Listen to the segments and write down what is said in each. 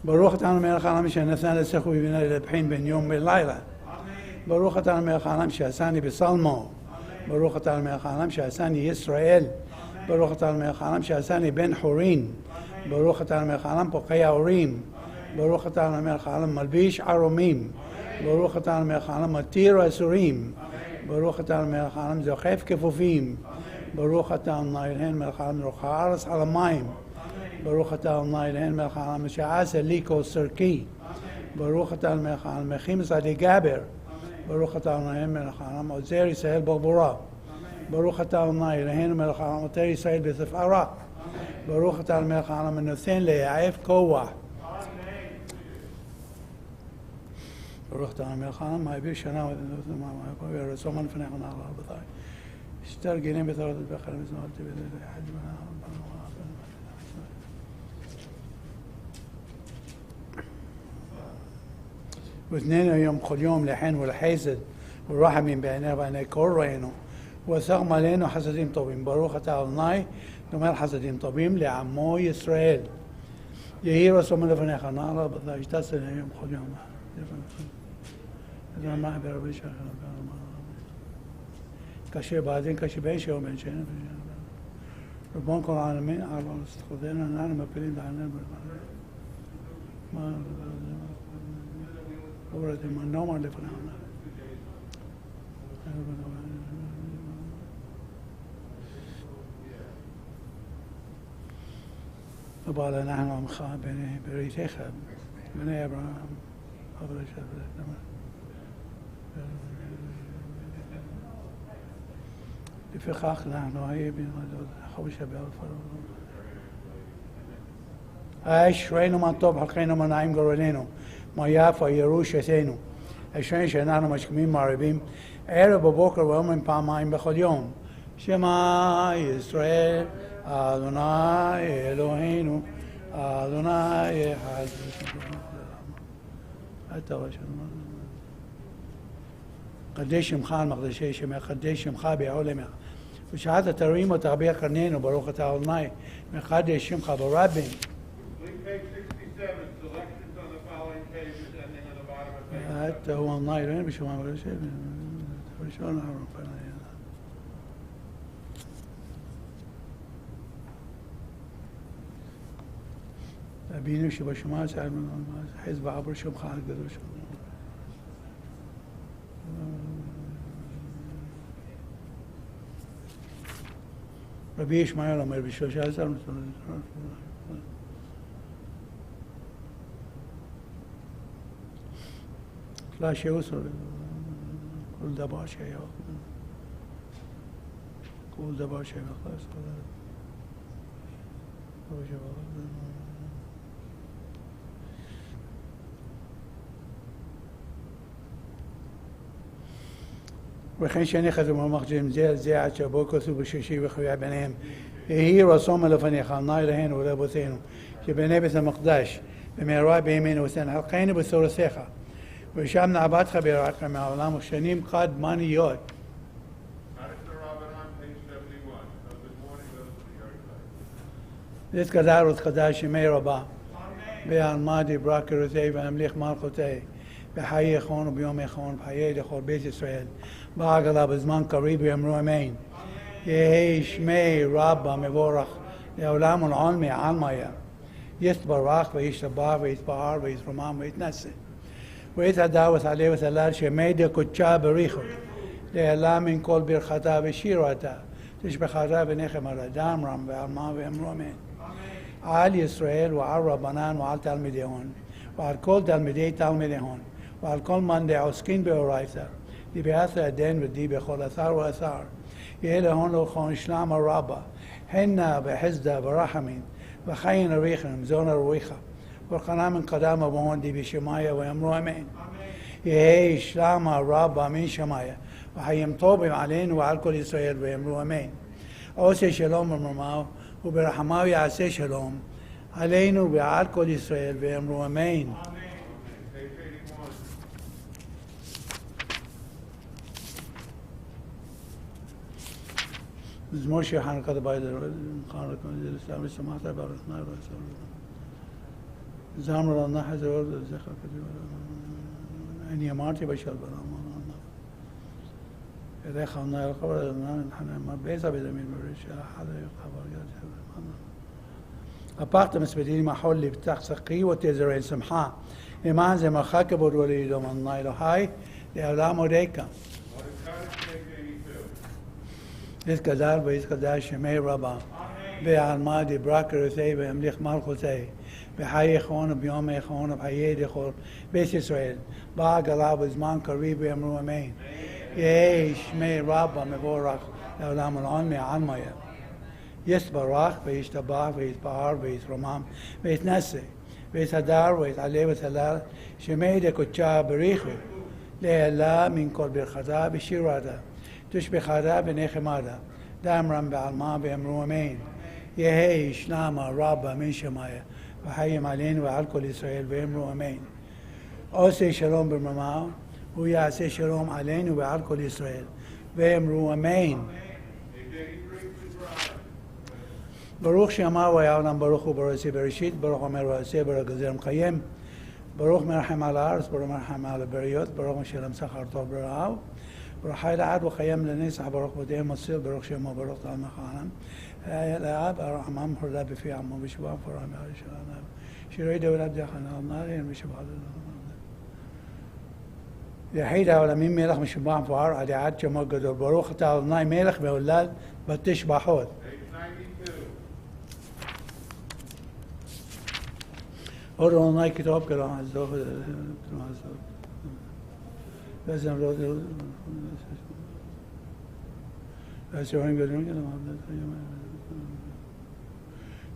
ברוך אתה מלך העולם שנתן לשכל ובינה להבחין בין יום ולילה. ברוך אתה מלך העולם שעשני בסלמו. ברוך אתה מלך העולם שעשני ישראל. ברוך אתה מלך העולם שעשני בן חורין. ברוך אתה מלך העולם פוקע אורים. ברוך אתה מלך העולם מלביש ערומים. ברוך אתה מלך העולם מתיר אסורים. ברוך אתה מלך העולם זוכף כפופים. ברוך אתה אלוהינו מלך העולם רוחך הארץ על המים. ברוך אתה אלוהינו מלך העולם שעשה לי כל צרכי. ברוך אתה מלך העולם מכין צדי גבר. ברוך אתה אלוהינו מלך העולם עוזר ישראל בגבורה. ברוך אתה אלוהינו מלך העולם עוטר ישראל בתפארה. ברוך אתה מלך העולם הנותן ליעף כוח. ברוך אתה מלך העולם מעביר שנה ורצום לפניך נעלה רבותי. שטר גינים בתורת בחר מזמרתי בלילה אחד واثنين يوم كل يوم لحين والحسد والرحمين بعينيه وبعيني كل رأينه وثغم علينا حسدين طبيم بروخ تعالناي نمال حسدين طبيم لعمو إسرائيل يهي رسول من لفنيخ نعلا بطلاش تسل يوم كل يوم إذا ما أحبي ربي شاكرا كشي بعدين كشي بيش يوم بين شيء ربون كل العالمين على الله استخدمنا نعلم مبلين دعنا ما ورد من نوم اللي فنعنا وبعد نحن عمخا بريتيخ بني أبراهيم قبل شهر لفقاق نحن هاي بين خوشة بالفرق عايش رينو من طب حقينو من نعيم قرنينو ما يافا يروش يثينو عشان شنحن مشكمين معربين عرب ببكر ويوم פעמיים بخل يوم شما إسرائيل أدوناي إلهينو أدوناي حد حتى وشنا قديش مخان مقدشي شما قديش مخا بعلمه وشهادة تريم وتعبير قرنينو بروخة أدوناي من قديش مخا بربين حتى هو الناير وين بشو ما ولا شيء شو نعرف أنا أبيني شو بشو سأل من حزب عبر شو بخالق بدر شو ربيش ما يلا ما بشو شو سأل لا شيء وصل كل دبا شيء كل دبا شيء خلاص وخين شني خدموا مخجم زي عشبو كسو بشيشي وخويا بنيهم هي رسوم لفني خالنا لهين ولا بثينو شبني بس مقداش بميروا بيمين وسن حلقين بسور سيخه وشامنا عبادك برعاك مع العالم وشنيم قاد مانيوت ذات كدار وتقدار شمي ربا بألمادي براك رزي وأمليخ مالقوتي بحيي خون وبيوم يخون بحيي لخور بيت إسرائيل بعقلا بزمان قريب يمرو أمين يهي شمي ربا مبورخ لأولام العلمي علمية يستبرخ ويشتبار ويتبهار ويترمام ويتنسي ويتداوث عليه وثلاث شميدة كتشا بريخو لألا من كل برختا بشيرتا تشبه ختا بنخم الردام رم وعلما وامرومين على إسرائيل وعلى ربنان وعلى تلميذهون وعلى كل تلميذهون وعلى كل من دعوسكين بأورايتا دي بأثر الدين ودي بخل أثار وأثار يهلهون لو خون إسلام الرابع حنا بحزدة برحمين وخين ريخن زون الرويخة والقناة من قدام أبوهن دي بشماية ويمرو أمين يهي إسلام الرب أمين شماية وحيم طوبهم علينا وعلى كل إسرائيل ويمرو أمين أوسي شلوم المرماو وبرحماو يعسي شلوم علينا وعلى كل إسرائيل ويمرو أمين מזמור שיר חנוכת הבית חנוכה לסלם ושמחת ברכנה זמר הנחת זכר כתוב אני אמרתי בשל ברמה אליך עונה אל חבר מה בעזה בדמי בריש אחד חבר גדול הפכת מספדים מחול לבטח שחי ותזרעי שמחה למען זה מרחק כבוד ולידום ענה אלוהי לעולם עודקה יתגדל ויתקדש שמי רבה בעלמא דיברה כרתי והמליך מלכותי בחיי אחרון וביום האחרון ובחיי דכל בית ישראל בעגלה בזמן קריב ואמרו אמן יהי שמי רבה מבורך לעולם ולעולמי עלמיה יתברך וישתבח ויתפאר ויתרומם ויתנשא ויתהדר ויתעלה ויתהלל שמי דקודשה בריחו לעילה מן כל ברכתה ושירתה תשבחתה ונחמתה דאמרם בעלמא ואמרו אמן יהי שלמה רבה מן שמיה וחיים עלינו ועל כל ישראל ואמרו אמן עושה שלום במרומיו הוא יעשה שלום עלינו ועל כל ישראל ואמרו אמן ברוך שאמר העולם ברוך הוא ברא בראשית ברוך אומר ועשה ברא גזר מחיים ברוך מרחם על הארץ ברוך מרחם על הבריות ברוך משלם שכר טוב ברעהו ברוך חי לעד וחיים לנצח ברוך בודיע מסיל ברוך שמו ברוך תעמך העולם לעד הרחמם חרדה בפי עמו בשבוע פורה מעל שלנו שירי דולת דחנה נארין בשבוע יחיד העולמים מלך משבוע פואר עד עד שמו גדול ברוך אתה אדוני מלך והולל בתשבחות עוד אדוני כתוב כלום אז דוח لازم لازم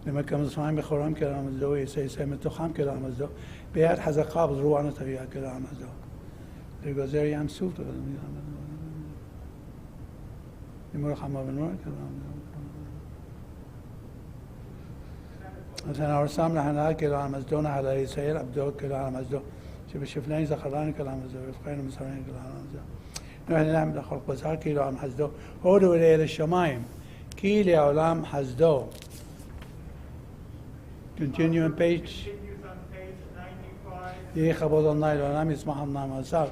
لما كان صايم بخورم كلام الزو يسي متخام كلام الزو بيات حزقاب زروعنا تبيا كلام الزو الجزائر يام سوت يمر خما بنور كلام مثلا ارسام لحنا كلام الزو على يسير عبدو كلام الزو شوف شفناي زخراني كلام الزو فقين مسرين كلام الزو نحن نعمل خلق بزار كيلو عم حزدو هودو إلى الشمايم كيلي علام حزدو continue on page 95 يخبض الناي العلام يسمح النام أزار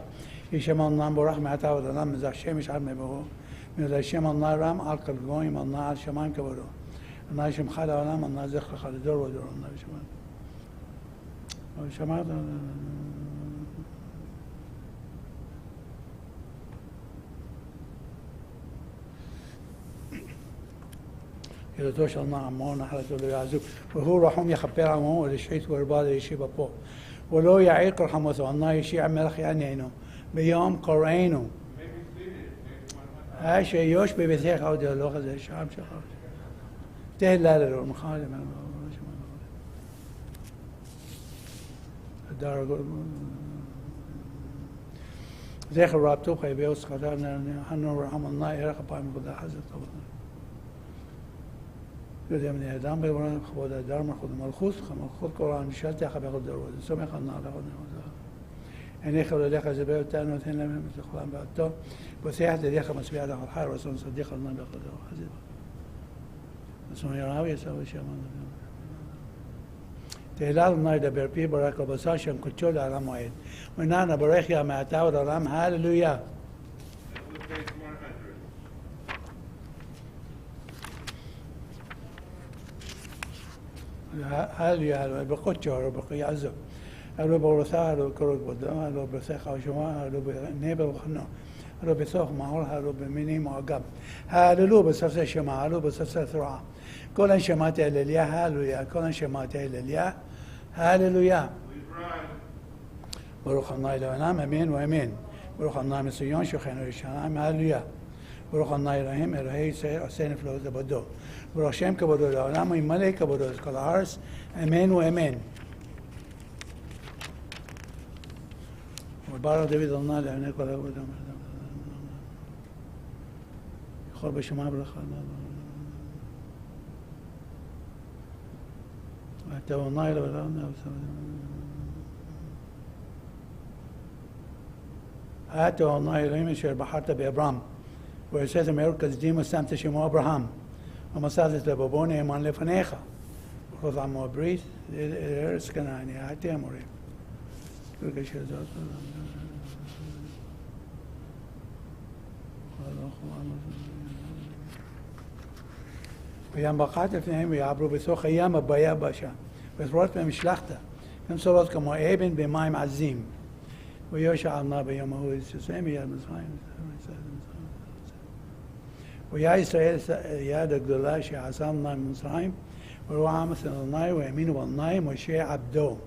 يشمع النام برحمة عتاود النام مزاح شيء مش عرمي بهو من الشمع الناي رام عالق القويم الناي على الشمايم كبرو الناي شم خال العلام الناي زخر خال دور ودور الناي شمايم وشمع إذا توصل مع عمون حلت له يعزوك وهو رحم يخبر عمون ولشيت ورباد يشيب بو ولو يعيق رحمته الله يشيع ملخ يعني بيوم قرينه هاي شيء يوش ببيتيخ أو ديالوغ زي الشعب شخص تهل لا لا مخالف الدار ذيخ الرابطو خيبه وسخدارنا حنو رحم الله يرقب بايم قد حزت طبعا يودي من الإعدام بيوران خود الدار مرخود ملخوص خود قرآن مشالتي أخذ بياخد دروز سمع خلنا على خود نوزا يعني خلوا ليخ زبير تانو ثين لم يمثل خلان بعدتو وسيحة ليخ مسبيع داخل الحار وصون صديق الله بياخد دروز حزيبا وصون يراوي يسوي شيء ما تهلال النايدة بيربي براك وبساشن كتشول على موعد ونانا بريخ يا معتاود الرام هاللويا هل يا بقتشو هل بقي عزو هل بورثا هل كروك بدو هل بسيخ أو شما هل بنيبة وخنو هل بسوخ معور هل بميني معقب هل لو بسفسة شما هل بسفسة ثرعا كل شمات هلليا هللويا كل شمات هلليا هللويا بروخ الله إلهنا أمين وأمين بروخ الله مسيون شخينا ويشانام هللويا بروخ الله إلهيم إلهي سير أسين فلوز بدو بروخ شيم كبدو العالم ويملك كبدو كل عرس أمين وأمين وبارك داود الله لعنك ولا بدو خرب شما برخا تو النايل ولا هاتوا النايل يمشي بحرته بإبرام ועשית מאור כסדים ושמת שמו אברהם, ומסרת את לבבו נאמן לפניך. וכל עמו הברית, ארץ כנען, הייתי אמורים. וכאשר זאת... וים בחת לפניהם ויעברו בסוך הים ביבשה, וזרועות בהם השלכת, הם סולות כמו אבן במים עזים. ויושע עמנה ביום ההוא יצאם מיד מצרים. והיה ישראל יד הגדולה שעשה עמנה ממצרים, וראו עם אצל אדוני והאמינו באדוני משה עבדו.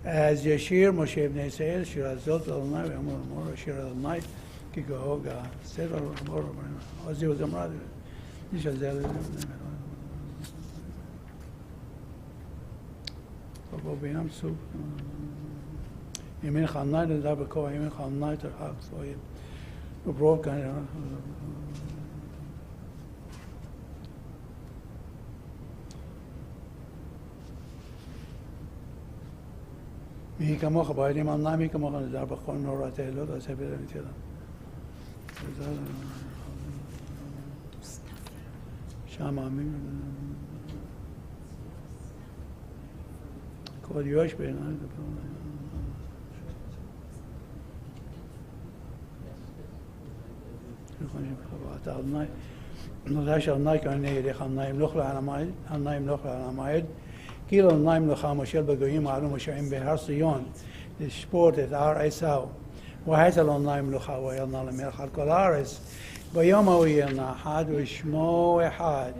אז ישיר משה בני ישראל שיר הזאת לאדוני ואמר אמור שיר אדוני כי גאו גאה. סדר אמור עוזי וזמרה נשאל ובו בים סוף ימינך עמי לדבר בכוח ימינך עמי תרחק סויים וברוב כאן מי כמוך בעלים עמי מי כמוך נדבר בכל נורת האלות עושה בלם תלה שם עמים כבוד יוש בעיניי אתה אדוני נודע שאדוני כהנה ידיך אדוני ימלוך לה על המועד כאילו אדוני ימלוכה מושל בגויים העלו מושעים בהר ציון לשפוט את הר עשיו והייתה לו אדוני מלוכה והיה נא למלך על כל הארץ ביום ההוא יהיה נא אחד ושמו אחד.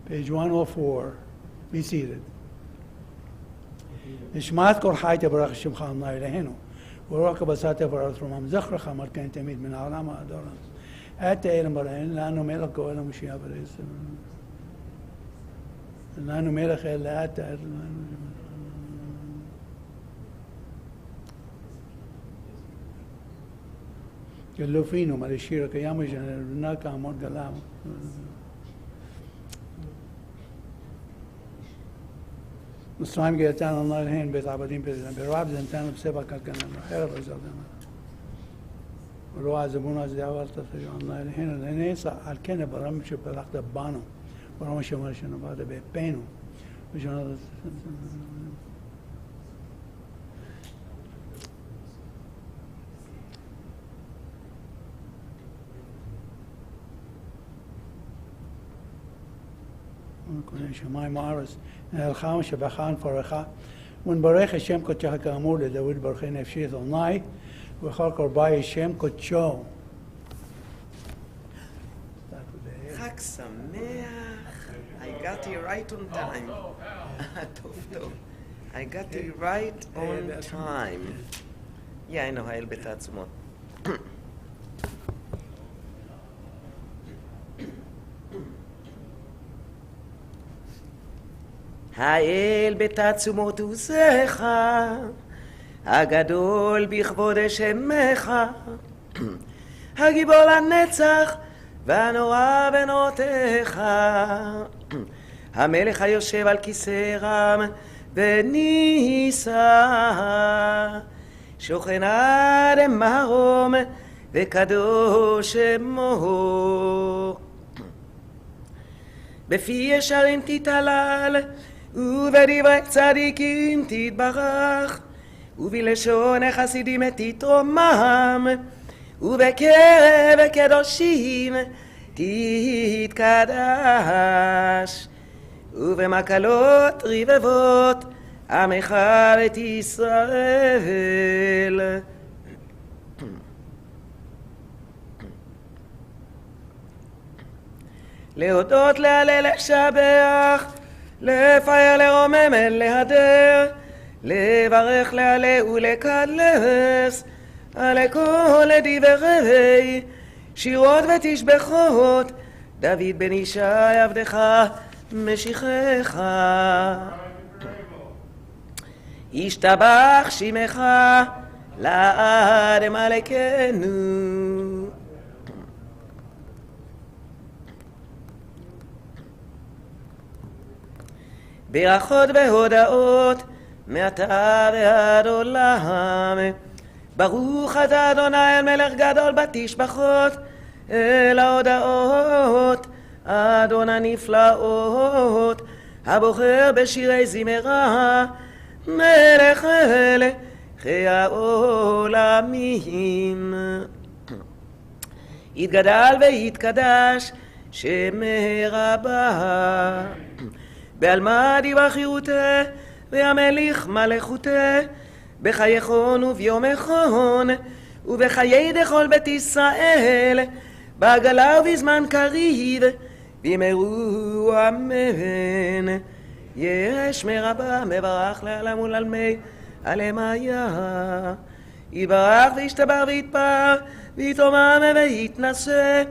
Page 104. Be seated. נשמעת כל חי תברך שמך אדוני אלוהינו ורוח כבשת תברך רומם זכרך מלכנו תמיד מן העולם עד העולם. את אלם בראין לנו מלך גואל המשיח בריס. לנו מלך אל את גלו פינו מלא שיר הקיים ושנרנה כעמוד גלם. מצרים גאיתנו אדוני אלוהינו בית עבדים פרידם ברעב זנתנו בסבע כלכלנו חרב עזרתנו ורוע זבון אז דאו אל תפריעו אדוני אלוהינו לנעשה על כן הברם שפלחת בנו ורמה שאומר שנובעת באפינו ושאומר שמיים הארץ נהלך ושבחה ונפרך ונברך השם קודשך כאמור לדוד ברכי נפשי את אדוני וכל קורבן השם קודשו. חג שמח. I got here right on time. טוב טוב. I got here right on time. יאינו האל בית העצמות. האל בתעצומות עוזך, הגדול בכבוד שמך, הגיבור לנצח והנורא בנותיך, המלך היושב על כיסא רם ונישא, שוכן עד מרום וקדוש שמו. בפי ישרים תתהלל ובדברי צדיקים תתברך ובלשון חסידים תתרומם ובקרב קדושים תתקדש ובמקלות רבבות עמך בית ישראל. להודות, להלל, לשבח, לפאר, לרומם, להדר, לברך, להלל ולקדש, על כל דברי שירות ותשבחות, דוד בן ישי עבדך משיחך. ישתבח שמך לעד מלכנו. ברכות והודאות מעתה ועד עולם, ברוך אתה אדוני אל מלך גדול בתשבחות, אל ההודעות, אדון הנפלאות, הבוחר בשירי זמרה, מלך מלכי העולמים. יתגדל ויתקדש שמי רבה, בעלמא דיבר חירותה, והמליך מלכותה, בחייכון וביומכון, ובחיי דכל בית ישראל, בעגלה ובזמן קריב, בימרו אמן. יש מרבה מברך לעלם ולעלמי עלמיה, יברך וישתבר ויתפאר, ויתרומם ויתנשא,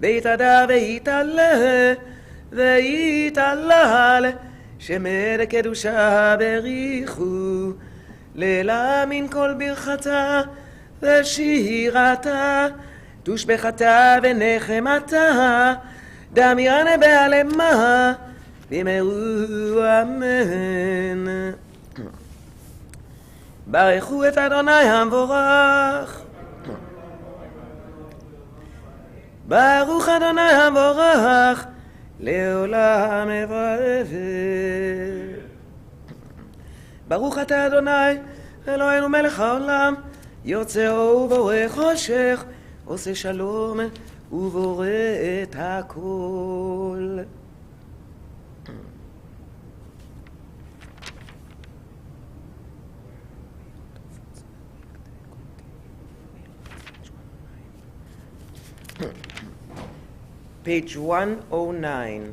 ויתהדר ויתעלה, ויתהלל, שמד קדושה בריחו, לילה מן כל ברכתה ושירתה, תושבחתה ונחמתה, דמיינה בעלמה, בימרו אמן. ברכו את אדוני המבורך. ברוך אדוני המבורך לעולם ועד. ברוך אתה אדוני אלוהינו מלך העולם, יוצא אור ובורא חושך, עושה שלום ובורא את הכל. page 109.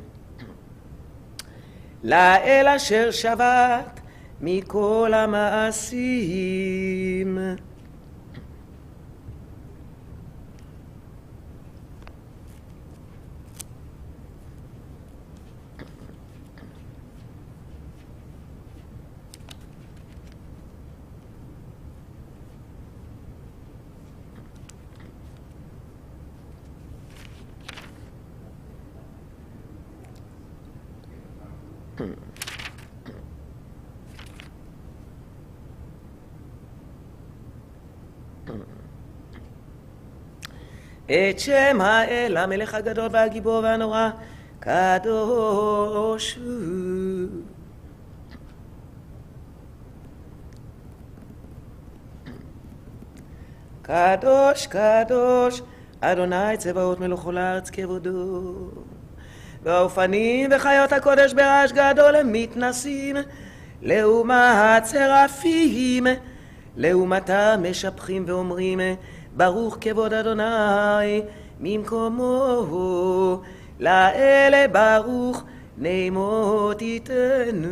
לאל אשר שבת מכל המעשים. את שם האל המלך הגדול והגיבור והנורא קדוש הוא. קדוש קדוש אדוני צבאות מלך כל הארץ כבודו. והאופנים וחיות הקודש ברעש גדול הם מתנסים, לעומת צרפים לעומתם משבחים ואומרים ברוך כבוד אדוני ממקומו, לאל ברוך נעמות יתנו.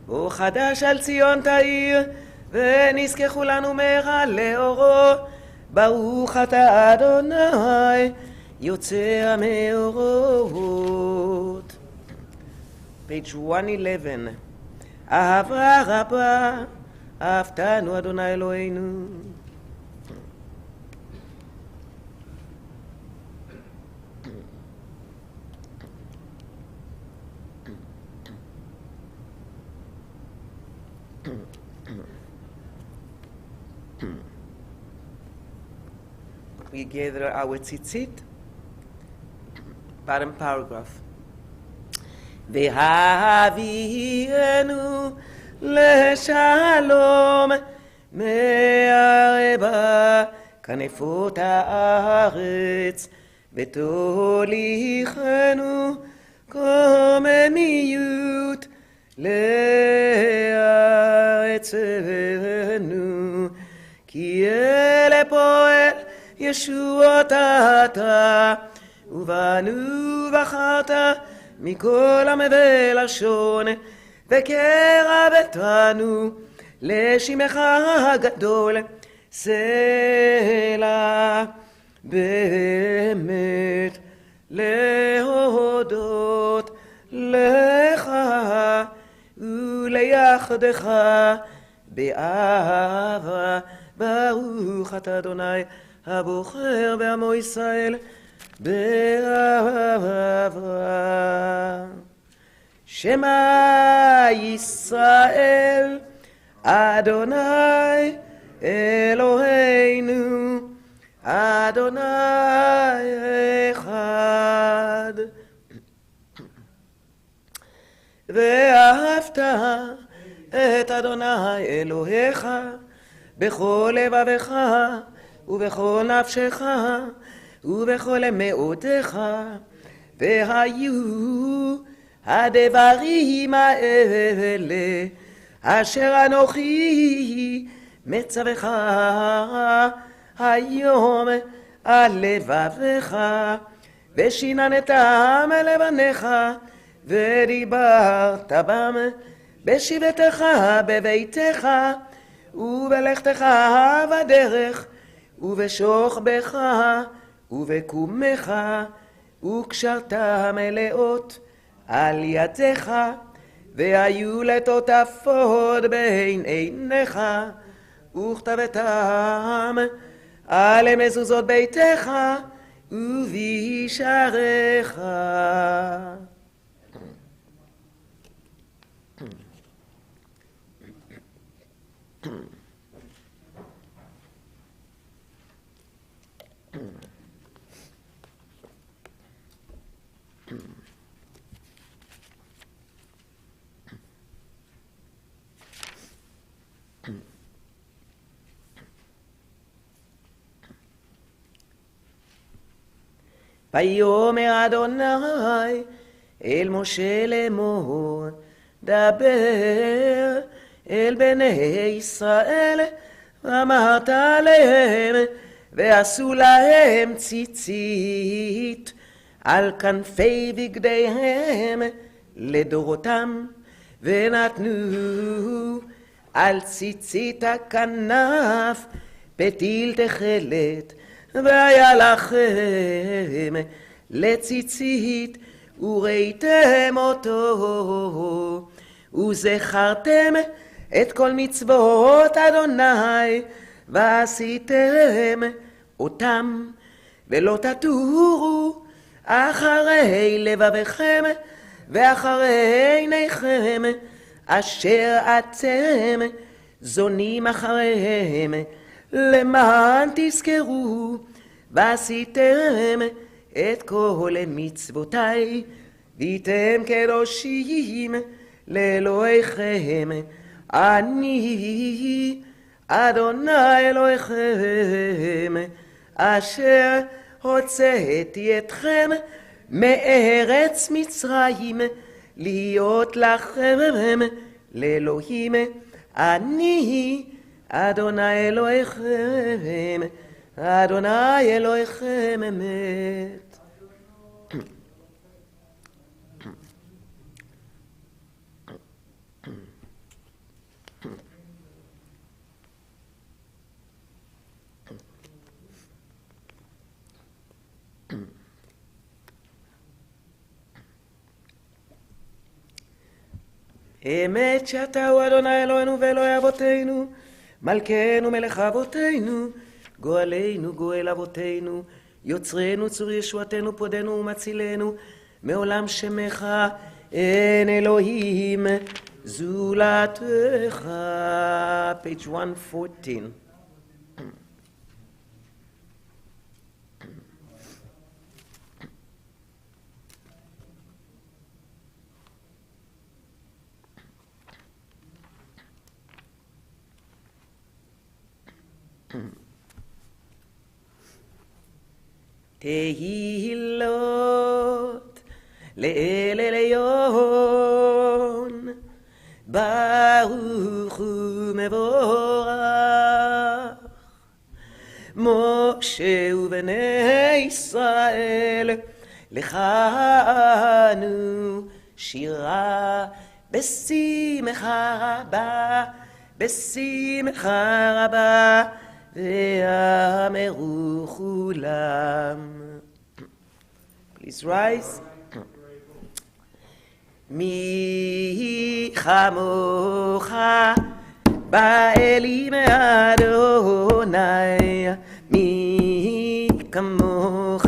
אור חדש על ציון תאיר, ונזכה כולנו מהרה לאורו. ברוך אתה אדוני יוצא המאורות. page 111. אהבה רבה אהבתנו אדוני אלוהינו. We gather our tzitzit. Bottom paragraph. והביאנו לשלום מערבה כנפות הארץ, ותוליכנו קוממיות לארצנו, כי אלה פועל ישועות אתה, ובנו בחרת מכל עם ולשון, וקרבתנו לשמך הגדול. סלע באמת להודות לך וליחדך באהבה. ברוך אתה אדוני הבוחר בעמו ישראל באהבה. שמע ישראל, אדוני אלוהינו, אדוני אחד. ואהבת את אדוני אלוהיך בכל לבבך ובכל נפשך ובכל מאודך. והיו הדברים האלה אשר אנוכי מצווך היום על לבבך, ושיננתם על לבניך, ודיברת בם בשבתך בביתך, ובלכתך בדרך, ובשוכבך ובקומך, וקשרתם מלאות על ידיך, והיו לטוטפות בין עיניך, וכתבתם על מזוזות ביתך ובשעריך. ויאמר אדוני אל משה לאמור, דבר אל בני ישראל, ואמרת עליהם, ועשו להם ציצית על כנפי בגדיהם לדורותם, ונתנו על ציצית הכנף פתיל תכלת, והיה לכם לציצית, וראיתם אותו, וזכרתם את כל מצוות אדוני, ועשיתם אותם, ולא תטורו אחרי לבבכם ואחרי עיניכם, אשר אתם זונים אחריהם, למען תזכרו ועשיתם את כל מצוותיי, והייתם קדושים לאלוהיכם. אני אדוני אלוהיכם, אשר הוצאתי אתכם מארץ מצרים, להיות לכם לאלוהים. אני אדוני אלוהיכם, אדוני אלוהיכם אמת. אמת שאתה הוא אדוני אלוהינו ואלוהי אבותינו, מלכנו מלך אבותינו, גואלנו גואל אבותינו, יוצרנו צור ישועתנו, פודנו ומצילנו, מעולם שמך אין אלוהים זולתך. page 114. תהילות לאל עליון, ברוך ומבורך, משה ובני ישראל, לך אנו שירה בשמחה רבה, בשמחה רבה, ואמרו כולם. Please rise. מי כמוך באלים אדוני, מי כמוך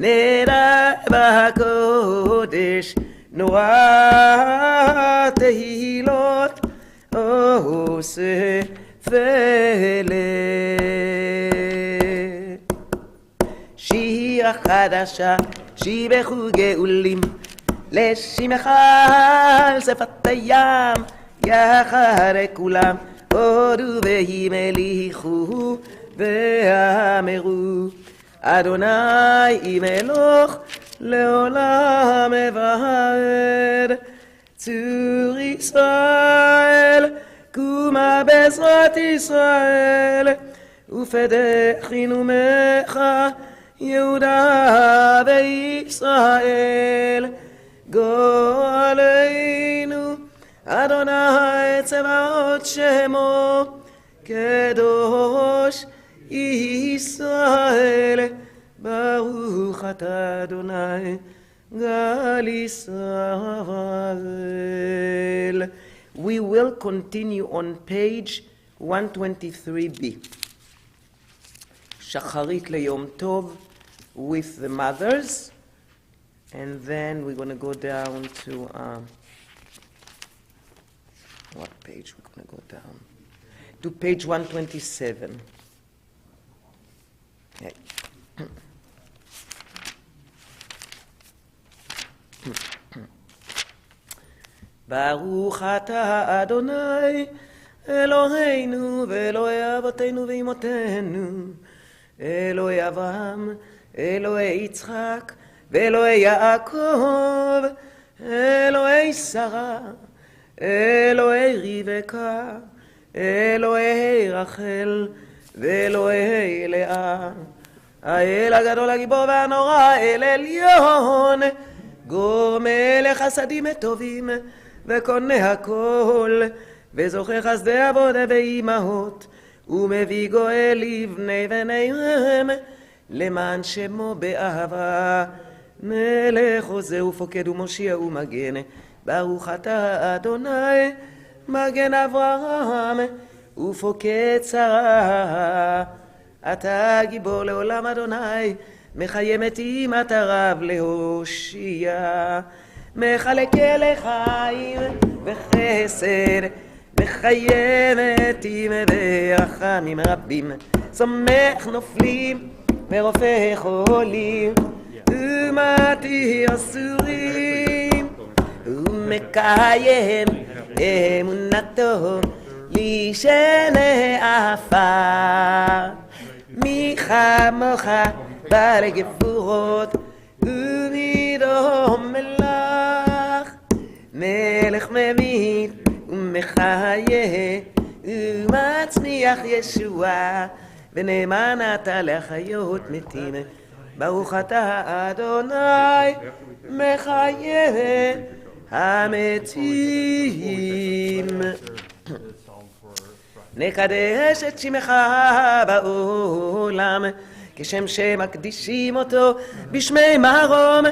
נראה בקודש נורא תהילות עושה פלא. שיר החדשה שיבחו גאולים לשמך על שפת הים יחרי כולם הודו והמליכו ואמרו אדוני מלוך לעולם ועד. צור ישראל קומה בעזרת ישראל ופדח חינומך יהודה וישראל. גואלנו אדוני צבאות שמו קדוש ישראל. ברוך אתה אדוני גל ישראל. We will continue on page 123b. Shacharit leyom tov with the mothers, and then we're going to go down to what page we're going to go down to page 127. Okay. ברוך אתה אדוני אלוהינו ואלוהי אבותינו ואמותינו, אלוהי אברהם, אלוהי יצחק ואלוהי יעקב, אלוהי שרה, אלוהי רבקה, אלוהי רחל ואלוהי לאה. האל הגדול הגיבור והנורא, אל עליון, גומל חסדים טובים וקונה הכל, וזוכה חסדי אבות ואימהות, ומביא גואל לבני בניהם, למען שמו באהבה. מלך עוזר ופוקד ומושיע ומגן, ברוך אתה אדוני מגן אברהם ופוקד שרה. אתה גיבור לעולם אדוני, מחיה מתים אתה רב להושיע. מחלק לחיים וחסד, מחיה מתים ורחמים רבים. סומך נופלים ורופא חולים, ומתיר אסורים, ומקיים אמונתו לישני עפר. מי כמוך בעל גבורות ומדום מלך, מלך ממית ומחיה ומצמיח ישועה, ונאמן אתה להחיות מתים. ברוך אתה אדוני מחיה המתים. נקדש את שמך בעולם כשם שמקדישים אותו בשמי מרום,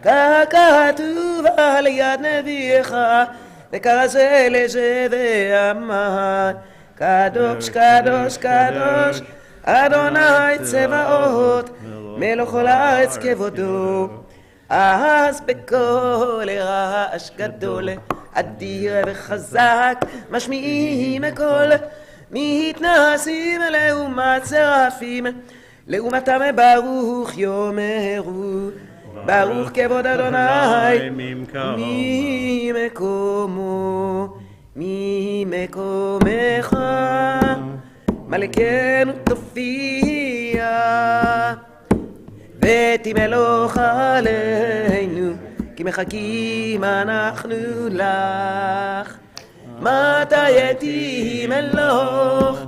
ככתוב על יד נביאך וכרזה לזה ואמר קדוש קדוש קדוש אדוני צבאות מלך כל הארץ כבודו. אז בקול רעש גדול אדיר וחזק משמיעים קול, מתנשאים לעומת שרפים, לעומתם ברוך יאמרו ברוך כבוד אדוני ממקומו ממקומך, מלכנו תופיע ותמלוך עלינו, כי מחכים אנחנו לך. מתי תמלוך,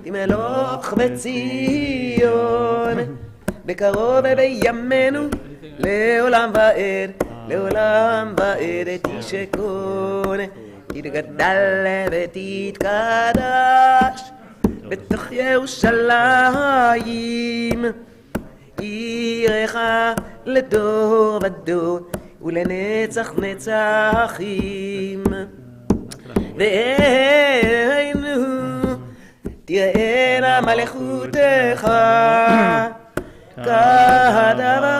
תמלוך בציון, בקרוב בימינו לעולם ועד, לעולם ועד תשכון. תתגדל ותתקדש בתוך ירושלים, עירך לדור ודור ולנצח נצחים. ועינינו תראינה מלכותך, כדבר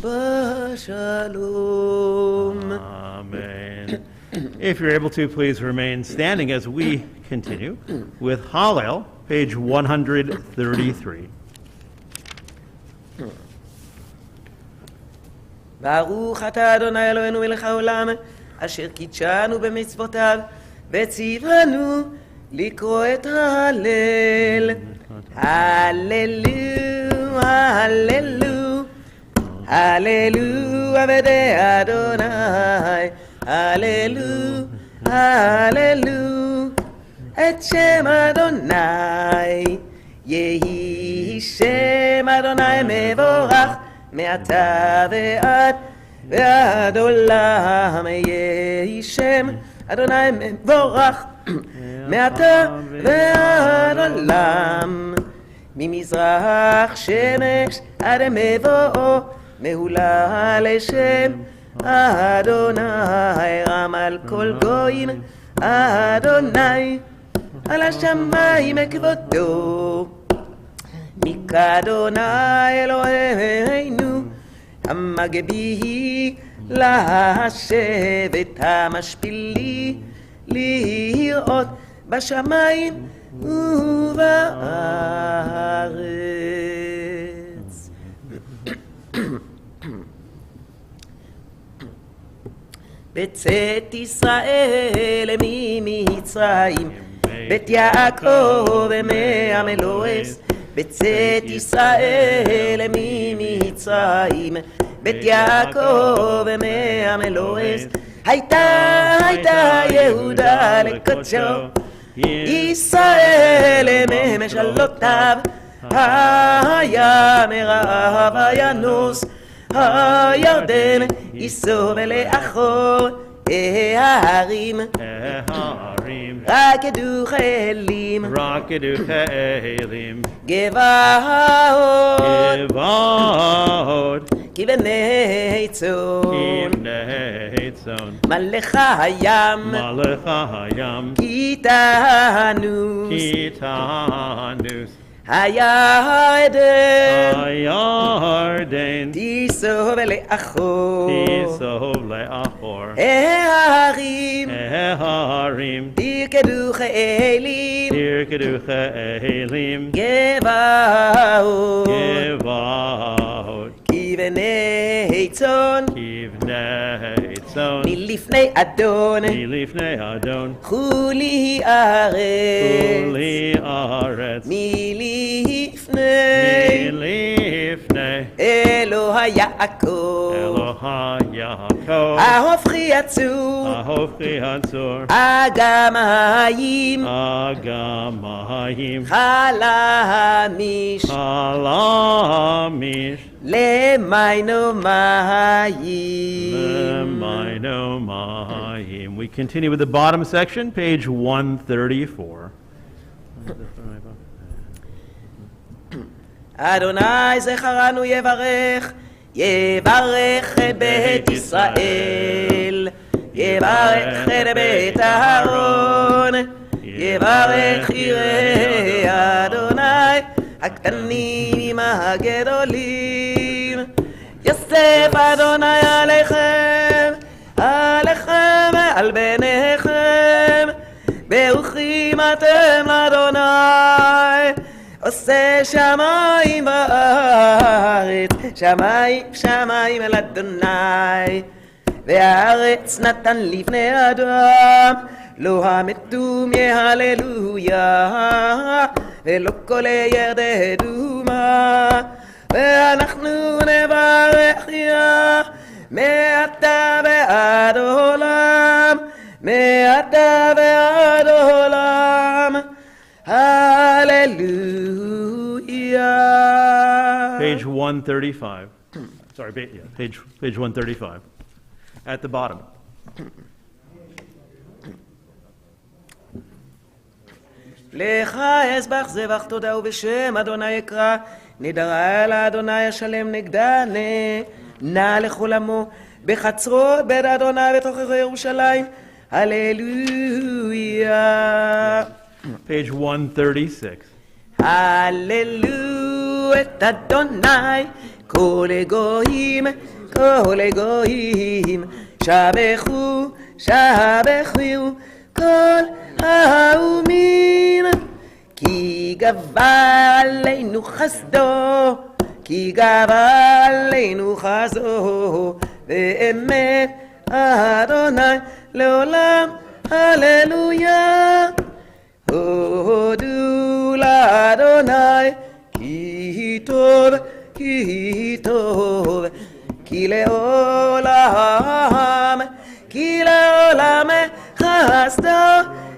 בשלום. Amen. If you're able to, please remain standing as we continue with Hallel, page 133. ברוך אתה אדוני אלוהינו מלך העולם, אשר קידשנו במצוותיו, וציוונו לקרוא את ההלל. הללו, הללו, הללו עבדי אדוני, הללו, הללו, את שם אדוני, יהי שם אדוני מבורך, מעתה ועד עולם, יהי שם אדוני מבורך, מעתה ועד עולם. ממזרח שמש עד מבואו, מהולל לשם אדוני, רם על כל גויים אדוני, על השמיים כבודו. מכאדוני אלוהינו, המגביה לשבת, המשפילי לראות בשמיים ובארץ. בצאת ישראל ממצרים, בית יעקב מעם אלוהיס. בצאת ישראל ממצרים, בית יעקב מעם אלוהיס. הייתה יהודה לקודשו, ישראל ממשלותיו. היה מרעב הינוס, הירדן ייסוב לאחור. ההרים רקדו חיילים, גבעות כבני צאן. מלך הים כיתנוס, הירדן תיסוב לאחור. ההרים תרקדו חיילים, גבעות כבני צאן. מלפני אדון חולי ארץ, מלפני אלוה יעקב, ההופכי הצור, אגמים חלמיש, למיינו מים. We continue with the bottom section, page 134. אדוני זכרנו יברך, יברך בית ישראל, יברך את בית אהרון, יברך יראי אדוני, הקטנים הגדולים. יוסף אדוני עליכם, עליכם ועל בניכם, ברוכים אתם לאדוני, עושה שמיים בארץ, שמיים אל אדוני. והארץ נתן לבני אדם, לא המתום יהללויה, ולא כל ירדדו מה. ואנחנו נברך יה, מעתה ועד עולם, מעתה ועד עולם. Hallelujah. Page 135. Sorry, page 135. At the bottom. לך אזבח זבח תודה ובשם אדוני אקרא, נדרה אל אדוני השלם נגדנה, נא לכול עמו בחצרות בית אדוני בתוככי ירושלים. הללויה. Page 136. הללו את אדוני כל הגויים, כל הגויים, שבחו, שבחו, כל האומים. כי גבה עלינו חסדו, כי גבה עלינו חסדו, ואמת אדוני לעולם, הללויה. הודו לאדוני, כי טוב, כי טוב, כי לעולם, כי לעולם חסדו.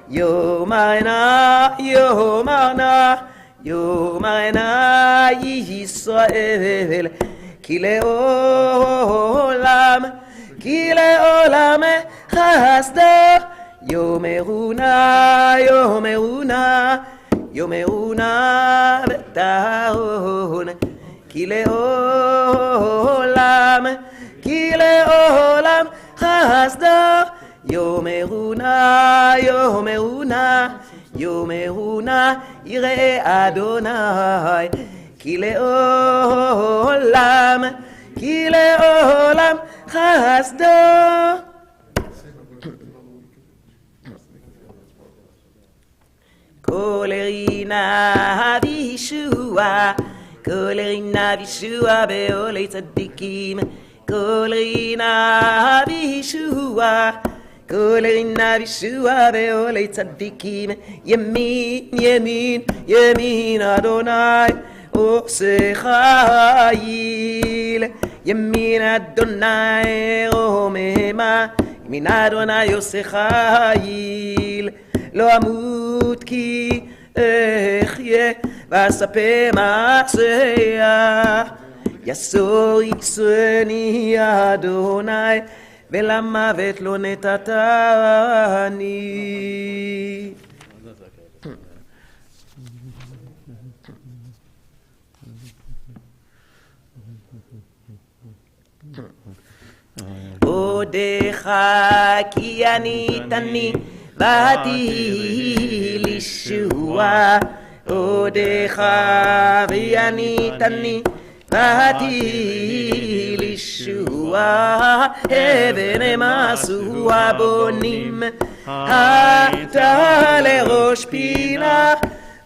יאמרנה, יאמרנה, יאמרנה ישראל, כי לעולם, כי לעולם חסדו. יאמרונה, יאמרונה, יאמרונה בטהון, כי לעולם, כי לעולם חסדו. יאמרונה, יאמרונה, יאמרונה יראה אדוני, כי לעולם, כי לעולם חסדו. כל רינה וישוע, כל רינה וישוע בעולי צדיקים, כל רינה וישוע, כל רינה וישוע בעולי צדיקים. ימין, ימין, ימין אדוני עושה חיל, ימין אדוני רוממה, ימין אדוני עושה חיל. לא אמות כי אחיה, ואספר מעשיה. יסור יקסני אדוני, ולמוות לא נתתני. עודך כי עניתני, באתי לישוע. עודך ועניתני, באתי לישוע. אבן הם עשו הבונים, הייתה לראש פינה.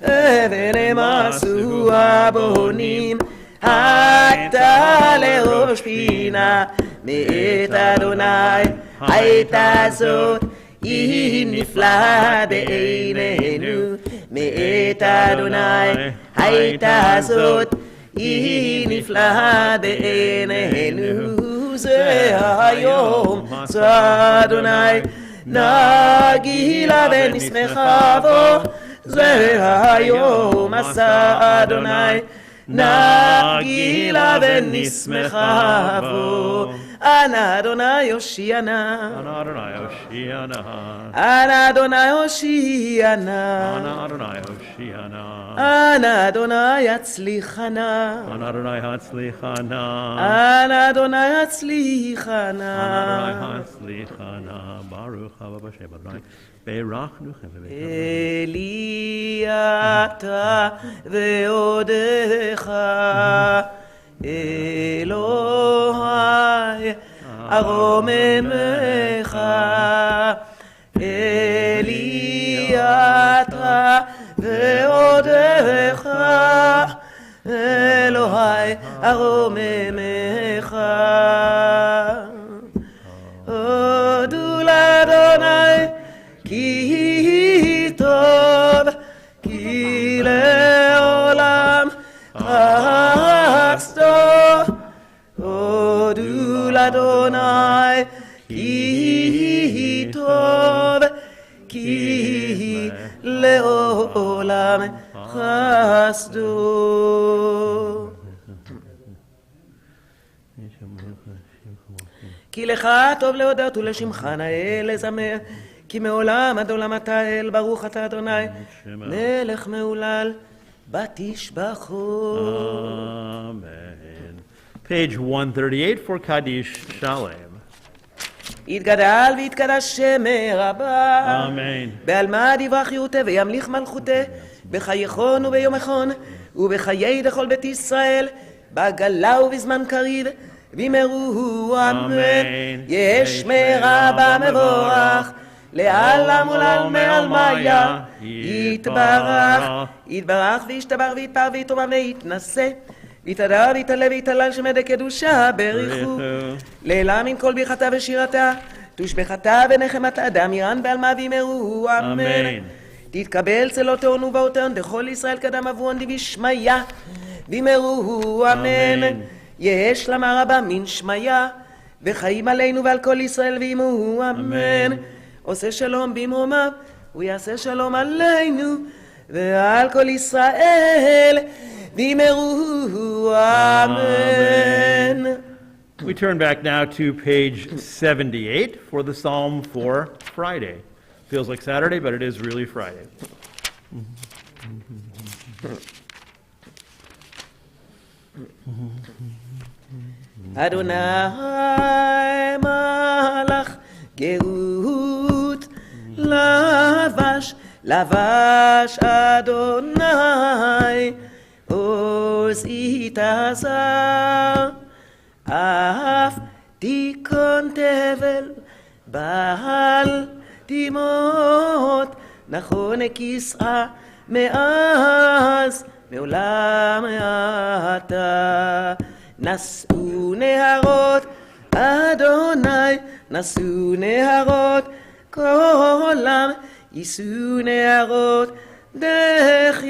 אבן הם עשו הבונים, הייתה לראש פינה. מאת אדוני הייתה זאת, היא נפלאה בעינינו. מאת אדוני הייתה זאת, היא נפלאה בעינינו. זה היום עשה אדוני, נגילה ונשמחה בו. זה היום עשה אדוני, נגילה ונשמחה בו. אנא אדוני הושיענה, אנא אדוני הושיענה, אנא אדוני הושיענה, אנא אדוני הושיענה, אנא אדוני הצליחנה, אנא אדוני הצליחנה, אנא אדוני הצליחנה. אנא אדוני הצליחנה. ברוך הבא בשם אדוני, ברכנוכם בבית אדוני. אלי אתה ועודך, אלוהי ארוממך. אלי אתה ועודך, אלוהי ארוממך. הודו לאדוני כי טוב, כי לעולם חסדו. הודו לאדוני כי טוב, כי לעולם חסדו. כי לך טוב להודות ולשמך נאה לזמר, כי מעולם עד עולם אתה אל. ברוך אתה אדוני מלך מהולל בתשבחו. Amen. Page 138 for Kaddish Shalem. יתגדל ויתקדש שמי רבה, Amen. בעלמא יברך ירתה וימליך מלכותה, בחייכון וביומכון ובחיי דכל בית ישראל, בגלה ובזמן קריב, ואמרו אמן. אמן. יש מרבה מבורך, לעלם ולעלמי עלמיה, יתברך, יתברך וישתבח ויתפאר ויתרומם ויתנשא, ויתהדר ויתעלה ויתהלל שמדי קדושה בריחו, לעילה מן כל ברכתה ושירתה, תושבחתה ונחמתה דמירן בעלמה ואמרו אמן. תתקבל צלותיהן ובאותיהן דכל ישראל קדם אבוהן דבשמיא, ואמרו אמן. יש למה רבה מן שמיא, וחיים עלינו ועל כל ישראל ואמרו אמן. עושה שלום במרומיו, הוא יעשה שלום עלינו ועל כל ישראל ואמרו אמן. We turn back now to page 78 for the psalm for Friday. Feels like Saturday, but it is really Friday. Adonai malach gerut lavash lavash Adonai oz itazar af tikon tevel bal timot nachon kisra meaz מעולם אתה נשאו נהרות אדוני נשאו נהרות כולם יישאו נהרות דרך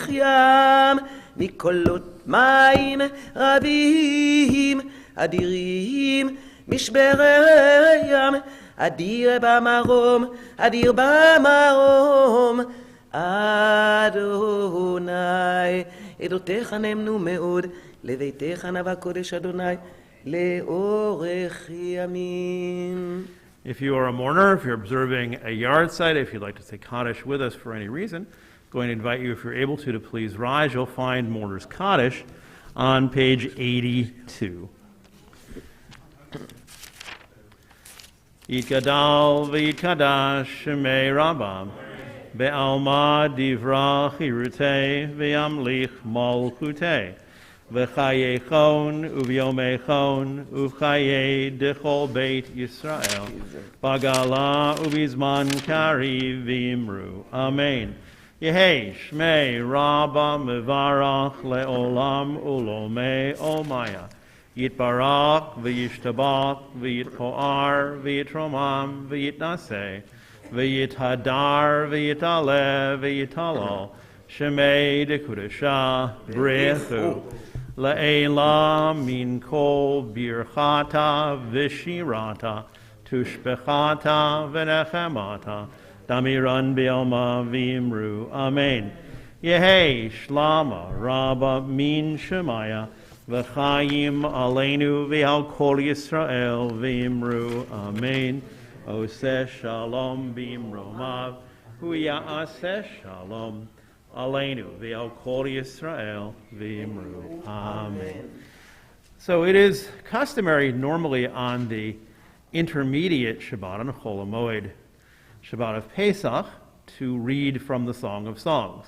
ים מקולות מים רבים אדירים משברי ים אדיר במרום אדוני, עדותיך נאמנו מאוד, לביתך נבא קודש אדוני, לאורך ימים. If you are a mourner, if you're observing a yard site, if you'd like to say Kaddish with us for any reason, I'm going to invite you, if you're able to please rise. You'll find Mourner's Kaddish on page 82. Yitgadal v'yitkadash shemei Rabbam Be'alma divra chirutei ve'amlich malchutei v'chayechon uvyomechon uvchaye dechol beit Yisrael bagala ubizman kari v'imru. Amen. Yehei shmei Rabba mevarach le'olam ulomei omaya Yitbarach v'yishtabach v'yitpoar v'yitromam v'yitnaseh v'yithadar v'yitale v'yitalal shemei dekudesha brechu le'ela min kol birchata v'shirata tushbechata v'nechemata damiran b'alma v'imru. Amen. Yehei shlama rabba min shemaya v'chayim aleinu v'al kol Yisrael v'imru. Amen. Oseh shalom b'imromav hu ya'aseh shalom aleinu v'al kol Yisrael v'imru. Amen. So it is customary normally on the intermediate Shabbat, on Chol HaMoed, Shabbat of Pesach, to read from the Song of Songs.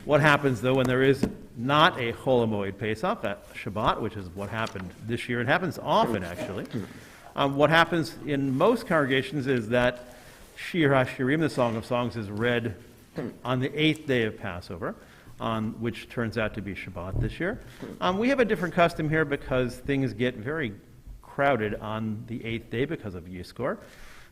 What happens, though, when there is not a Chol HaMoed Pesach, at Shabbat, which is what happened this year? It happens often, actually. What happens in most congregations is that Shir HaShirim, the Song of Songs, is read on the 8th day of Passover, which turns out to be Shabbat this year. We have a different custom here because things get very crowded on the 8th day because of Yizkor.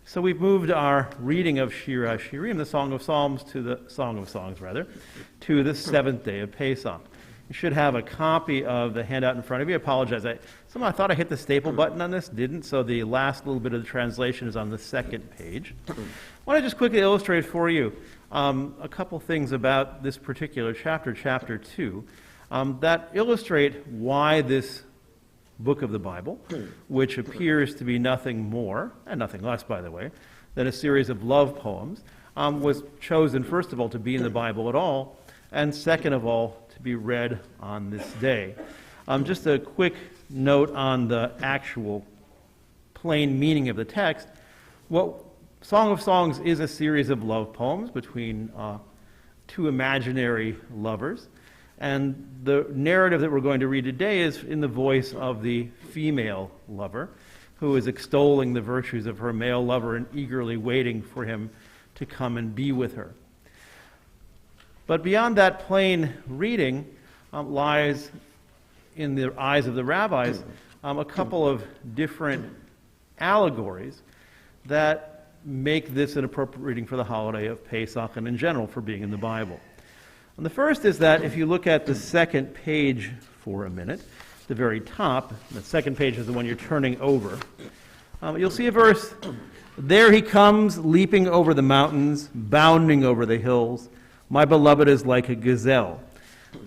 So we've moved our reading of Shir HaShirim, the Song of Songs, to the 7th day of Pesach. You should have a copy of the handout in front of you. I apologize. I thought I hit the staple button on this, didn't, so the last little bit of the translation is on the second page. I want to just quickly illustrate for you a couple things about this particular chapter, chapter 2, that illustrate why this book of the Bible, which appears to be nothing more, and nothing less, by the way, than a series of love poems, was chosen, first of all, to be in the Bible at all, and second of all, to be read on this day. Just a quick note on the actual plain meaning of the text. Song of Songs is a series of love poems between two imaginary lovers. And the narrative that we're going to read today is in the voice of the female lover, who is extolling the virtues of her male lover and eagerly waiting for him to come and be with her. But beyond that plain reading lies, in the eyes of the rabbis, a couple of different allegories that make this an appropriate reading for the holiday of Pesach and in general for being in the Bible. And the first is that if you look at the second page for a minute, the very top, the second page is the one you're turning over, you'll see a verse, "There he comes, leaping over the mountains, bounding over the hills. My beloved is like a gazelle."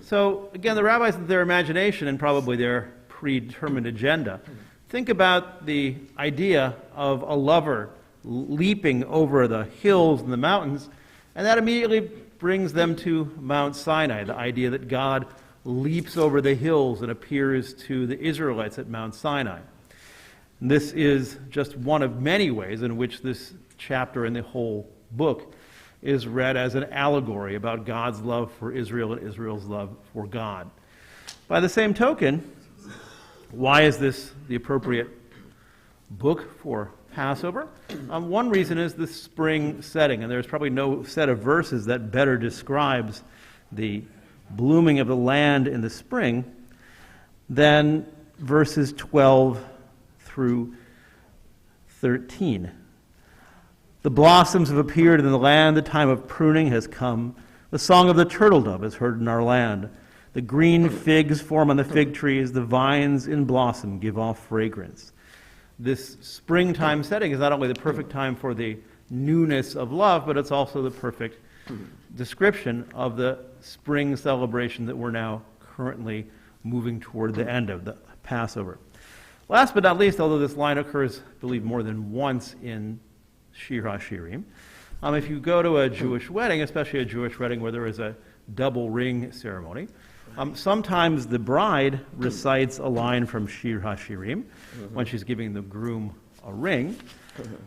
So, again, the rabbis, in their imagination and probably their predetermined agenda, think about the idea of a lover leaping over the hills and the mountains, and that immediately brings them to Mount Sinai, the idea that God leaps over the hills and appears to the Israelites at Mount Sinai. And this is just one of many ways in which this chapter in the whole book is read as an allegory about God's love for Israel and Israel's love for God. By the same token, why is this the appropriate book for Passover? One reason is the spring setting, and there's probably no set of verses that better describes the blooming of the land in the spring than verses 12 through 13. "The blossoms have appeared in the land, the time of pruning has come. The song of the turtle dove is heard in our land. The green figs form on the fig trees, the vines in blossom give off fragrance." This springtime setting is not only the perfect time for the newness of love, but it's also the perfect description of the spring celebration that we're now currently moving toward the end of, the Passover. Last but not least, although this line occurs, I believe, more than once in Shir HaShirim, if you go to a Jewish wedding, especially a Jewish wedding where there is a double ring ceremony, sometimes the bride recites a line from Shir HaShirim when she's giving the groom a ring.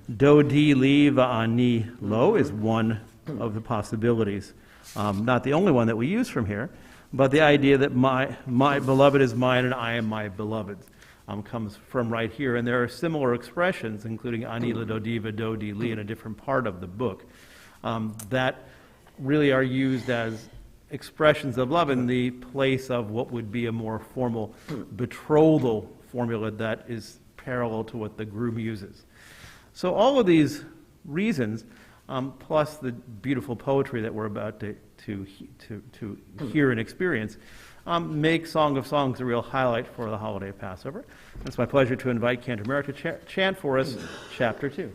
Dodi li va'ani lo is one of the possibilities. Not the only one that we use from here, but the idea that my beloved is mine and I am my beloved's comes from right here. And there are similar expressions, including ani l'dodi v'dodi li in a different part of the book, that really are used as expressions of love in the place of what would be a more formal betrothal formula that is parallel to what the groom uses. So all of these reasons, plus the beautiful poetry that we're about to hear and experience, make Song of Songs a real highlight for the holiday of Passover. It's my pleasure to invite Cantor Merritt to chant for us chapter 2.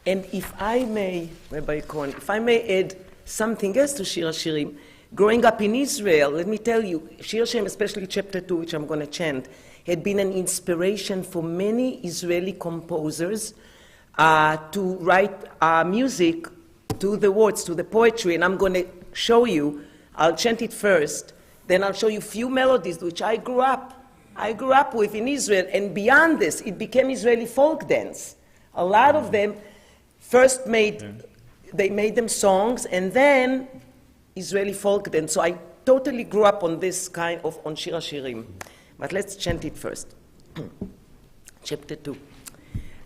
And if I may, Rabbi Cohen, if I may add something else to Shir HaShirim, growing up in Israel, let me tell you, Shir HaShirim, especially chapter 2, which I'm going to chant, had been an inspiration for many Israeli composers to write music to the words, to the poetry. And I'm going to show you, I'll chant it first, then I'll show you a few melodies which I grew up with in Israel. And beyond this, it became Israeli folk dance. A lot of them first made them songs, and then Israeli folk dance. So I totally grew up on this kind of, on Shir HaShirim. But let's chant it first. chapter 2.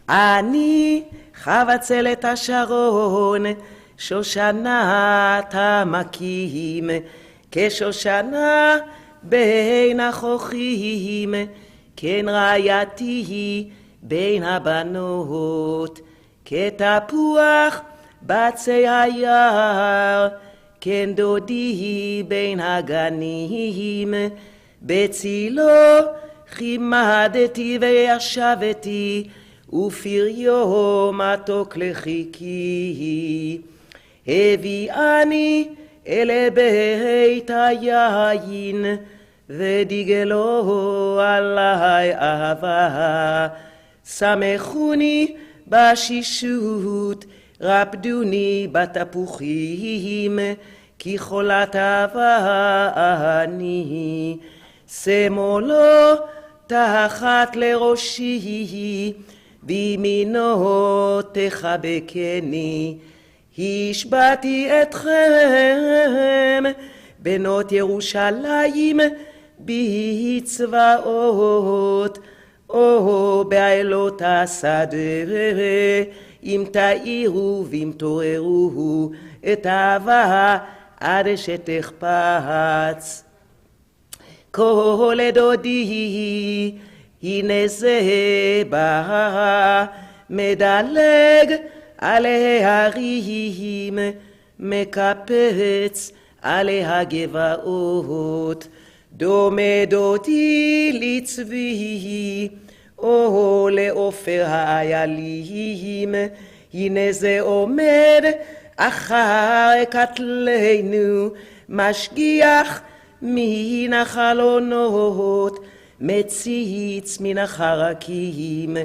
אני חבצלת השרון, שושנת המקים, כשושנה בין החוכים, כן רעייתי בין הבנות, כתפוח בצי היער, כן דודי בין הגנים, בצילו חימדתי וישבתי, ופריו מתוק לחיקי. הביאני אל בית היין, ודיגלו עלי אהבה. שמחוני בשישות, רפדוני בתפוחים, כי חולת אהבה אני. שמאלו תחת לראשי, בימינו תחבקני. השבעתי אתכם בנות ירושלים בצבאות, או בעלות השדה, אם תאירו ואם תעוררו את אהבה עד שתחפץ. כל דודי הנה זה בא, מדלג על ההרים, מקפץ על הגבעות. דומה דודי לצבי, או לעופר האיילים, הנה זה עומד אחר קטלנו, משגיח מן החלונות, מציץ מן החרקים.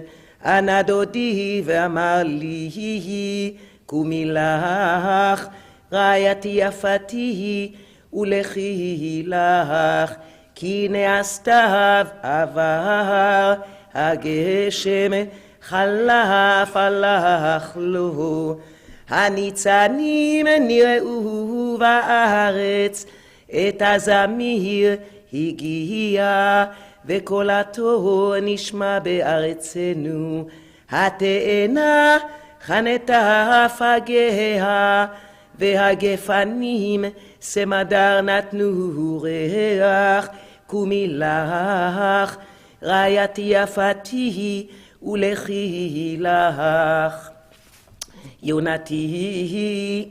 ענה דודי ואמר לי, קומי לך, רעייתי יפתי, ולכי לך, כי נעשתיו עבר הגשם, חלף הלך לו. הניצנים נראו בארץ, את הזמיר הגיע, וקולתו נשמע בארצנו. התאנה חנתה פגיה, והגפנים סמדר נתנו ריח. קומי לך, רעייתי יפתי, ולכי לך. יונתי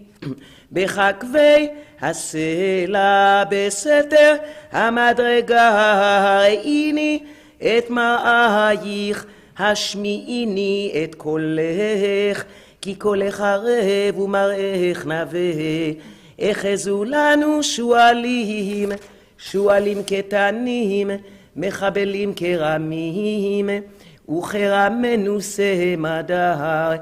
בחכבי הסלע, בסתר המדרגה, ראיני את מראייך, השמיעיני את קולך, כי קולך ערב ומראייך נווה. אחזו לנו שועלים, שועלים קטנים, מחבלים כרמים, וכרמנו סמדר.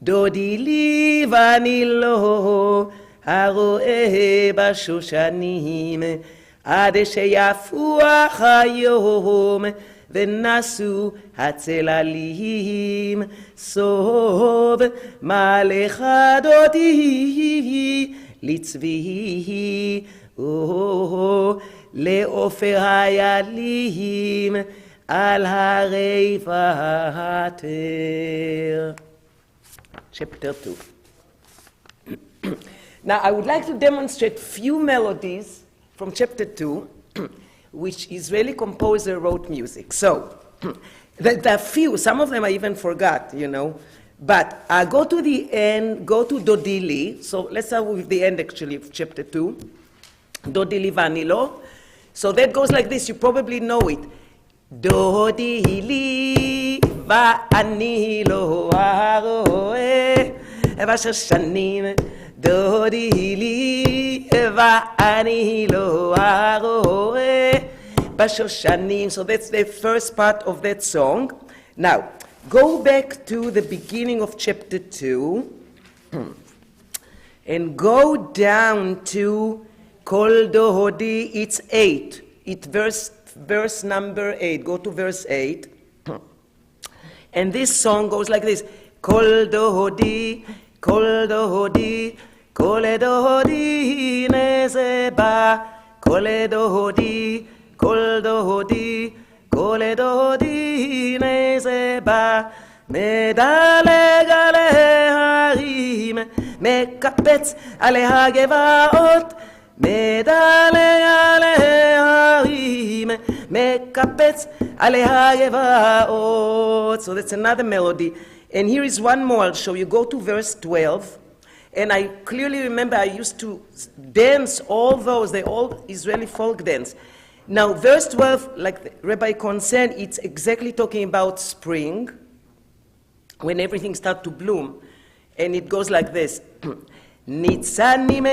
דודי לי ואני לא, הרואה בשושנים, עד שיפוח היום ונסו הצללים. סוב מלך דודי לצבי, לעופר האיילים על הרי ותר. Chapter 2. Now I would like to demonstrate few melodies from chapter 2 which Israeli composer wrote music. So there are few, some of them I even forgot, you know, but I go to the end, go to Dodili. So let's start with the end actually of chapter 2. Dodili vanilo. So that goes like this, you probably know it. Dodili vanilo aroe בשושנים, דודי לי ואני לא הרואה בשושנים. So that's the first part of that song. Now, go back to the beginning of chapter 2 and go down to Kol Dodi, it's 8. It's verse number 8. Go to verse 8. And this song goes like this. Kol Dodi, Kol Dodi, Kol Dodi nezeba, Kol Dodi, Kol Dodi, Kol Dodi nezeba. מדלג על ההרים, מקפץ על הגבעות, מדלג על ההרים, מקפץ על הגבעות. So that's another melody. And here is one more. I'll show you. Go to verse 12. And I clearly remember I used to dance all those, they all Israeli folk dance. Now verse 12, like Rabbi Cohn said, it's exactly talking about spring, when everything starts to bloom. And it goes like this. ניצנים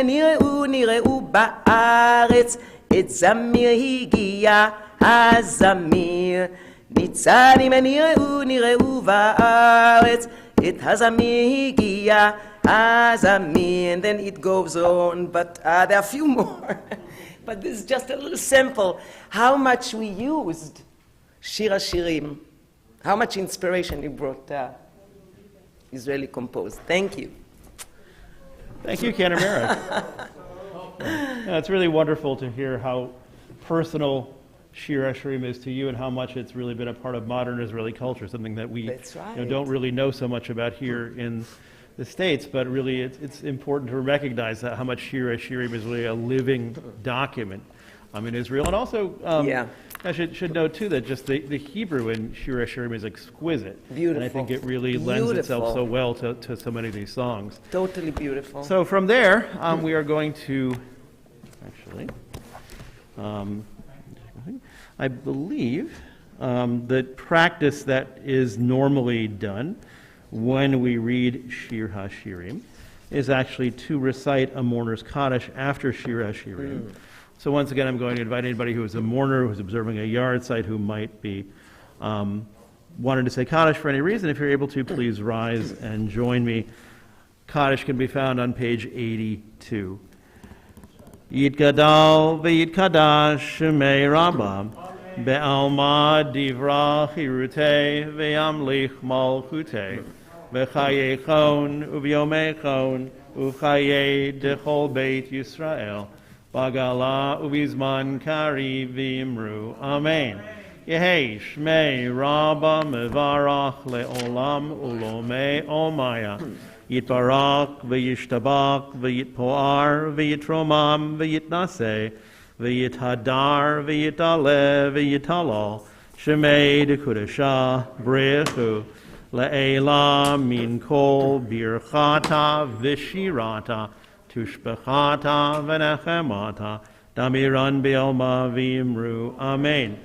נראו בארץ, את זמיר הגיע הזמיר. ניצנים נראו בארץ, את הזמיר הגיע הזמיר. And then it goes on, but there are a few more. But this is just a little sample. How much we used Shir HaShirim. How much inspiration it brought Israeli composed. Thank you. Thank you, Ken Americ. It's really wonderful to hear how personal Shir HaShirim is to you and how much it's really been a part of modern Israeli culture, something that we That's right. don't really know so much about here in the States, but really it's important to recognize that how much Shir HaShirim is really a living document in Israel. And also, I should note too that just the Hebrew in Shir HaShirim is exquisite. Beautiful. And I think it really lends itself so well to so many of these songs. Totally beautiful. So from there, we are going to, actually, I believe the practice that is normally done when we read Shir HaShirim is actually to recite a mourner's Kaddish after Shir HaShirim. So once again, I'm going to invite anybody who is a mourner, who's observing a yard site, who might be wanting to say Kaddish for any reason. If you're able to, please rise and join me. Kaddish can be found on page 82. Yitgadal v'yitkadash shemei Rabbah be'alma divra chirutei ve'yamlich malchutei v'chayechon u'vyomechon u'chayei dechol beit Yisrael Bagala ubizman kari v'imru. Amen. Yehei shmei Rabbah mevarach le'olam ulomei omaya. Yitbarach v'yishtabach v'yitpoar v'yitromam v'yitnaseh v'yithadar v'yitale v'yitalal shemei dekudesha brichu le'ela min kol birchata v'shirata tushbechata v'nechemata damiran be'alma v'imru. Amen.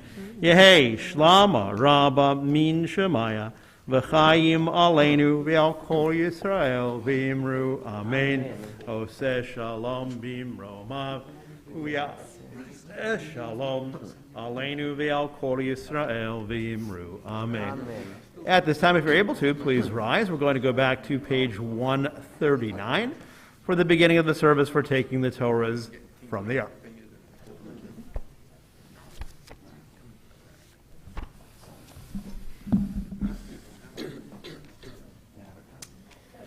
Yehei shlama Rabbah min shemaya v'chayim aleinu v'al kol Yisrael v'imru. Amen. Oseh shalom b'imromav u'yaseh shalom aleinu v'al kol Yisrael v'imru. Amen. At this time, if you're able to, please rise. We're going to go back to page 139 for the beginning of the service for taking the Torahs from the ark.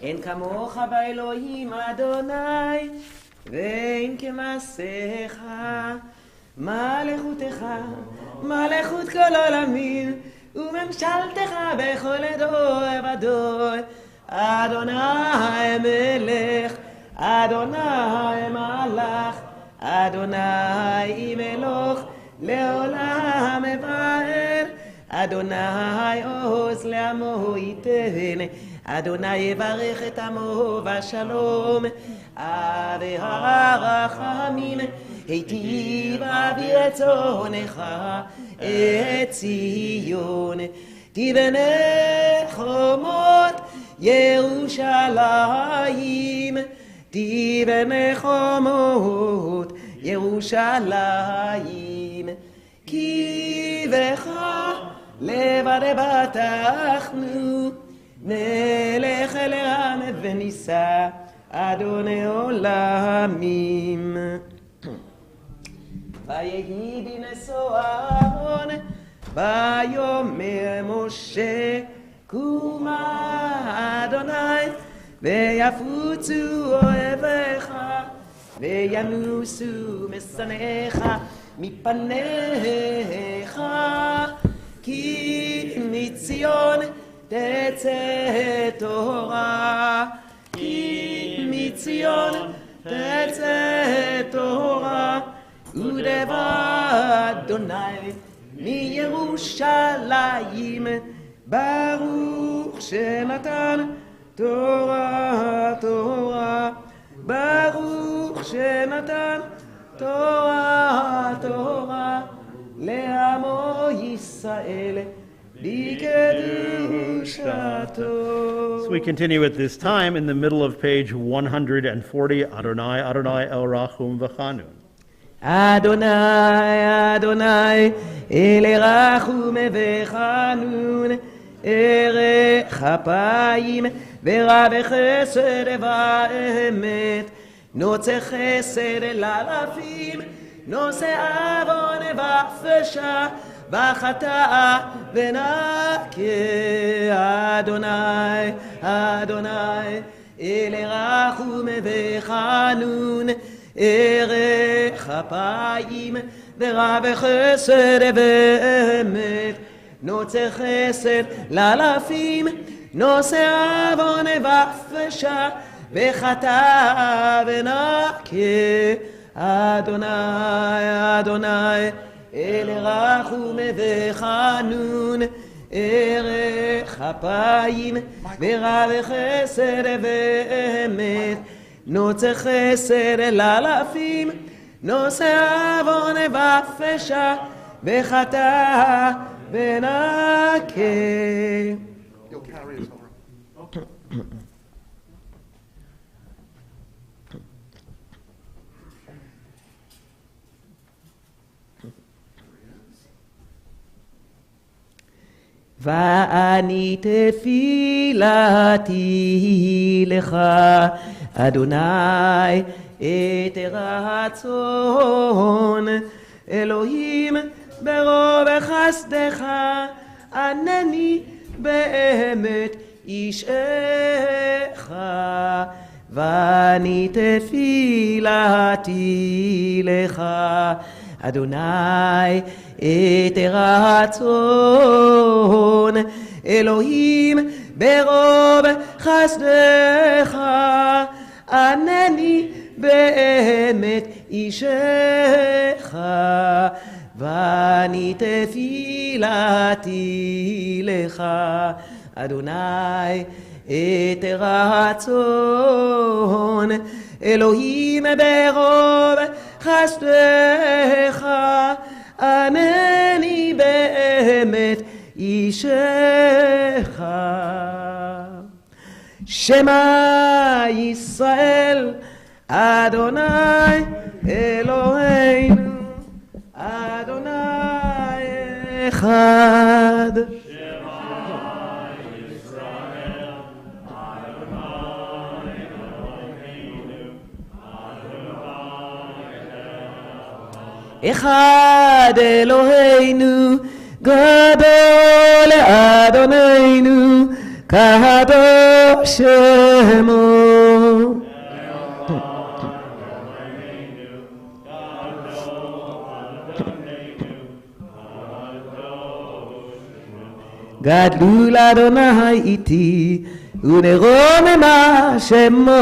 אין כמוך באלוהים אדוני, ואין כמעשיך. מלכותך, מלכות כל עולמים, וממשלתך בכל דור ודור. אדוני מלך, אדוני מלך, אדוני מלוך, לעולם מבאר. אדוני עוז לעמו ייתן, אדוני יברך את עמו בשלום. אבי הרחמים, היטיבה ברצונך את ציון. תבנה חומות ירושלים, תבנה חומות ירושלים. כי בך לבד בטחנו, נלך אל העם ונישא אדוני עולמים. ויהי בנשוא אהרון ויאמר משה קומה אדוני ויפוצו אוהביך וינוסו משנאיך מפניך. כי מציון תצא תורה, כי מציון תצא תורה, ודבר אדוני מירושלים. ברוך שנתן תורה תורה, ברוך שנתן תורה תורה, לעמו ישראל. So we continue at this time in the middle of page 140, Adonai, Adonai, El Rachum V'Chanun. Adonai, Adonai, El Rachum V'Chanun, Erech Apayim, V'Rav Chesed V'Emet, Notze Chesed L'Alafim, Nose Avon V'Fesha, וחטא ונקה. אדוני, אדוני, אל רחום וחנון, ערך אפיים ורב חסד ואמת, נוצר חסד לאלפים, נושא עוון ופשע וחטא ונקה. אדוני אדוני אל רחום וחנון, ערך אפיים ורב חסד ואמת, נוצר חסד לאלפים, נושא עוון ופשע וחטא ונקה. You'll carry us over. ואני תפילתי לך אדוני את רצון, אלוהים ברוב חסדך ענני באמת אישך. ואני תפילתי לך אדוני את רצון, אלוהים ברוב חסדך ענני באמת אישך. ואני תפילתי לך אדוני את רצון, אלוהים ברוב חסדך ענני באמת אישך. שמע ישראל אדוני אלוהינו אדוני אחד. אחד אלוהינו גדול אדוננו קדוש שמו. גדול אדוני איתי ונרוממה שמו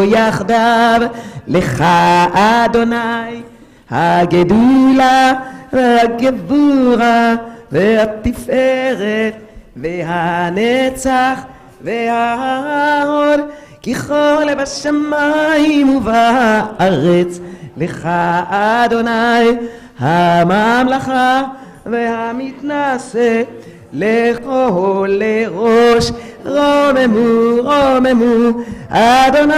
יחדיו, לך אדוני הגדולה והגבורה והתפארת והנצח וההוד, ככל בשמיים ובארץ. לך אדוני הממלכה והמתנשא, לכל לראש רוממו רוממו אדוני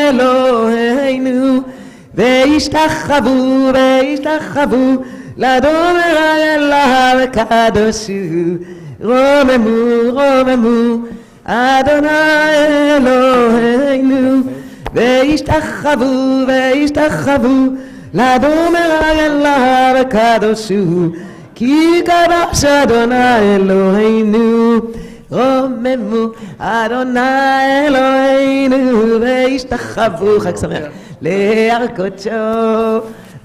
אלוהינו, וישתחוו וישתחוו לדובר אליו קדוש הוא. רוממו רוממו אדוני אלוהינו, וישתחוו וישתחוו לדובר אליו קדוש הוא, כי קדוש אדוני אלוהינו. רוממו אדוני אלוהינו וישתחוו, חג שמח, להר קודשו.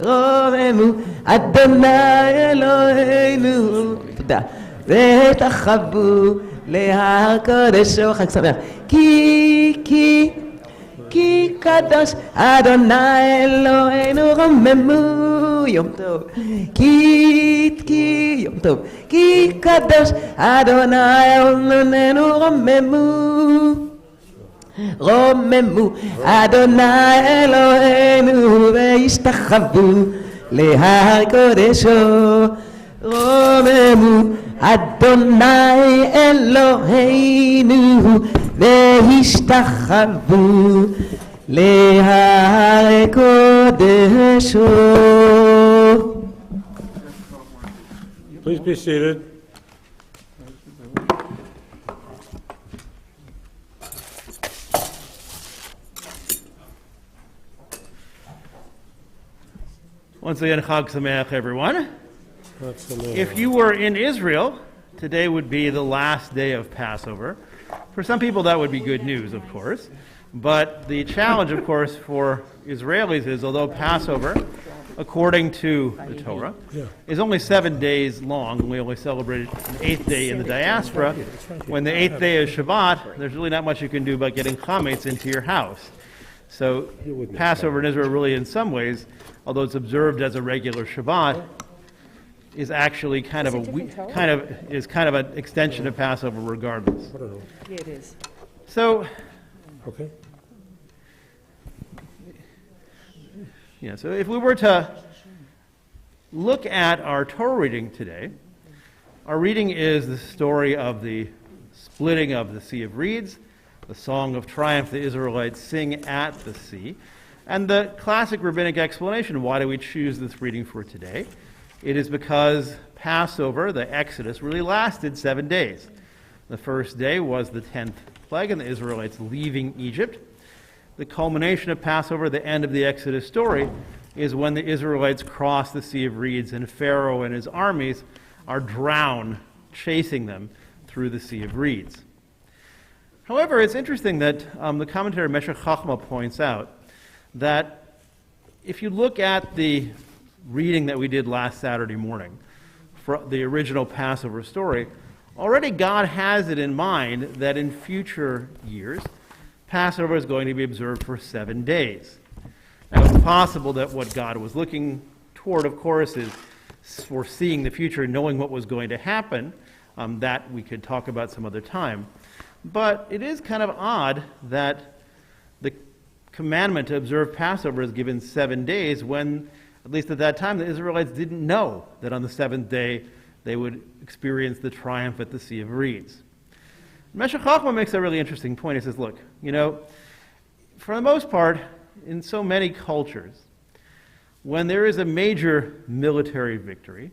רוממו אדוני אלוהינו, תודה, וישתחוו להר קודשו, חג שמח, כי קדוש אדוני אלוהינו. רוממו יום טוב, כי יום טוב, כי קדוש אדוני אלוהינו. רוממו אדוני אלוהינו וישתחוו להר קודשו. רוממו אדוני אלוהינו והשתחוו להר קודשו. Please be seated. Once again, Chag Sameach, everyone. That's the name. If you were in Israel, today would be the last day of Passover. For some people, that would be good news, of course. But the challenge, of course, for Israelis is, although Passover, according to the Torah, is only 7 days long, and we only celebrate it the 8th day in the diaspora, when the 8th day is Shabbat, there's really not much you can do about getting chametz into your house. So Passover in Israel really, in some ways, although it's observed as a regular Shabbat, is actually kind of an extension of Passover regardless. Yeah, it is. So, Okay. so if we were to look at our Torah reading today, our reading is the story of the splitting of the Sea of Reeds, the song of triumph the Israelites sing at the sea, and the classic rabbinic explanation. Why do we choose this reading for today? It is because Passover, the Exodus, really lasted 7 days. The first day was the 10th plague and the Israelites leaving Egypt. The culmination of Passover, the end of the Exodus story, is when the Israelites cross the Sea of Reeds and Pharaoh and his armies are drowned, chasing them through the Sea of Reeds. However, it's interesting that the commentator Meshech Chochmah points out that if you look at the reading that we did last Saturday morning, for the original Passover story, already God has it in mind that in future years, Passover is going to be observed for 7 days. Now, it's possible that what God was looking toward, of course, is foreseeing the future, knowing what was going to happen. That we could talk about some other time. But it is kind of odd that the commandment to observe Passover is given 7 days when, at least at that time, the Israelites didn't know that on the 7th day they would experience the triumph at the Sea of Reeds. Meshech Chochmah makes a really interesting point. He says, look, for the most part, in so many cultures, when there is a major military victory,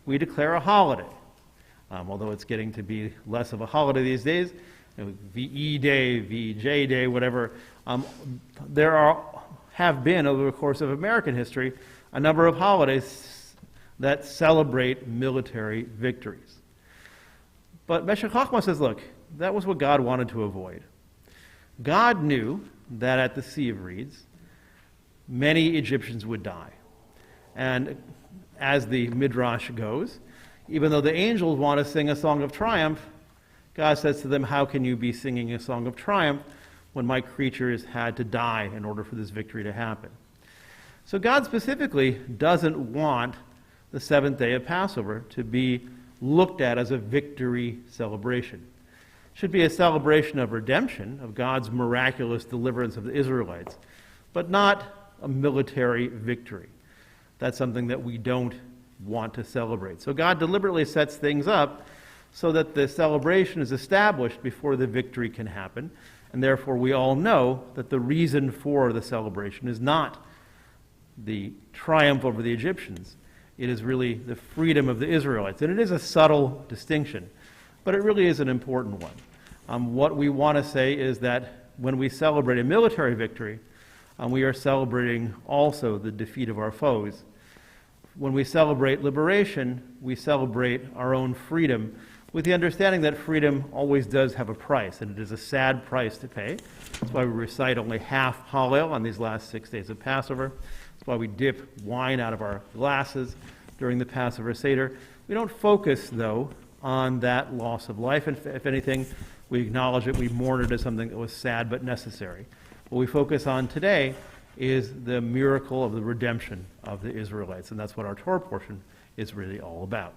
we declare a holiday. Although it's getting to be less of a holiday these days, VE Day, VJ Day, whatever, there have been, over the course of American history, a number of holidays that celebrate military victories. But Meshech Chochmah says, look, that was what God wanted to avoid. God knew that at the Sea of Reeds, many Egyptians would die. And as the Midrash goes, even though the angels want to sing a song of triumph, God says to them, how can you be singing a song of triumph when my creatures had to die in order for this victory to happen? So God specifically doesn't want the 7th day of Passover to be looked at as a victory celebration. It should be a celebration of redemption, of God's miraculous deliverance of the Israelites, but not a military victory. That's something that we don't want to celebrate. So God deliberately sets things up so that the celebration is established before the victory can happen, and therefore we all know that the reason for the celebration is not the triumph over the Egyptians. It is really the freedom of the Israelites. And it is a subtle distinction, but it really is an important one. What we want to say is that when we celebrate a military victory, we are celebrating also the defeat of our foes. When we celebrate liberation, we celebrate our own freedom with the understanding that freedom always does have a price, and it is a sad price to pay. That's why we recite only half Hallel on these last 6 days of Passover. That's why we dip wine out of our glasses during the Passover Seder. We don't focus, though, on that loss of life. And if anything, we acknowledge it, we mourn it as something that was sad but necessary. What we focus on today is the miracle of the redemption of the Israelites, and that's what our Torah portion is really all about.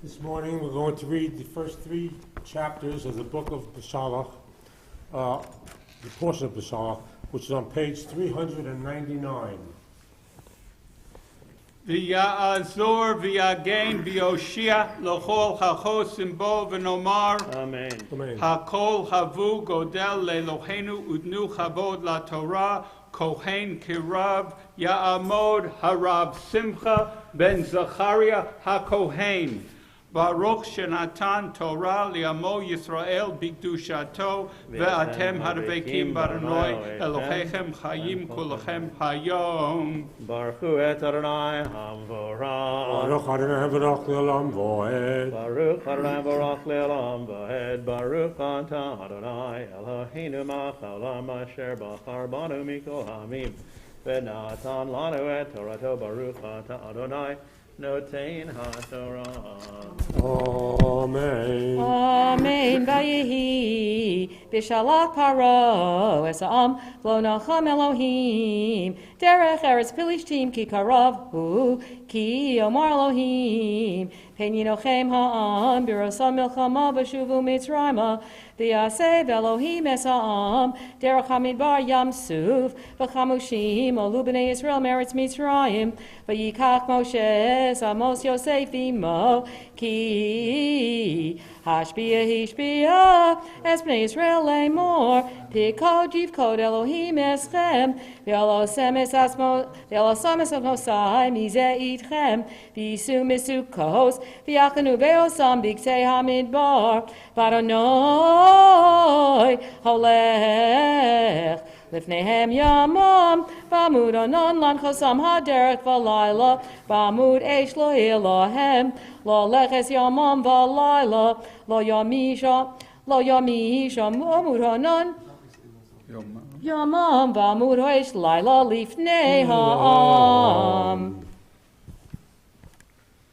This morning we're going to read the first 3 chapters of the book of Beshalach, the portion of Beshalach, which is on page 399. V'ya'azor v'yagen v'yoshia l'chol hachosim bo v'nomar Amen. hakol havu godel le'eloheinu udnu chavod la'torah kohen kirav ya'amod harav simcha ben Zachariah hakohen Baruch Shenatan Torah Li'amo Yisrael B'Kedushato Ve'atem Hadavekim Baranoi Elohechem Chayim Kulachem Hayom. Baruch et Adonai Hamvorah. Baruch Adonai Baruch Le'olam Voed. Baruch Adonai Baruch Le'olam V'ed. Baruch Ata Adonai Eloheinu Melech Haolam Asher Bachar Banu Mikol Hamim. V'natan Lanu et Torato. Baruch Ata Adonai Notein HaTorah. Amen. Amen. Vayehi b'shalach paro esam lo nacham Elohim derech eretz Pilishtim ki karav hu ki omar Elohim pen yinochem ha'am birosam milchama b'shuvu mitzrayma v'yaseh Elohim es ha'am derech hamidbar yam suf v'chamushim olu b'nei Yisrael meretz Mitzrayim v'yikach Moshe Amos Yosef imo ki hashbia es bnei Yisrael lemor pikod yivkod Elohim eschem v'alosem es Mosai mizeh itchem v'yisu misukos v'yachanu ve'osam b'ktei hamidbar v'Adonai holech Lifnehem yamam, bamud anon lan chosam haderech v'layla, bamud eish lo ilahem, lo leches yamam v'layla, lo yamisha, bamud anon, yamam, bamud eish layla lifnei ha'am.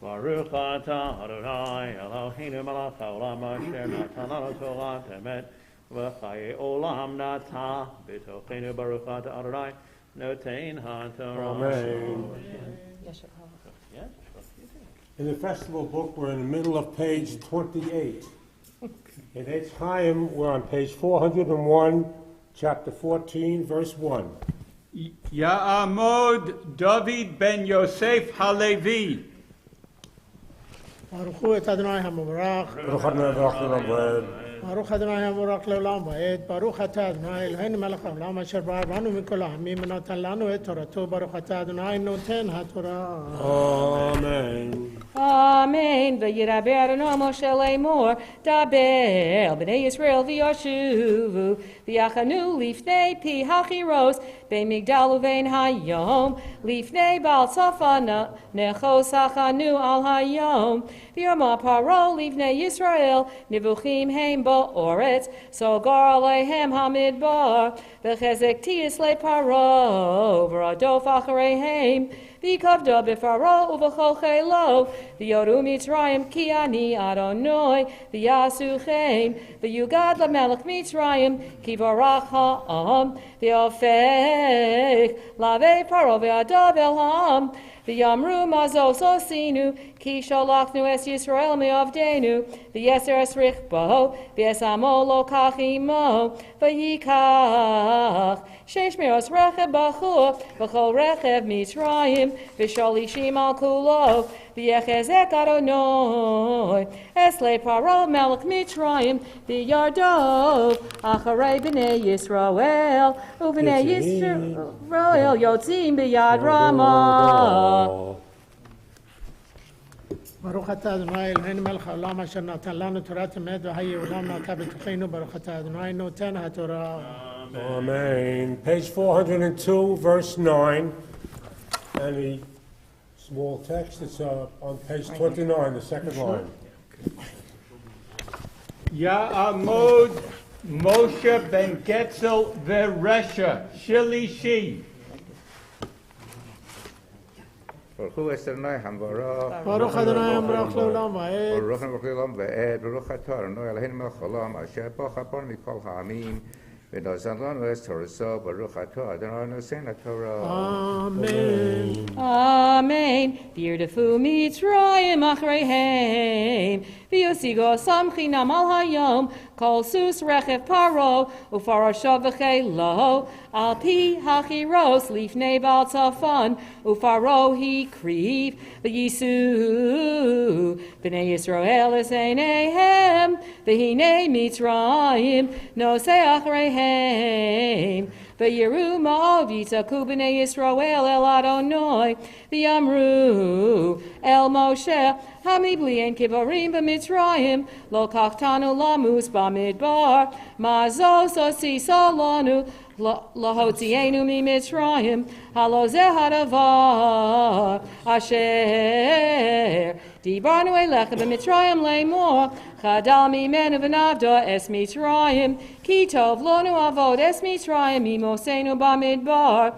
Baruch Ata Adonai Eloheinu Melech Haolam Asher Natan Lanu Torah Emet. V'chaye olam nata b'tochenu Baruch Ata Adonai Notein HaTorah. Amen. In the festival book, we're in the middle of page 28. In Eitz Chaim, we're on page 401, chapter 14, verse 1. Ya'amod David ben Yosef Halevi. Baruch hu et Adonai HaMavarach. Baruch Adonai Baruch Le'olam Voed. Baruch Adonai HaMavarach Le'olam Vaed. Baruch Ata Adonai Eloheinu Melech Haolam Asher Bara Banu Mikol Ha'amim V'natan Lanu Et Torato. Baruch Ata Adonai Noten HaTorah. Amen. Amen. V'yiraber Adonai Moshe lemor daber b'nei Yisrael v'yashuvu v'yachanu lifnei pi hachiros be'migdal uvein hayom lifnei bal tzafana nechos hachanu al hayom v'yoma paro lifnei Yisrael nivuchim heim ba'oretz sogar alehem hamidbar v'chezek tiyis le paro v'radof achareihem v'kavda b'faro uv'chol chelo v'yoru Mitzrayim ki ani Adonai v'yasuchem v'yugad lamelech Mitzrayim ki varach ha'am v'yofech lavei paro v'adav el ha'am v'yamru mazos osinu ki shalachnu es Yisrael me'avdenu v'yeser es richbo v'yesamo lo kachimo v'yikach sheish me'os rechev bachur v'chol rechev Mitzrayim v'sholishim al kulo v'yechezek Adonai es le paro melech Mitzrayim v'yardov acharei b'nei Yisrael u'b'nei Yisrael yotzim b'yad Ramah. Baruch Ata Adonai Eloheinu Melech Haolam Asher Natan Lanu Torah Emet V'hayi Olam Nata B'tochenu. Baruch Ata Adonai Noten HaTorah. Amen. Page 402, verse 9. And the small text, it's on page 29, the second line. Ya'amod Moshe ben Getzel v'Resha Shilishi. Baruch Adonai HaMavarach. Baruch Adonai HaMavarach Le'olam Vaed. Baruch Adonai Le'olam Vaed. Baruch Atah Adonai Eloheinu Melech Haolam Asher Bachar Banu Mikol Ha'amim v'natan lanu es Torah. Baruch Atah Adonai Noten HaTorah. Amen. Amen. V'yirdefu Mitzrayim achreihem v'yosigo samchinam al hayom kol sus rechev paro ufaroshav v'chelo al pi hachiros lifnei bal tzafon ufaro he kriv v'yisu b'nei Yisrael es eineihem v'hinei Mitzrayim nosei achreihem V'yiru ma'od yitzaku b'nei Yisrael el Adonai. V'yamru el Moshe hamibli en kivarim b'Mitzrayim lo kachtanu lamus b'midbar ma'azos osi salonu lahotzienu miMitzrayim halo zeh hadavar asher dibarnu elecha b'Mitzrayim le'mor chadal mimenu v'navda es Mitzrayim ki tov lonu avod es Mitzrayim mimosenu b'midbar.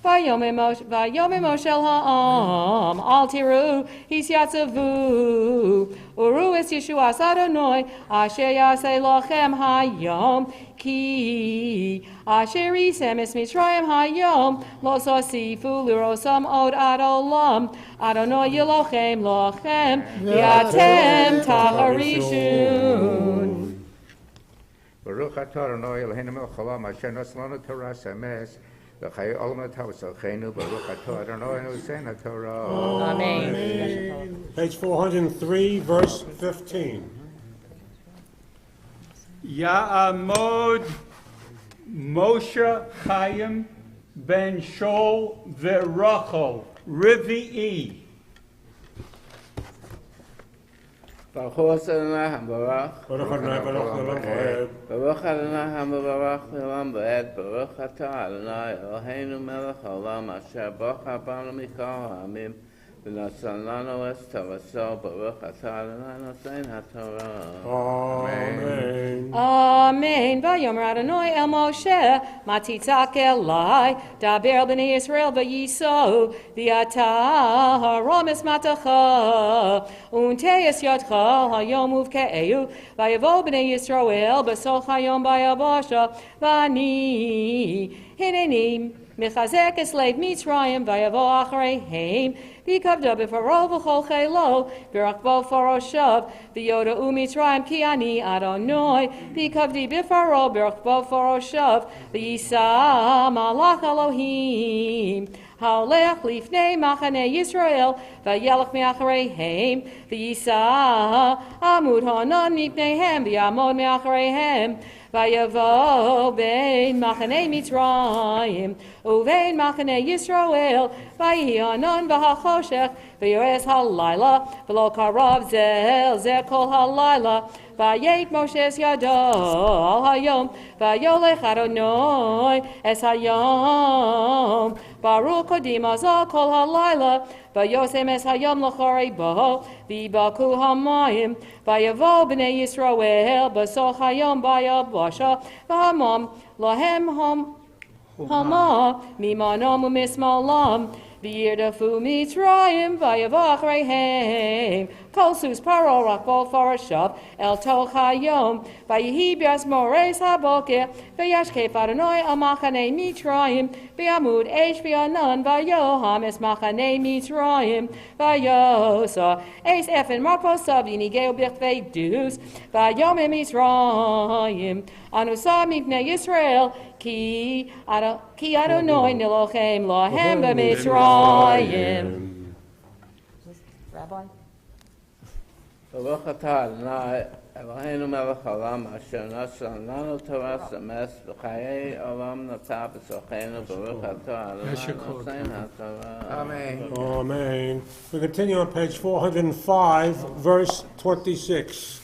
Vayome Moshe el ha'am al tiru his yatzavu uru es Yeshuas Adonai asher yaseh lachem hayom ki asher yisem es Mitzrayim hayom lo sosifu lirosam od ad olam Adonai yilochem lachem yatem taharishun. Baruch atah Adonai Eloheinu melech haolam asher nasa lanu Torah emes v'chayei olam l'tavasachenu Baruch atah Adonai Nosein Torah. Amen. Page 403, verse 15. Ya'amod Moshe Chaim ben Shol v'Rachel Rivi'i. Baruch Adonai HaMevorach. Baruch Adonai Baruch Le'olam Va'ed. Baruch Adonai HaMevorach Le'olam Va'ed. Baruch atah Adonai Eloheinu melech haolam asher bocha banu mikol ha'amim v'nasan lanu es toraso. Baruch atah Adonai Nosein HaTorah. Amen. Amen. Vayomer Adonai el Moshe, matitzak elai, daber b'nei Yisrael v'yisou, v'yata haramis matacha, unteis yadcha hayom uvke'eu, vayavo b'nei Yisrael b'sol hayom bayavasha, v'ani hineni mechazek es lev Mitzrayim, vayavo achareihem, v'yikavda b'faro v'chol chelo, v'rakbo faroshav, v'yoda u'Mitzrayim ki ani Adonai, v'yikavdi b'faro v'rakbo faroshav, v'yisa malach Elohim. Haolech lifnei machane Yisrael, v'yelech me'achareihem, v'yisa amud hanan mipneihem, v'yamod me'achareihem, v'yavo bein machane Mitzrayim, uvein machane Yisrael, v'yihi hanan v'hachoshech, v'yores halayla, v'lo karav zeh kol halayla, v'yet Moshe es yado al hayom, v'yolech Adonai es hayom, Baruch kodim azal kol halayla, v'yosem es hayom l'chorei bo, v'yibaku hamayim, v'yavo b'nei Yisrael, b'sol hayom bayavasha, v'hamam lahem hama, mimanom u'mismalam, v'yirdafu Mitzrayim, v'yavo achareihem, kol sus paro rakbol farashav, el toch hayom, v'yihi b'yas mores haboker, v'yashkef Adonai al machane Mitzrayim, v'yamud esh v'yanan, v'yoham es machane Mitzrayim, v'yosa, es efen marposav yinigeu b'chvei dus, v'yom Mitzrayim, anusa mipnei Yisrael, ki Adonai nilochem lahem b'Mitzrayim. Rabbi? Baruch atah Adonai Eloheinu melech haolam asher nasa lanu Torah emes v'chayei olam nata b'sochenu. Baruch atah Adonai Nosein HaTorah. Amen. Amen. We continue on page 405, verse 26.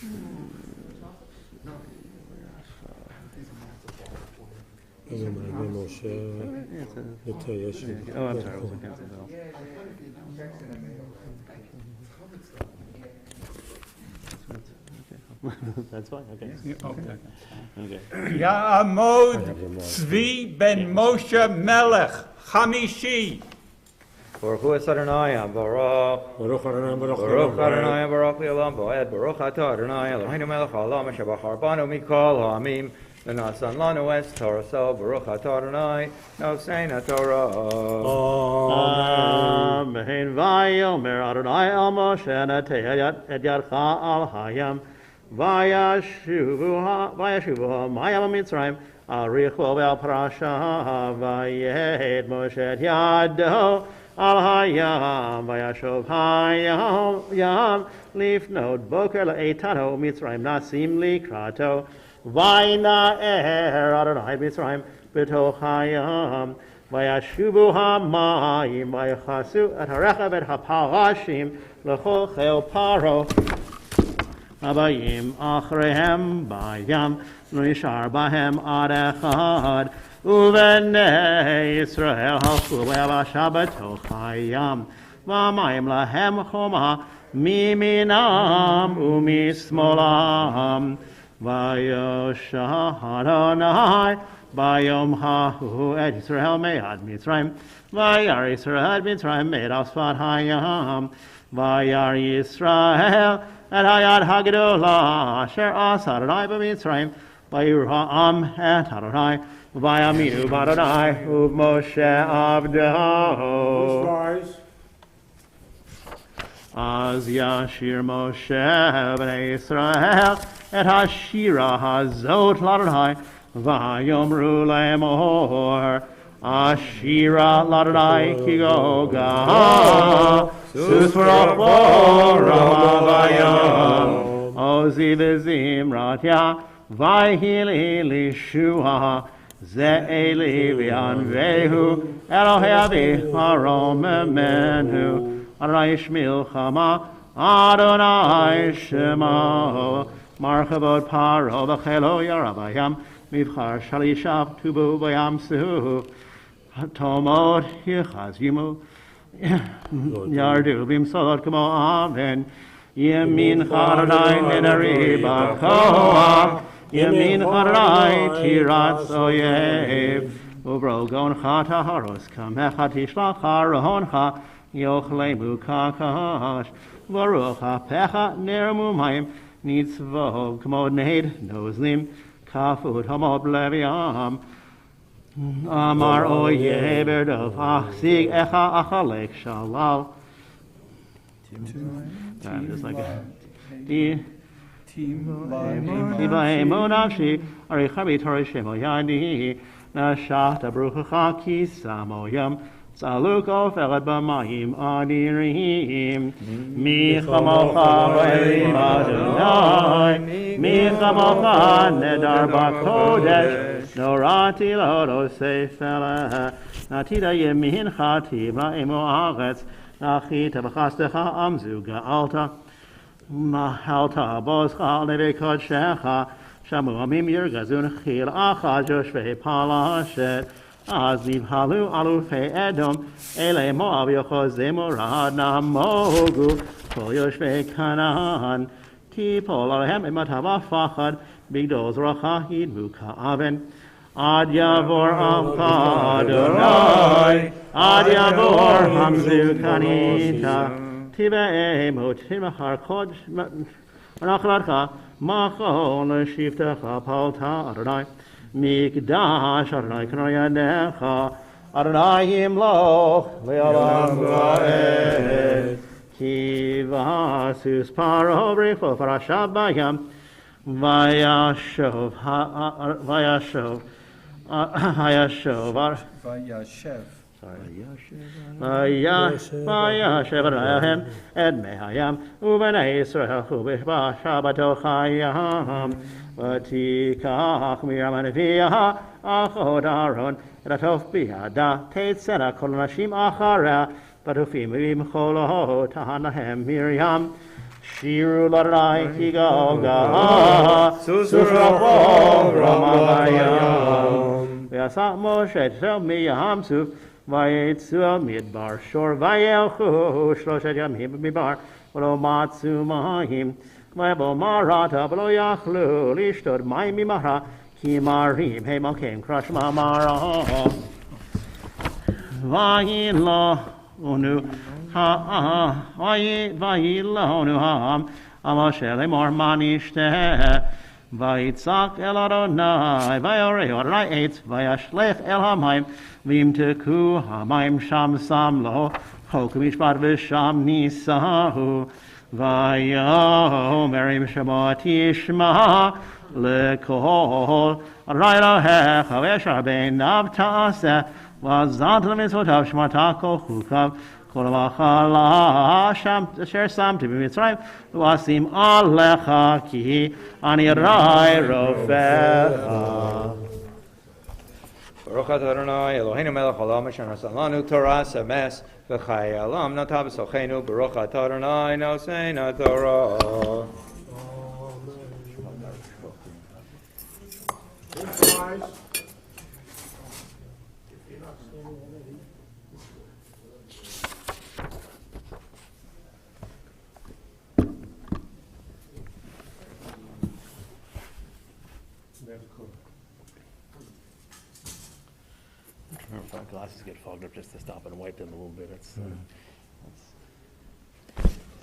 Oh, I'm sorry. That's fine. Okay. Okay. Ya'amod Tzvi ben Moshe Melech Chamishi. Baruch Adonai Baruch. Baruch Adonai Baruch Baruch Adonai Baruch Le'olam Va'ed. Baruch atah Adonai Eloheinu melech haolam asher b'char mikol ha'amim v'nasan lanu es toraso. Baruch atah Adonai Nosein HaTorah. Amen. Vayomer Adonai el Moshe nateh et yadcha al hayam. Vayashuvu Mayam Mitzrayim al Richo ve'al Parasha vayed Moshe et yado al hayam vayashov hayam lifnot boker le'etano Mitzrayim nasim likrato vaynaer Adonai Mitzrayim בתוך הים. וישובו המים ויכסו את הרכב ואת הפרשים לכל חיל פרעה. הבאים אחריהם בים, לא נשאר בהם עד אחד. ובני ישראל הלכו ביבשה בתוך הים, והמים להם חומה מימינם ומשמאלם. ויושע אדוני ביום ההוא את ישראל מעד מצרים, וירא ישראל את מצרים מעל שפת הים. וירא ישראל את היד הגדולה אשר עשה אדוני במצרים, ויראו העם את אדוני, ויאמינו באדוני ובמשה עבדו. אז ישיר משה בני ישראל את השירה הזאת לאדוני, ויאמרו לאמור, השירה לאדוני כי גוגה, סוס ורחבו רמה בים, עוזי וזמרתיה, ויהי לי לישועה, זה אלי וינבהו, אלוהי אבי הרוממנו. אדוני איש מלחמה, אדוני שמו, מרחבות פרעה וחילו ירה בים, מבחר שלישיו טובו בים סוף, תומות יחזימו, ירדו במסולות כמו אבן, ימינך אדוני מנרי בכוח, ימינך אדוני תירץ אויב, וברוגונך תהרוס כמך תשלח ארונך, יאכלמו כקש, ורוח אפיך נרמו מים, נצבוב כמו נד נוזלים, כפות המות בלב ים. אמר אויב ארדוף, אחזיק איכה אכלק שלל. Just like Tibaimo nafshi, Arikhabi Torah Shemo Yadi, Nashata Brucha Kisamoyam. Saluko felad b'mayim adirim. Mi chamocha elim Adonai. Mi chamocha nedar b'kodesh. Norati lo sefela. Natida yemin chativ la'emo aretz. Nachita b'chastecha amzu ga'alta. Mahalta boscha leve kodshecha. Shamu amim yirgazun chil acha joshvei palashet. אז נבהלו אלופי אדום, אלי מואב יחוזמו רד נמוגו, כל יושבי כנען, תיפול עליהם אימתה ופחד, בגדול זרחה ידמו כאבן. עד יבור עמך אדוני, עד יבור המזו קניתה, תבאמו תמחר קודש, נחלתך, מחול לשבתך פלתה אדוני. מקדש אדוני קנו ידיך, אדוני ימלוך לעולם ועד. כי בסוס פרעה ברכבו פרשת בים, וישב עליהם את מי הים, ובני ישראל ובשבשה בתוך הים. ותיקח מרים הנביאה אחות אהרון את התוף בידה, תצאנה כל הנשים אחריה, בתופים ובמחולות תען להם מרים. שירו לאדוני כי גאוגה, סוס ורחבו רמה בים. ועשה משה את ישראל מים סוף, ויצאו אל מדבר שור, וילכו 3 ימים במדבר, ולא מצאו מים. ויבוא מרתה ולא יכלו לשתות מים ממרה, כי מרים הם עמקים כרשמה מרה. וילונו העם, משה לאמור מה נשתה. ויצעק אל אדוני, ויורהו אדוני עץ, וישלך אל המים, וימתקו המים שם שם לו, חוק ומשפט ושם נישאו. ויאמר אם שמוע תשמע לכל אדוני אלוהיך, וישר בעיניו תעשה, ועזרת למצוותיו שמרת כל חוקיו, כל המחלה אשר שמתי במצרים, לא אשים עליך, כי אני אדוני רופאך. Baruch atah Adonai Eloheinu melech haolam asher natan lanu Torah emes v'chayei olam nata b'sochenu Baruch atah Adonai nosein Torah. Remember, if my glasses get fogged up, just to stop and wipe them a little bit. It's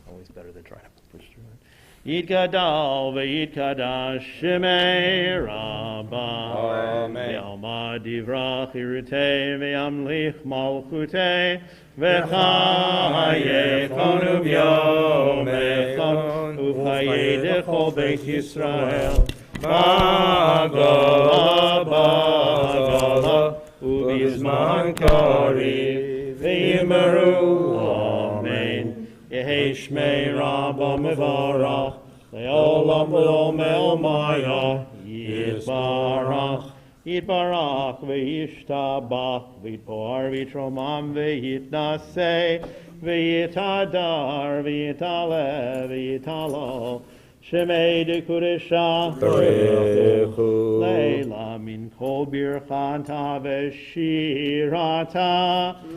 always better than trying to push through it. Yitgadal v'yitkadash Shemei Rabbah V'yalma divrach irutei v'yamlich malchutei v'chayechon u'byomechon u'chayei dechol Beit Yisrael b'agala b'agala u'bizman kariv v'yimeru amen. Yehi Shmei Rabbah mevarach le'olam v'omel maya yitbarach yitbarach v'yishtabach v'yitpoar v'yitromam v'yitnaseh v'yitadar v'yitale v'yitalol Shemei de Kudesha Leila min kol birchata v'shirata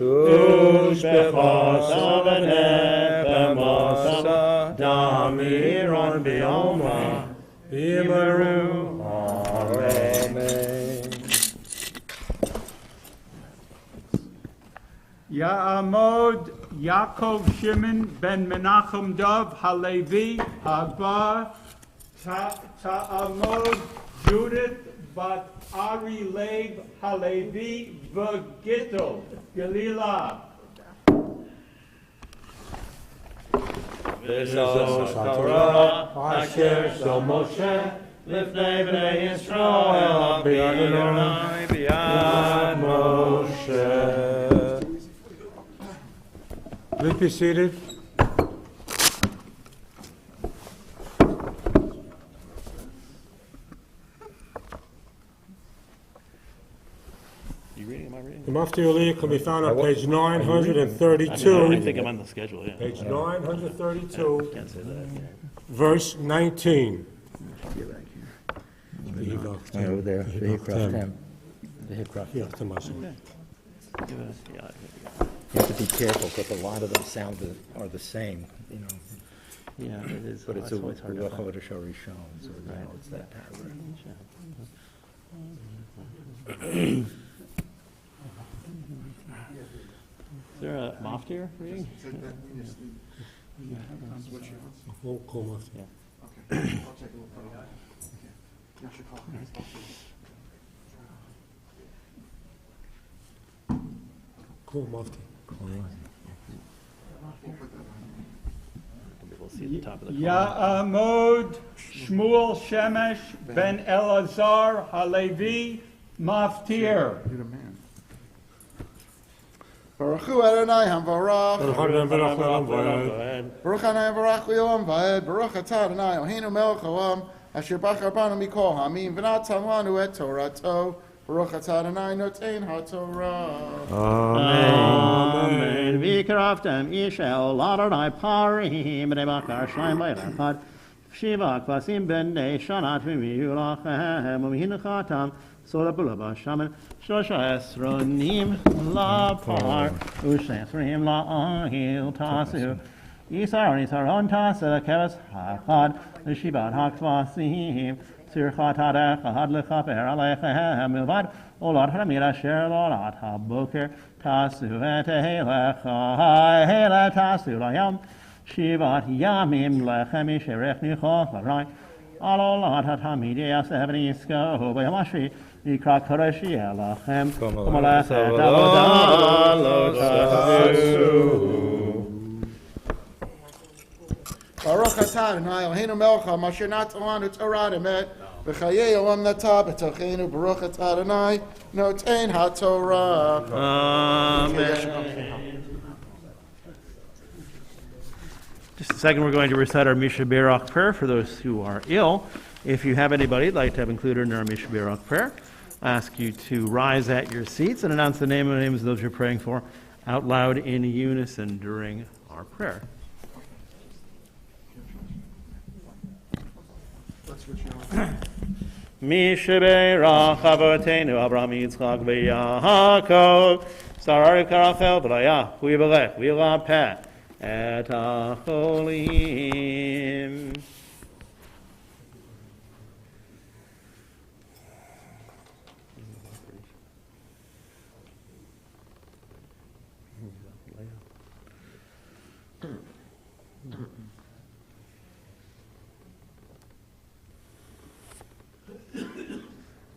Ushbechasa v'nefemasa Damiron b'yoma V'yimeru Amen. Ya'amod Yaakov Shimon ben Menachem Dov Halevi Hagbar Ta'amod Judith bat Ari Leib Halevi V'Gittel Galila. V'zos Torah Asher Shel Moshe Lifnei Bnei Yisrael B'Adonai B'Yad Moshe. Please be seated. You reading? Am I reading? The Mufti Aliyah can be found on page I 932. think I'm on the schedule, yeah. Page 932, Can't say that. Yeah. verse 19. Over there, the Hikra 10. The Hikra. Yeah, to myself. Give it a- yeah, You have to be careful because a lot of them sound are the same, you know. yeah, it is. But it's a always hard to find. Chodesh Harishon, so you know it's that paragraph. Is there a Maftir reading? We'll call Mufti. Cool, Mufti. We'll see at the top of the Ya'amod Shmuel Shemesh ben Elazar Halevi Maftir. Baruch Hu Adonai Hamvarach. Baruch Adonai Baruch Olam Vayed. Baruch Adonai Baruch Olam Vayed. Baruch Atah Adonai Eloheinu melech haolam asher bachar banu mikol hamim v'natan lanu et Torato. Baruch Atah Adonai notein haTorah. Amen. V'kraftem Yishel Adonai Parim B'nei Shleim B'Echad Shiva Kvasim B'nei Shanat V'miyu Lachem U'mihinchatam Sola B'Laba Shaman Shosha Esronim Lapar U'Shesrim La'ahil Tasu Yisar Tasa Keves Hakad Shibat Hakvasim Sirchat Hadechad Lechaper Alechem Milvad Olad Haramir Asher Lorat HaBoker Tasu Et Hele Tasu Layam Shivat Yamim Lechem Isherech Nichol Larai Alolad HaTamid Yaseh V'Nisko V'Yamashri Yikra Koreshi Elachem U'Malachet Avodah Lo Tasu. Baruch Atah Adonai Eloheinu melech haolam asher natan lanu Torah emet v'chayei olam nata b'tochenu. Baruch Atah Adonai notein haTorah. Amen. Just a second, we're going to recite our Misha Berach prayer for those who are ill. If you have anybody you'd like to have included in our Misha Berach prayer, ask you to rise at your seats and announce the names of those you're praying for out loud in unison during our prayer. Mi shebeirach avotenu Abraham Yitzchak v'Yaakov Sarari karachel v'raya hu yivarech v'yirapeh et hacholim.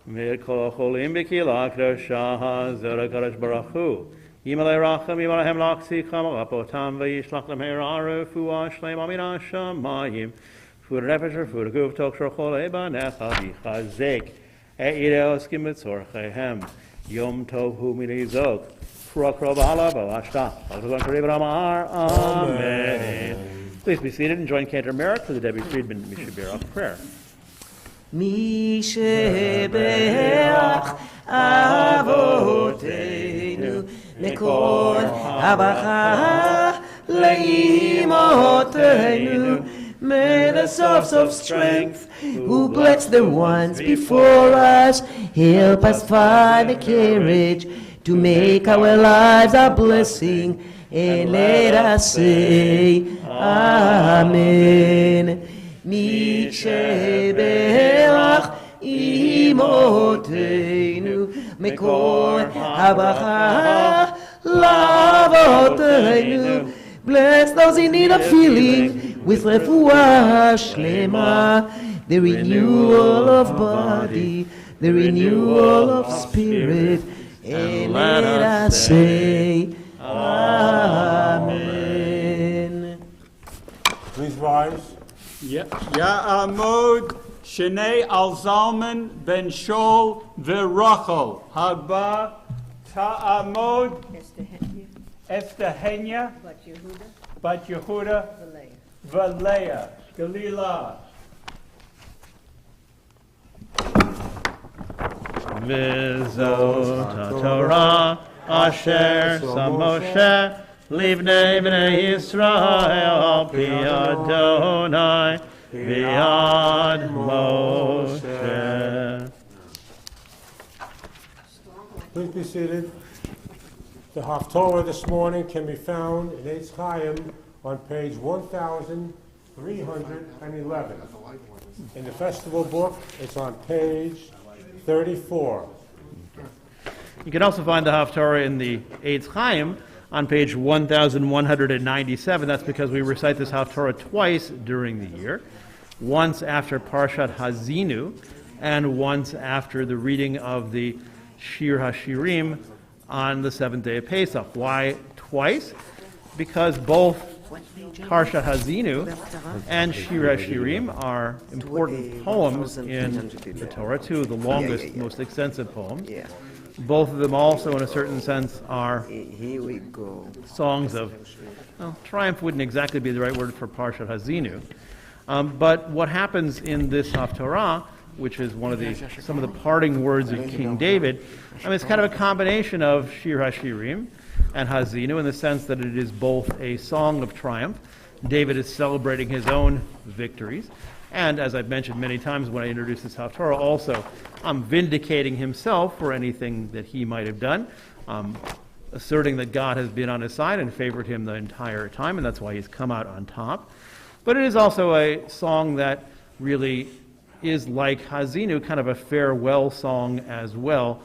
V'kol hacholim b'kila k'dosha zera kadosh baruch hu Yimalei racham yimalahem laksi kamarapotam v'yishlach lemheira refuah shlema min hashamayim Fur nefesh fur guf tokshor chol ebanecha v'chazek et yirei oskim b'tzorchehem Yom tov hu milizok Furokro b'ala b'lashta V'chazon karib ramar Amen. Please be seated and join Cantor Merrick for the Debbie Friedman Mishabirach prayer. Mishabirach Avotenu Lekol Habacha Leimotenu May the source of strength who bless the ones before us help us find the courage to make our lives a blessing and let us say Amen. Mishabirach Imotenu Mekor Habacha Lavotenu Bless those in need of healing with refuah shlema, the renewal of body, the renewal of spirit, and let us say Amen. Please rise. Ya'amod Shnei al Zalman ben Shol v'Rachel Haba Ta'amod Esther Henya Bat Yehuda Valeah Galila V'zot HaTorah Asher Sam Moshe Livnei Bnei Yisrael Al Pi Adonai V'yad Moshe. Please be seated. The Haftorah this morning can be found in Eitz Chaim on page 1311. In the festival book, it's on page 34. You can also find the Haftorah in the Eitz Chaim on page 1197. That's because we recite this Haftorah twice during the year, once after Parshat Hazinu and once after the reading of the Shir HaShirim on the seventh day of Pesach. Why twice? Because both Parshat Hazinu and Shir HaShirim are important poems in the Torah, two of the longest, most extensive poems. Both of them also, in a certain sense, are songs of, well, triumph wouldn't exactly be the right word for Parshat Hazinu. But what happens in this Haftorah, which is some of the parting words of King David, it's kind of a combination of Shir HaShirim and Hazinu in the sense that it is both a song of triumph. David is celebrating his own victories, and as I've mentioned many times when I introduced this Haftorah, also vindicating himself for anything that he might have done, asserting that God has been on his side and favored him the entire time, and that's why he's come out on top. But it is also a song that really is like Hazinu, kind of a farewell song as well.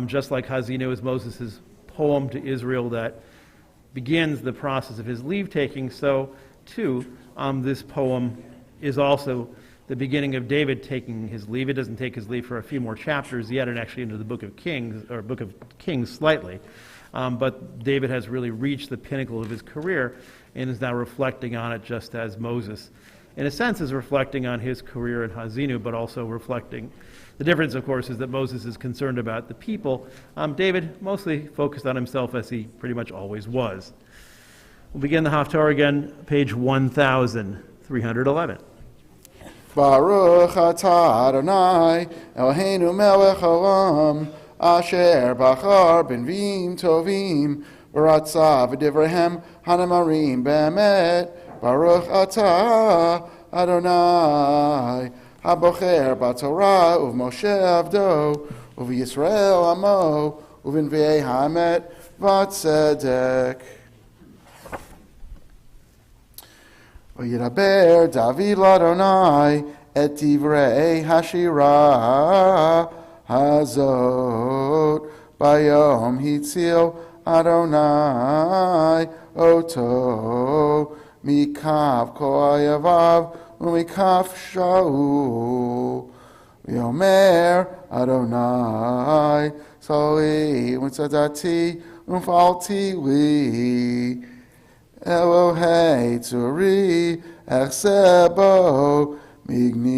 Just like Hazinu is Moses' poem to Israel that begins the process of his leave-taking, so too this poem is also the beginning of David taking his leave. It doesn't take his leave for a few more chapters yet, and actually into the Book of Kings slightly. But David has really reached the pinnacle of his career and is now reflecting on it, just as Moses, in a sense, is reflecting on his career in Hazinu, but also reflecting. The difference, of course, is that Moses is concerned about the people. David mostly focused on himself, as he pretty much always was. We'll begin the Haftarah again, page 1311. Baruch atah Adonai, Eloheinu melech haolam, asher bachar benvim tovim, v'ratza v'divrehem hanamarim be'emet. Baruch atah Adonai, habocher b'torah uv'Moshe avdo, uv'Yisrael amo, uv'nvi'ei ha'emet v'tzedek. V'yidaber David l'Adonai et divrei hashira hazot bayom hitzil Adonai oto mikaf koayavav umikaf shaul v'yomer Adonai soli u'tzadati u'falti li Elohei Tzuri Echsebo Migni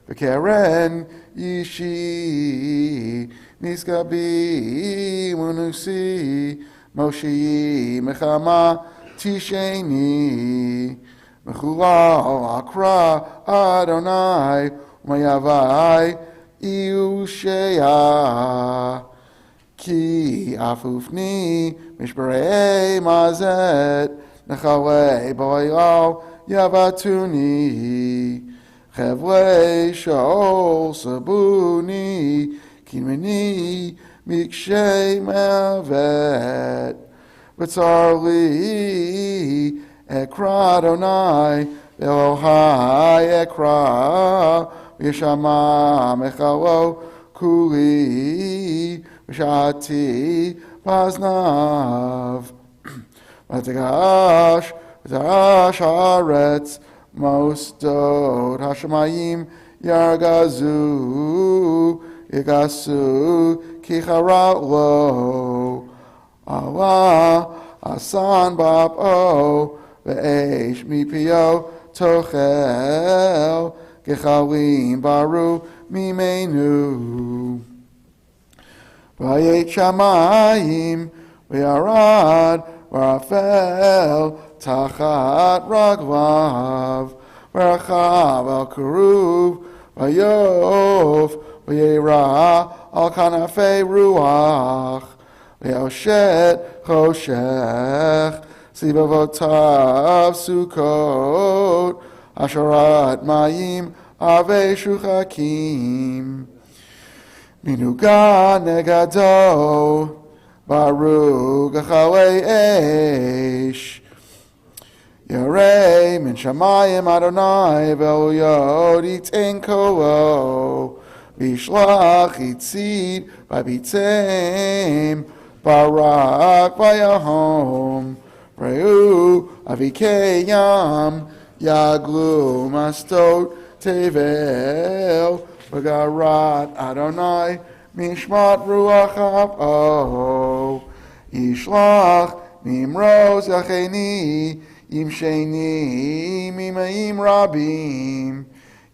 V'keren Yishi Niskabi Munusi Moshe Mechama Tisheni Mechulal Akra Adonai Mayavai Iusheya Ki afufni mishbarei mazet nechalei boyal yavatuni chevlei shaol sabuni kinmini mikshei mavet v'tzarli ekra Adonai Elohai ekra v'yishama mechalo kuli V'shati paznav V'tagash haaretz mosdot hashamayim yargazu yigasu kichara lo Allah asan ba'o ve'esh mipio tochel gechalim baru mimenu Vayet shamayim v'yarad v'rafel tachat raglav v'rachav al keruv v'yof v'yera al kanafei ruach v'yoshet choshech sibavotav sukkot asharat mayim avei shuchakim Minuga negado Baruch achalei eish Yarei min shamayim Adonai Ve'u yod yitain kolo Bishlach yitzid V'bitzim Barak v'yahom Reu avikei yam Yaglu mastot tevel V'garat Adonai mishmat ruach ha'o Yishlach mimroz yacheni yimsheni mimayim rabim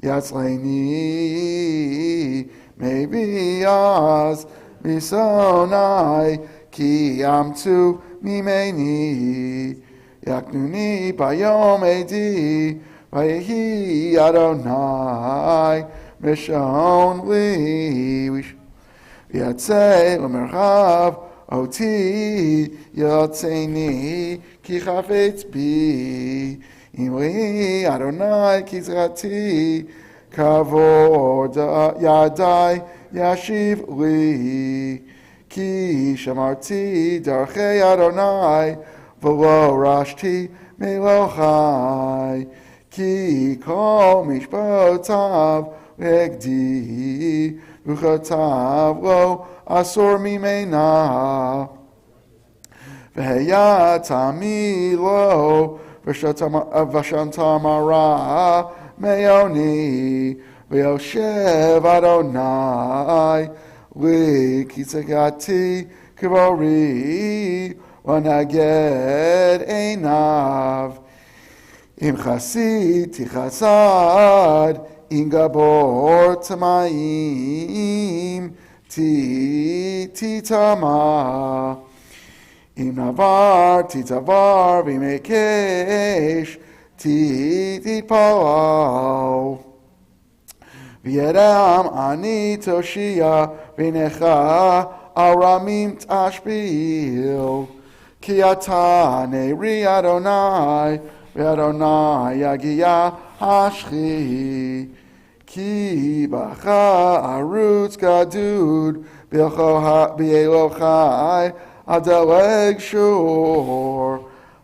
Yatzleni mebiaz misonai ki amtu mimeni Yaknuni bayom edi vayehi Adonai Mishon li Yatzei l'merchav oti Yatzeini ki chafetz bi Im li Adonai ki zrati Kavod yadai yashiv li Ki shamarti darchei Adonai V'lo rashti melochai Ki kol mishpotav V'egdi v'chatav lo asor mimena V'heyatami lo v'shantamara meoni V'yoshev Adonai li kitzagati kivori V'naged einav Im chasid tichasad In gabor tamayim titama Im navar titavar v'mekesh תתפלו. וידם אני תושיע בינך ארמים תשפיל. כי אתה נרי אדוני, ואדוני יגיע השכי. כי בך ערוץ גדוד, באלוהי אדלג שור.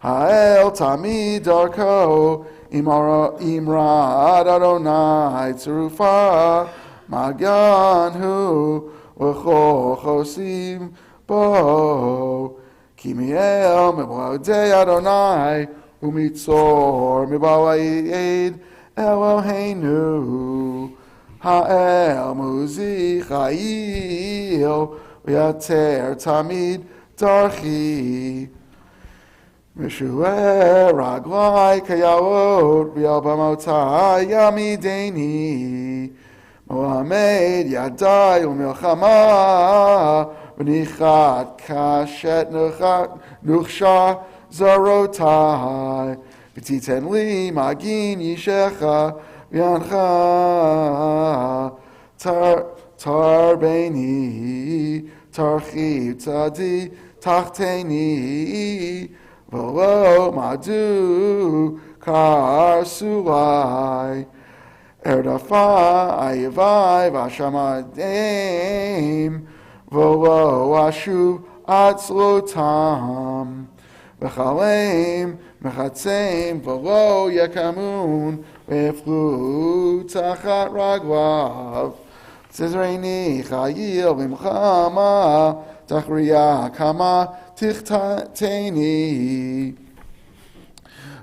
האל תמיד דרכו, אמרת אדוני צרופה, מגן הוא וכל חוסים בו. כי מאל מבלעדי אדוני ומצור מבלעד אלוהינו. האל מוזי חיל ויתר תמיד דרכי. משוער רגלי כיאות ועל במותי יעמידני. מלמד ידי ומלחמה וניחת קשת נוחשה זרותי. ותיתן לי מגין אישך ויענך תרבני תרחיב צדי תחתני. ולא מעדו קרסולי. ארדפה אויבי ואשמדם ולא אשוב עצלותם. וחלם מחצם ולא יקמון ויפלו תחת רגליו. תזרני חיל ומלחמה תכריע כמה תחתני.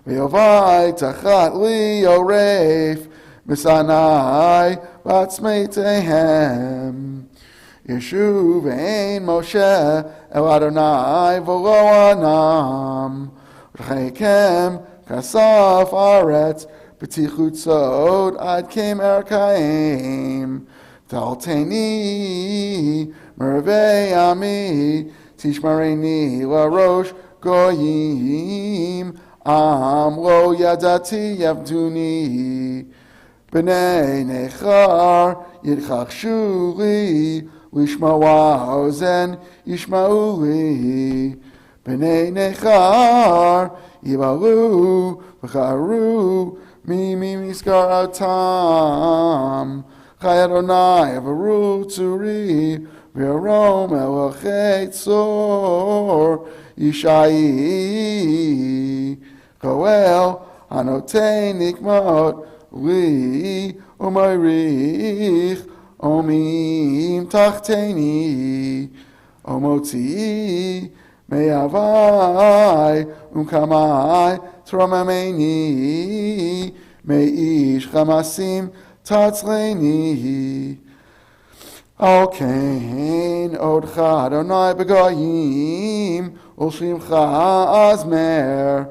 ויובי תחת לי עורף משנאי ועצמתיהם. ישוב אין משה אל אדוני ולא ענם. רחקם כסף ארץ פתיחות סוד עד קים ארכאים. תלתני מרבי עמי תשמרני לראש גויים. עם לא ידעתי יעבדוני. בני נכר יתכחשו לי לשמוע אוזן ישמעו לי. בני נכר יבלו וחרו ממסגרתם. חי אדוני עברו צורי וירום מלאכי צור ישעי. גואל הנותן נקמות לי ומעריך עמים תחתני. ומוציאי מאהבי ומקמי תרוממני. מאיש חמסים תצלני. על כן עודך אדוני בגויים ולשמך אזמר.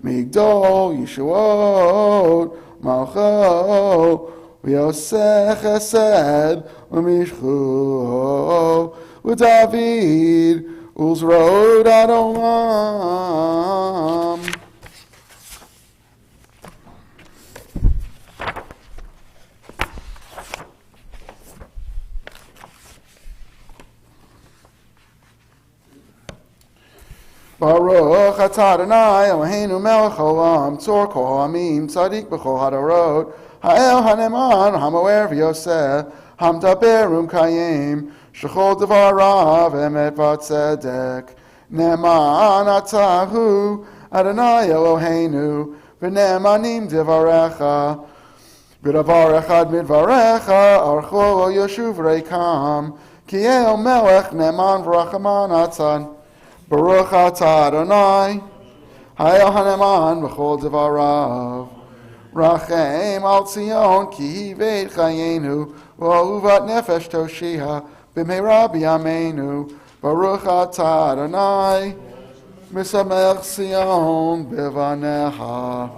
מגדול ישועות מלכו ויעשה חסד ומשכו. ודוד ולזרעות עד עולם. Baruch atah Adonai Eloheinu melech haolam tzor kol ha'amim tzadik b'chol hadorot ha'el ha'neman ha'moer v'yoseh ha'mdaber u'mkayim shechol devarav emet v'tzedek ne'eman atahu Adonai Eloheinu v'ne'emanim devarecha v'davar echad midvarecha archo lo yoshuv reikam ki el melech ne'eman v'rachaman atan. Baruch atah Adonai, Hayel haneman v'chol devarav. Rachem al Tzion ki hived chayenu, v'ahuvat nefesh toshiha, b'meira b'yameinu. Baruch atah Adonai, misamech Tzion b'vanecha.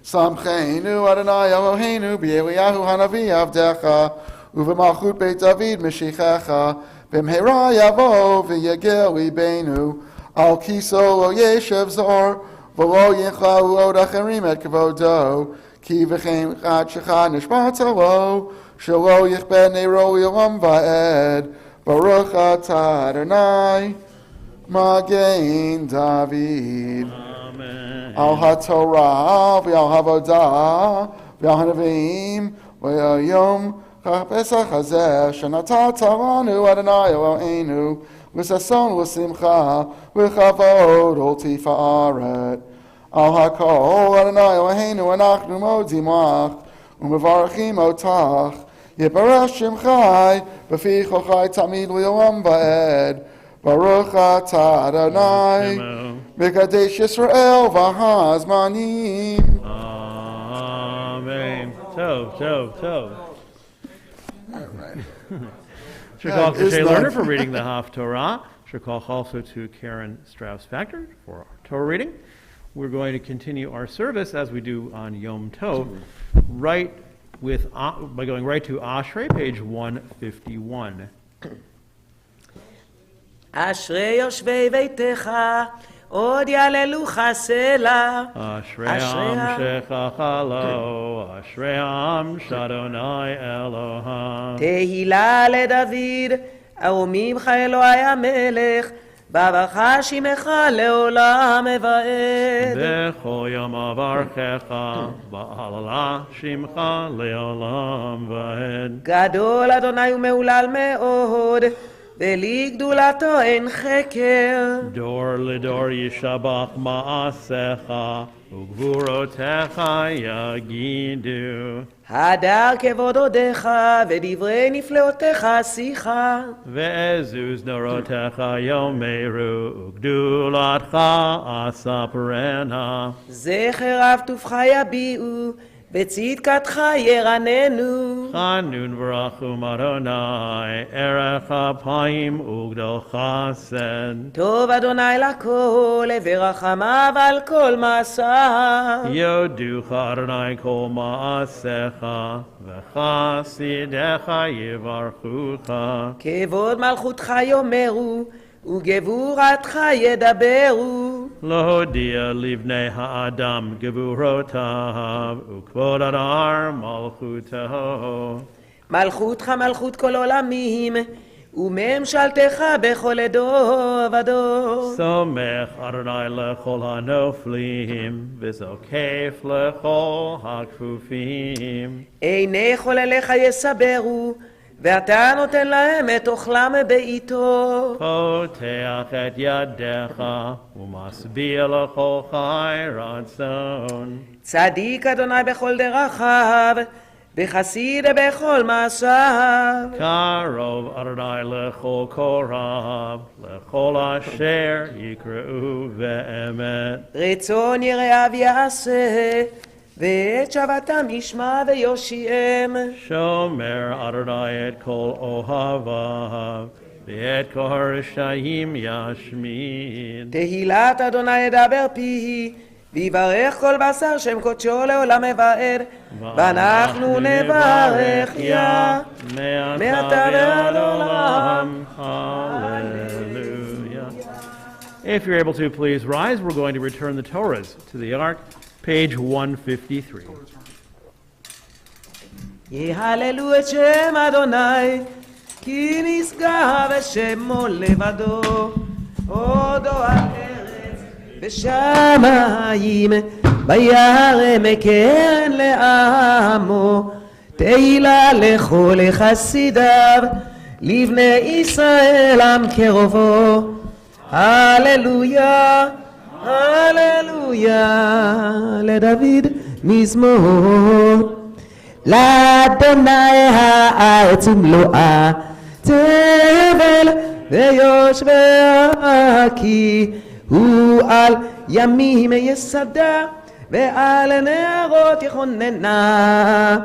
Samcheinu Adonai Eloheinu b'Eliyahu hanavi avdecha, u'v'malchut Beit David meshichecha. במהרה יבוא ויגל ליבנו על כיסו לא ישב זר ולא יכלו עוד אחרים את כבודו, כי וכן עד שחד נשבעת לו, שלא יכבה נרו יום ועד, ברוך אתה אדוני, מגן דוד. על התורה ועל העבודה ועל הנביאים ועל יום הפסח הזה שנתת לנו אדוני אלוהינו לששון ולשמחה וכבוד ולתפארת. על הכל אדוני אלוהינו אנחנו מודים לך ומברכים אותך, יתברך שמך בפי כל חי תמיד לעולם ועד. ברוך אתה אדוני מקדש ישראל והזמנים. Amen. Tov. Shukal to That is Shay not- Lerner for reading the Haftorah. Shukal also to Karen Strauss-Factor for our Torah reading. We're going to continue our service as we do on Yom Tov, by going right to Ashrei, page 151. אשרי יושבי ביתך, עוד יעללוך סלע. Ashrei Am Shechachalo, Ashrei Am Shadonai Eloham. תהילה לדוד, ארוממך אלוהי המלך, בברכה שמך לעולם ועד. Bechol Yom Avarchecha, Ba'alala Shimcha Le'olam Va'ed. גדול אדוני ומהולל מאוד, ולי גדולתו אין חקר. Dor Lidor Yishabach Ma'asecha, Ugvurotecha Yagidu. הדר כבוד עודך, ודברי נפלאותיך שיחה. Ve'ezuz Norotecha Yomeru, Ugdulatcha Asaprena. זכר אב טובך יביעו, בצדקתך ירננו. Chanun V'rachum Adonai, Erech Apayim Ugdal Chased. טוב אדוני לכל, ורחמיו על כל מעשיו. Yoducha Adonai Kol Ma'asecha, V'chasidecha Yivarchucha. כבוד מלכותך יאמרו, וגבורתך ידברו. Lohodia Livnei Ha'adam Gevurotav, Ukvod Adar Malchutaho. מלכותך מלכות כל עולמים, וממשלתך בכל דור ודור. Somech Adonai Lechol HaNoflim, V'zokef Lechol HaKfufim. עיני כל אליך יסברו, ואתה נותן להם את אוכלם בעיתו. Poteach et Yadecha, Umasbia Lechol Chai Ratzon. צדיק אדוני בכל דרכיו, וחסיד בכל מעשיו. Karov Adonai Lechol Korav, Lechol Asher Yikra'u Ve'emet. רצון יראיו יעשה, ואת שבתם ישמע ויושיעם. Shomer Adonai et Kol Ohavav, Ve'et Kol Rishayim Yashmin. תהילת אדוני ידבר פיhi, ויברך כל בשר שם קודשו לעולם ועד. ואנחנו נברך יה, מעתה ועד עולם. Hallelujah. If you're able to, please rise. We're going to return the Torahs to the Ark, page 153. יהללו את שם אדוני, כי נשגב שמו לבדו. עודו על ארץ בשמיים, וירם קרן לעמו. תהילה לכל חסידיו, לבני ישראל עם קרובו. הללויה, הללויה, לדוד מזמור. לאדוני הארץ ומלואה, תבל ויושביה, כי הוא על ימים יסדה, ועל נהרות יכוננה.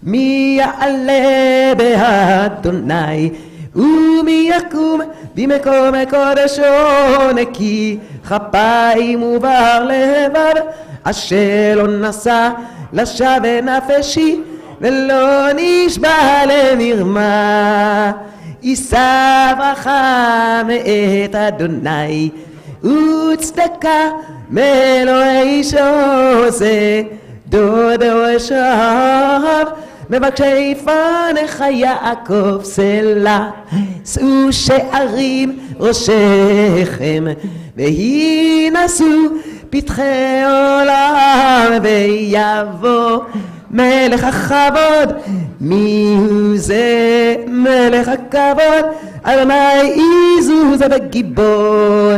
מי יעלה באדוני, ומי יקום במקום קודשו, נקי כפיים ובר לבב, אשר לא נשא לשווא נפשי, ולא נשבע למרמה. יישא ברכה מאת אדוני, וצדקה מאלוהי שעושה דודו ושב מבקשי פניך יעקב סלע שאו שערים ראשיכם והינשאו פתחי עולם ויבוא מלך הכבוד מיהו זה מלך הכבוד אדוני עזוז וגיבור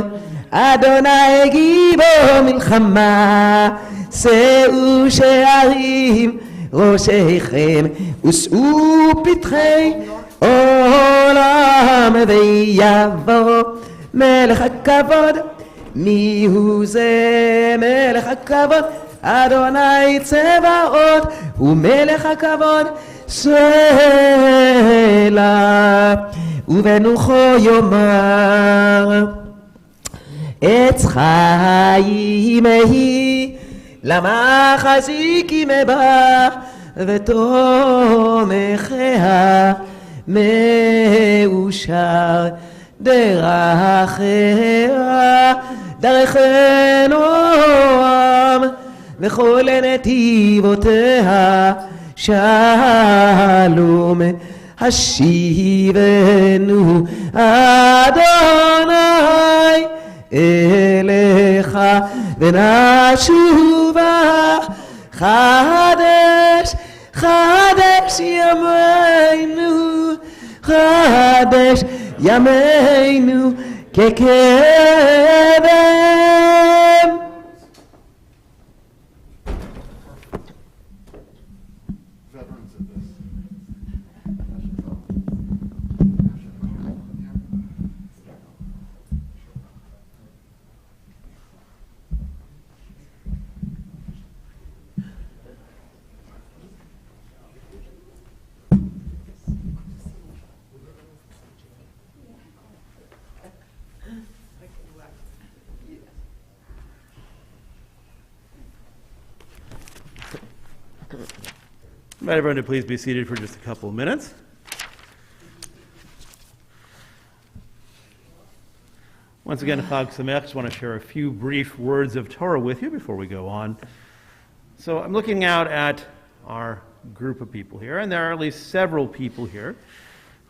אדוני גיבור מלחמה שאו שערים ראשיכם ושאו פתחי עולם ויבוא מלך הכבוד מיהו זה מלך הכבוד אדוני צבאות הוא מלך הכבוד סלע ובנוחו יאמר עץ חיים היא למה חזיקים בה ותומכיה מאושר דרכיה דרך נועם וכל נתיבותיה שלום השיבנו אדוני אליך ונשובה חדש חדש ימינו חדש ימינו כקדם. I invite everyone to please be seated for just a couple of minutes. Once again, Chag Sameach, I just want to share a few brief words of Torah with you before we go on. So I'm looking out at our group of people here, and there are at least several people here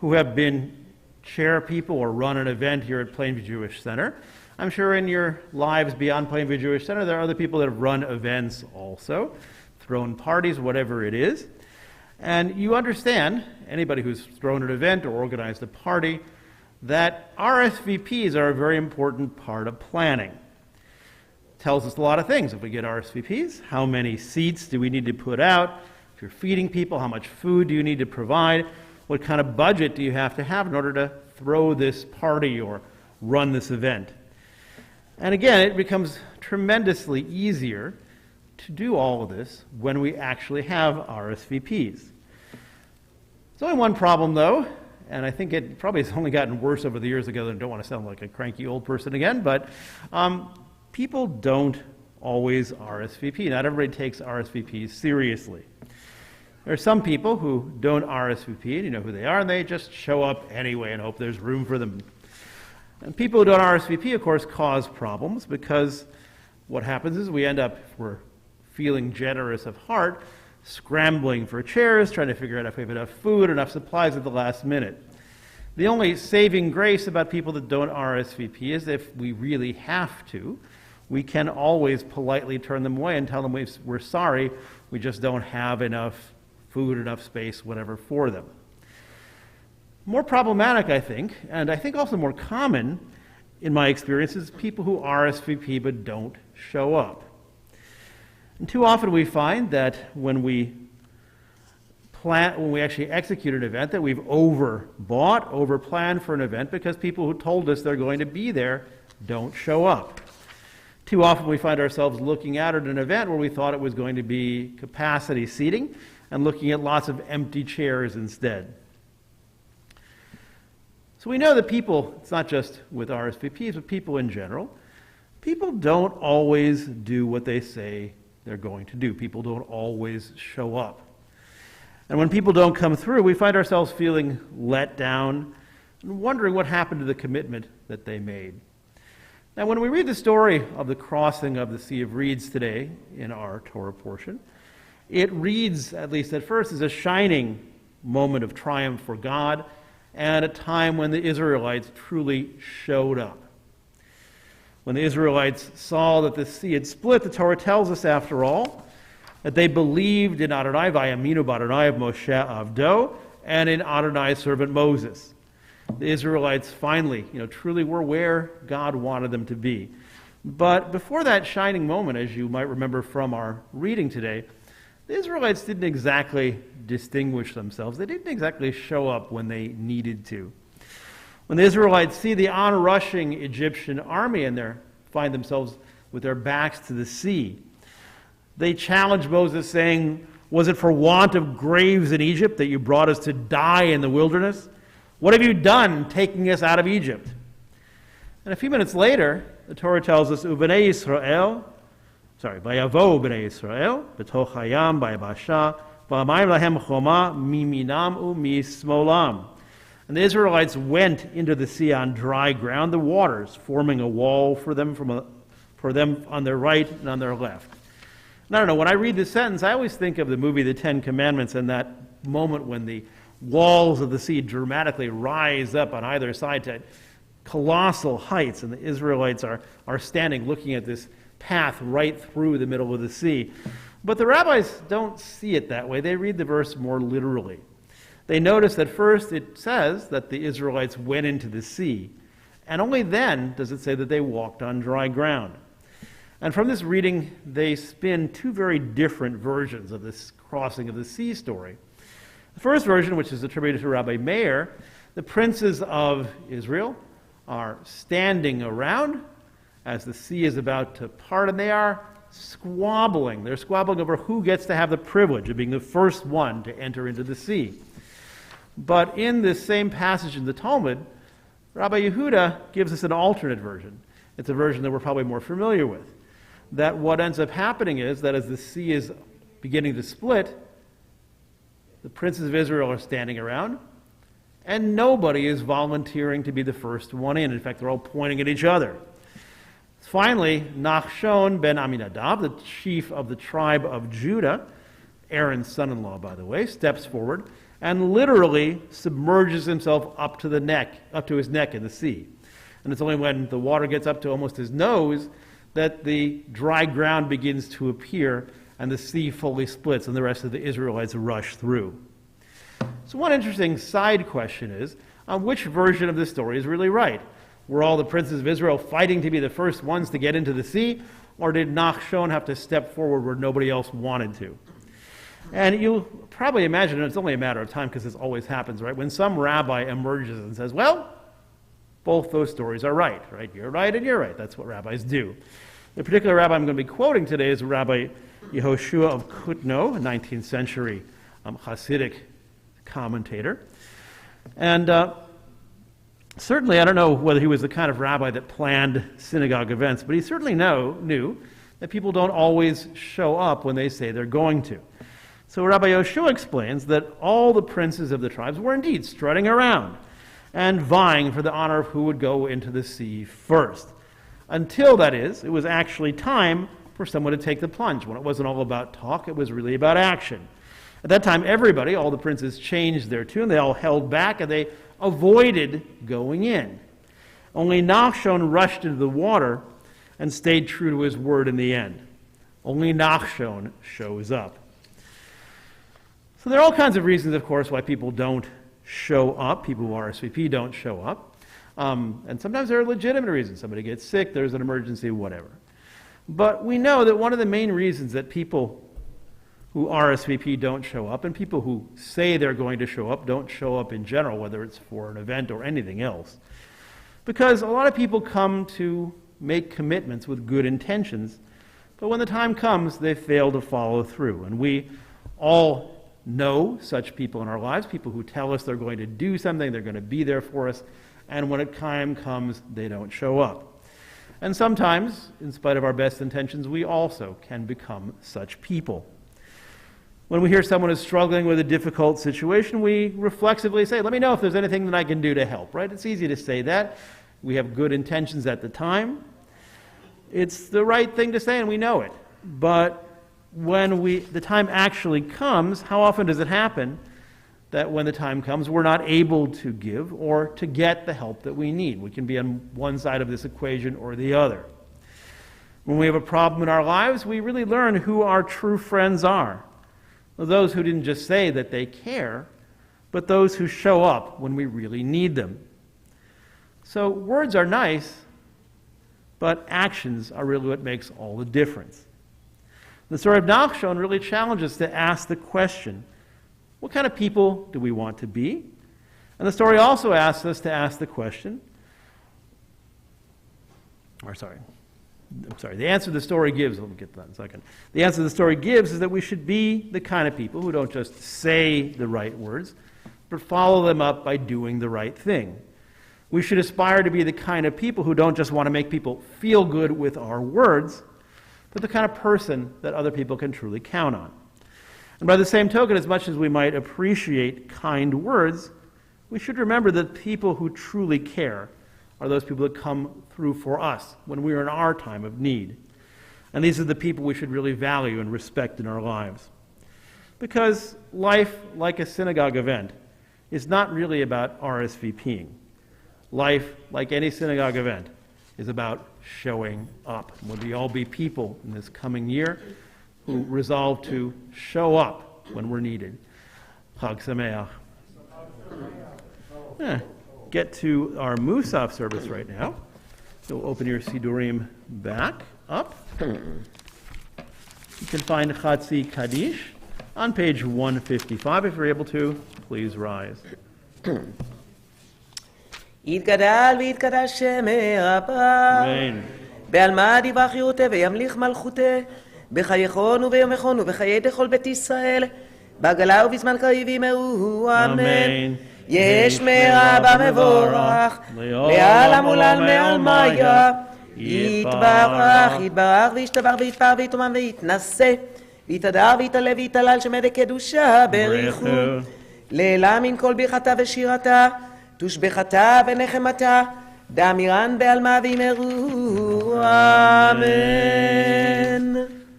who have been chair people or run an event here at Plainview Jewish Center. I'm sure in your lives beyond Plainview Jewish Center, there are other people that have run events also, thrown parties, whatever it is. And you understand, anybody who's thrown an event or organized a party, that RSVPs are a very important part of planning. It tells us a lot of things. If we get RSVPs, how many seats do we need to put out? If you're feeding people, how much food do you need to provide? What kind of budget do you have to have in order to throw this party or run this event? And again, it becomes tremendously easier to do all of this when we actually have RSVPs. There's only one problem though, and I think it probably has only gotten worse over the years ago, and I don't want to sound like a cranky old person again, but people don't always RSVP. Not everybody takes RSVPs seriously. There are some people who don't RSVP, and you know who they are, and they just show up anyway and hope there's room for them. And people who don't RSVP, of course, cause problems, because what happens is we end up, if we're feeling generous of heart, scrambling for chairs, trying to figure out if we have enough food, enough supplies at the last minute. The only saving grace about people that don't RSVP is if we really have to, we can always politely turn them away and tell them we're sorry, we just don't have enough food, enough space, whatever for them. More problematic, I think, and I think also more common in my experience, is people who RSVP but don't show up. And too often we find that when we actually execute an event, that we've overbought, overplanned for an event because people who told us they're going to be there don't show up. Too often we find ourselves looking out at an event where we thought it was going to be capacity seating and looking at lots of empty chairs instead. So we know that people, it's not just with RSVPs, but people in general, people don't always do what they say they're going to do. People don't always show up. And when people don't come through, we find ourselves feeling let down and wondering what happened to the commitment that they made. Now, when we read the story of the crossing of the Sea of Reeds today in our Torah portion, it reads, at least at first, as a shining moment of triumph for God and a time when the Israelites truly showed up. When the Israelites saw that the sea had split, the Torah tells us, after all, that they believed in Adonai, vayaminu b'Adonai of Moshe Avdo, and in Adonai's servant Moses. The Israelites finally, truly were where God wanted them to be. But before that shining moment, as you might remember from our reading today, the Israelites didn't exactly distinguish themselves. They didn't exactly show up when they needed to. When the Israelites see the onrushing Egyptian army and they find themselves with their backs to the sea, they challenge Moses, saying, "Was it for want of graves in Egypt that you brought us to die in the wilderness? What have you done taking us out of Egypt?" And a few minutes later, the Torah tells us, Vayavo b'nei Yisrael, b'toch hayam b'yabasha, v'amayim lahem choma miminam u'mismolam. And the Israelites went into the sea on dry ground, the waters forming a wall for them on their right and on their left. And I don't know, when I read this sentence, I always think of the movie The Ten Commandments and that moment when the walls of the sea dramatically rise up on either side to colossal heights, and the Israelites are standing looking at this path right through the middle of the sea. But the rabbis don't see it that way. They read the verse more literally. They notice that first it says that the Israelites went into the sea, and only then does it say that they walked on dry ground. And from this reading, they spin two very different versions of this crossing of the sea story. The first version, which is attributed to Rabbi Meir, the princes of Israel are standing around as the sea is about to part, and they are squabbling. They're squabbling over who gets to have the privilege of being the first one to enter into the sea. But in this same passage in the Talmud, Rabbi Yehuda gives us an alternate version. It's a version that we're probably more familiar with. That what ends up happening is that as the sea is beginning to split, the princes of Israel are standing around, and nobody is volunteering to be the first one in. In fact, they're all pointing at each other. Finally, Nachshon ben Aminadab, the chief of the tribe of Judah, Aaron's son-in-law, by the way, steps forward and literally submerges himself up to his neck in the sea. And it's only when the water gets up to almost his nose that the dry ground begins to appear and the sea fully splits and the rest of the Israelites rush through. So one interesting side question is, which version of this story is really right? Were all the princes of Israel fighting to be the first ones to get into the sea, or did Nachshon have to step forward where nobody else wanted to? And you'll probably imagine, and it's only a matter of time because this always happens, right? When some rabbi emerges and says, well, both those stories are right? You're right and you're right. That's what rabbis do. The particular rabbi I'm going to be quoting today is Rabbi Yehoshua of Kutno, a 19th century Hasidic commentator. And certainly, I don't know whether he was the kind of rabbi that planned synagogue events, but he certainly knew that people don't always show up when they say they're going to. So Rabbi Yehoshua explains that all the princes of the tribes were indeed strutting around and vying for the honor of who would go into the sea first. Until, that is, it was actually time for someone to take the plunge. When it wasn't all about talk, it was really about action. At that time, everybody, all the princes, changed their tune. They all held back and they avoided going in. Only Nachshon rushed into the water and stayed true to his word in the end. Only Nachshon shows up. So there are all kinds of reasons, of course, why people don't show up. People who RSVP don't show up. And sometimes there are legitimate reasons. Somebody gets sick, there's an emergency, whatever. But we know that one of the main reasons that people who RSVP don't show up, and people who say they're going to show up don't show up in general, whether it's for an event or anything else. Because a lot of people come to make commitments with good intentions, but when the time comes, they fail to follow through. And we all know such people in our lives, people who tell us they're going to do something, they're going to be there for us, and when a time comes, they don't show up. And sometimes, in spite of our best intentions, we also can become such people. When we hear someone is struggling with a difficult situation, we reflexively say, let me know if there's anything that I can do to help, right? It's easy to say that. We have good intentions at the time. It's the right thing to say, and we know it. But when the time actually comes, how often does it happen that when the time comes, we're not able to give or to get the help that we need? We can be on one side of this equation or the other. When we have a problem in our lives, we really learn who our true friends are. Those who didn't just say that they care, but those who show up when we really need them. So words are nice, but actions are really what makes all the difference. The story of Nachshon really challenges us to ask the question, what kind of people do we want to be? And the story also asks us to ask the question, the answer the story gives, let me get that in a second. The answer the story gives is that we should be the kind of people who don't just say the right words, but follow them up by doing the right thing. We should aspire to be the kind of people who don't just want to make people feel good with our words, but the kind of person that other people can truly count on. And by the same token, as much as we might appreciate kind words, we should remember that people who truly care are those people that come through for us when we are in our time of need. And these are the people we should really value and respect in our lives. Because life, like a synagogue event, is not really about RSVPing. Life, like any synagogue event, is about showing up. Would we all be people in this coming year who resolve to show up when we're needed? Chag Sameach. Get to our Musaf service right now. So open your Sidurim back up. You can find Chatzi Kaddish on page 155. If you're able to, please rise. יתגדל ויתקדש שמי רבה, בעלמא דיבח ירותה וימליך מלכותה, בחייכון וביומכון ובחיי דכל בית ישראל, בעגלה ובזמן קריב ימרו, אמן. יש מרבה מבורך, לעלם ולעלמי עלמיה, יתברך, יתברך וישתבח ויתפאר ויתרומם ויתנשא, ויתהדר ויתעלה ויתהלל שמי דקדושה בריחו, לעילה מן כל ברכתה ושירתה, תושבחתה ונחמתה, דאמירן בעלמא וימרו, אמן.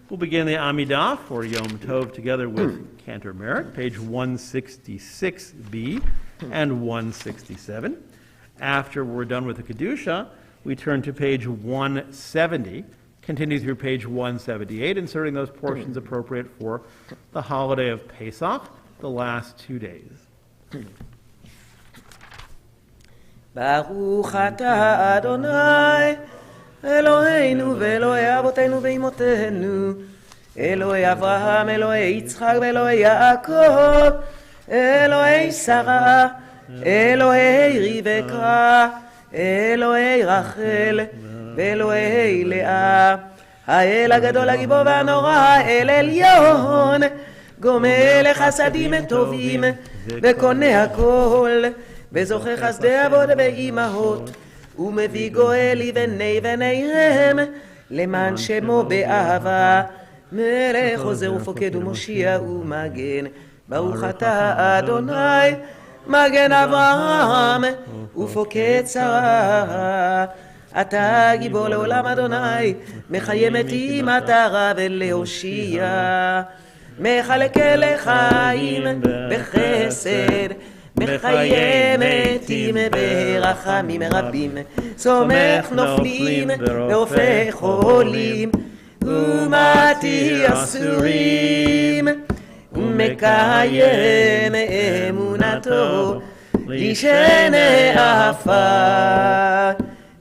We'll begin the Amidah for Yom Tov together with Cantor Merrick, page 166b and 167. After we're done with the Kedusha, we turn to page 170, continue through page 178, inserting those portions appropriate for the holiday of Pesach, the last 2 days. ברוך אתה אדוני אלוהינו ואלוהי אבותינו ואימותינו, אלוהי אברהם, אלוהי יצחק ואלוהי יעקב, אלוהי שרה, אלוהי רבקה, אלוהי רחל ואלוהי לאה, האל הגדול הגיבור והנורא, האל עליון, גומל לחסדים טובים וקונה הכל, וזוכה חסדי אבות ואימהות, ומביא גואל לבני בניהם, למען שמו באהבה, מלך עוזר ופוקד ומושיע ומגן. ברוך אתה אדוני, מגן אברהם ופוקד שרה. אתה גיבור לעולם אדוני, מחיה מתים אתה רב ולהושיע. מחלק לחיים בחסד, מחיה מתים ברחמים רבים, סומך נופלים והופך חולים, ומתיר אסורים, ומקיים אמונתו לשני עפר.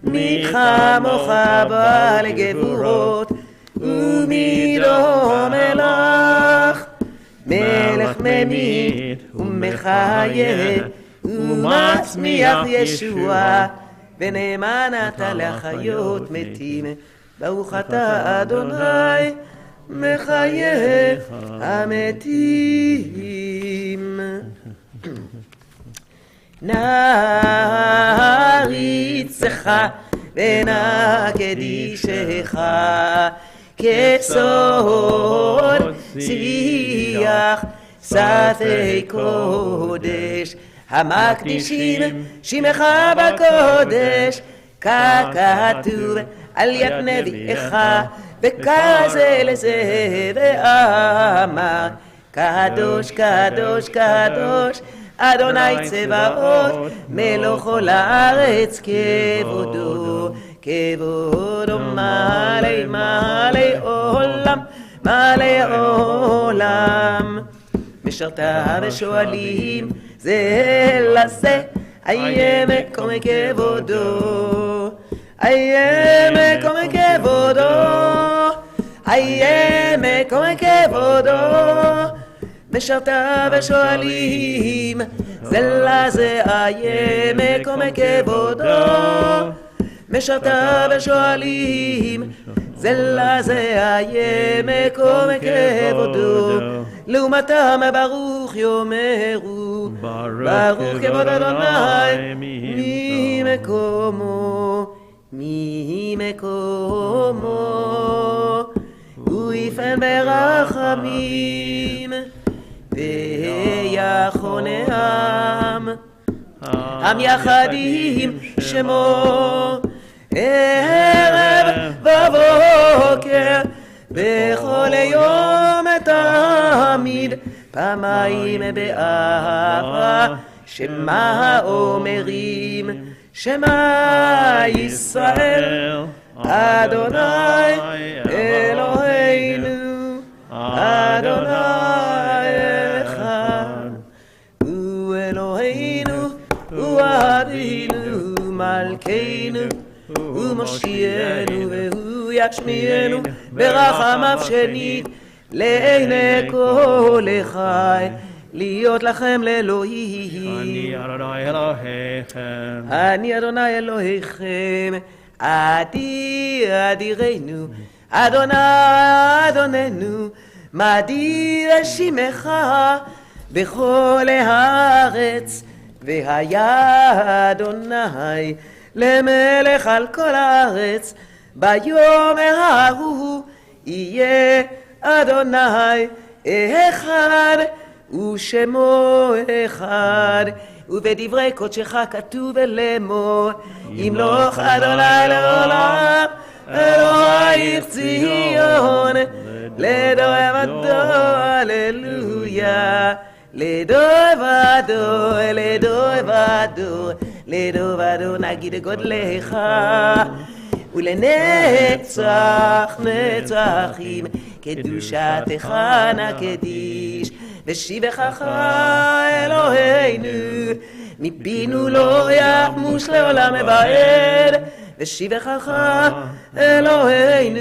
מי כמוך בעל גבורות ומידו מלך, מלך ממית ומחיה ומצמיח ישועה, ונאמן אתה להחיות מתים. ברוך אתה אדוני מחיה המתים. נעריצך ונקדישך כסוד שיח שפי קודש, המקדישים שמך בקודש, ככתוב על יד נביאך, וכזה לזה ואמר, קדוש, קדוש, קדוש, אדוני צבאות, מלוך כל הארץ כבודו, כבודו מלא מלא עולם, מלא עולם. משרתיו ושואלים זה לזה, איה מקום כבודו, איה מקום כבודו, איה מקום כבודו. משרתיו ושואלים זה לזה, איה מקום כבודו. משרתיו ושואלים זה לזה, איה מקום כבודו. לעומתם ברוך יאמרו, ברוך כבוד אדוני ממקומו, ממקומו. הוא יפן ברחמים ויחונם, עם יחדים שמו ערב ובוקר, בכל יום תמיד פעמיים באהבה. שמה אומרים, שמע ישראל, אדוני אלוהינו, אדוני אחד. הוא אלוהינו, הוא אבינו, מלכנו, הוא מושיענו, והוא ישמיענו ברחמיו שנית לעיני כל חי. להיות לכם לאלוהים, אני אדוני אלוהיכם, אני אדוני אלוהיכם, עדי אדירנו, אדוני אדוננו, מדיר שמך בכל הארץ. והיה אדוני למלך על כל הארץ, ביום ההוא יהיה אדוני אחד ושמו אחד. ובדברי קודשך כתוב לאמור, ימלוך אדוני לעולם, אלוהי ציון לדור ודור, הללויה. לדור ודור, לדור ודור, לדור ודור נגיד גודלך, ולנצח נצחים קדושתך נקדיש. ושיבחך אלוהינו מפינו לא יחמוש לעולם ועד. ושיבחך אלוהינו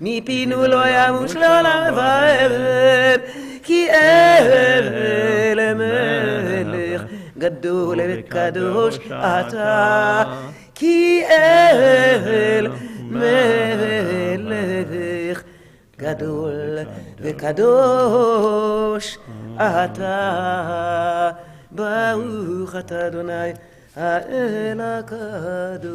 מפינו לא יחמוש לעולם ועד. כי אל מלך גדול וקדוש אתה, כי אל מלך גדול וקדוש אתה. ברוך אתה אדוני האל הקדוש.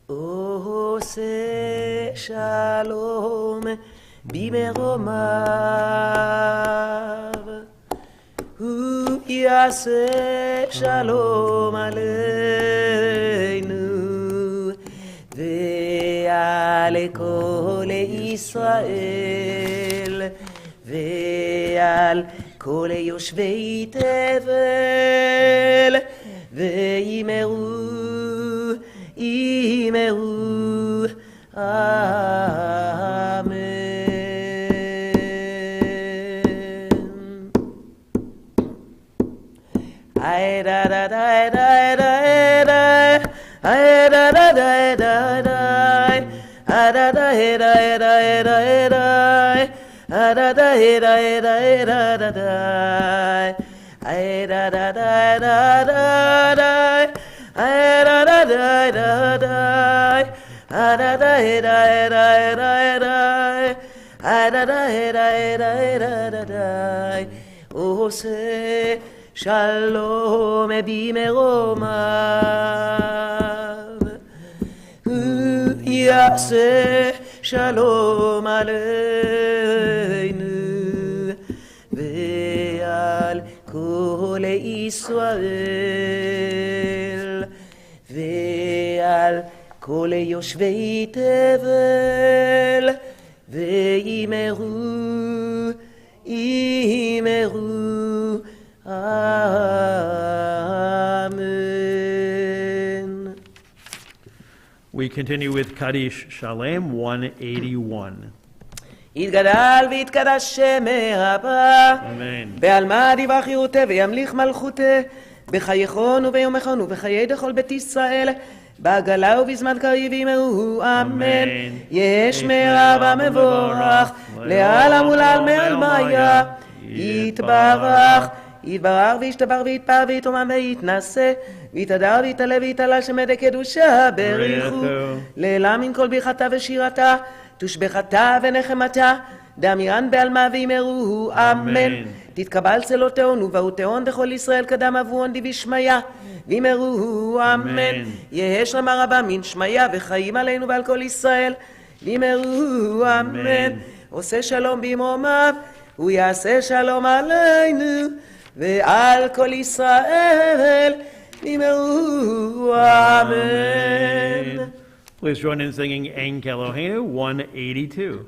עושה שלום במרומיו, הוא יעשה שלום עלינו ועל כל ישראל ועל כל יושבי תבל וימרו ימרו אמן. ay da da da da da da ay da da da da da ay da da da da da da ay da da da da da da ay da da da da da da ay da da da da da ay da da da da da da ay da da da da da da עושה שלום במרומיו, הוא יעשה שלום עלינו ועל כל ישראל ועל כל יושבי תבל וימרו ימרו Amen. We continue with Kaddish Shalem 181. יתגדל ויתקדש שם אבא, אמן. בעלמא דיבר חירותי וימליך מלכותי, בחייכון וביומכון ובחיי דכל בית ישראל, בעגלה ובזמן קריב ימרו אמן. יש מאבא מבורך, לעלם ולעלמי עלמיה, יתברך. יתברר וישתבר ויתפאר ויתרומם ויתנשא ויתהדר ויתעלה ויתעלה שמדי קדושה בריחו לעילה מן כל ברכתה ושירתה תושבחתה ונחמתה דמיין בעלמה וימרו אמן. תתקבל צלותיון ובאו תיאון בכל ישראל קדם אבואון דיבי שמיה וימרו אמן. יהא שלמה רבה מן שמיה וחיים עלינו ועל כל ישראל וימרו אמן. עושה שלום במרומיו הוא יעשה שלום עלינו ועל כל ישראל יאמרו אמן. Please join in singing En Keloheinu 182.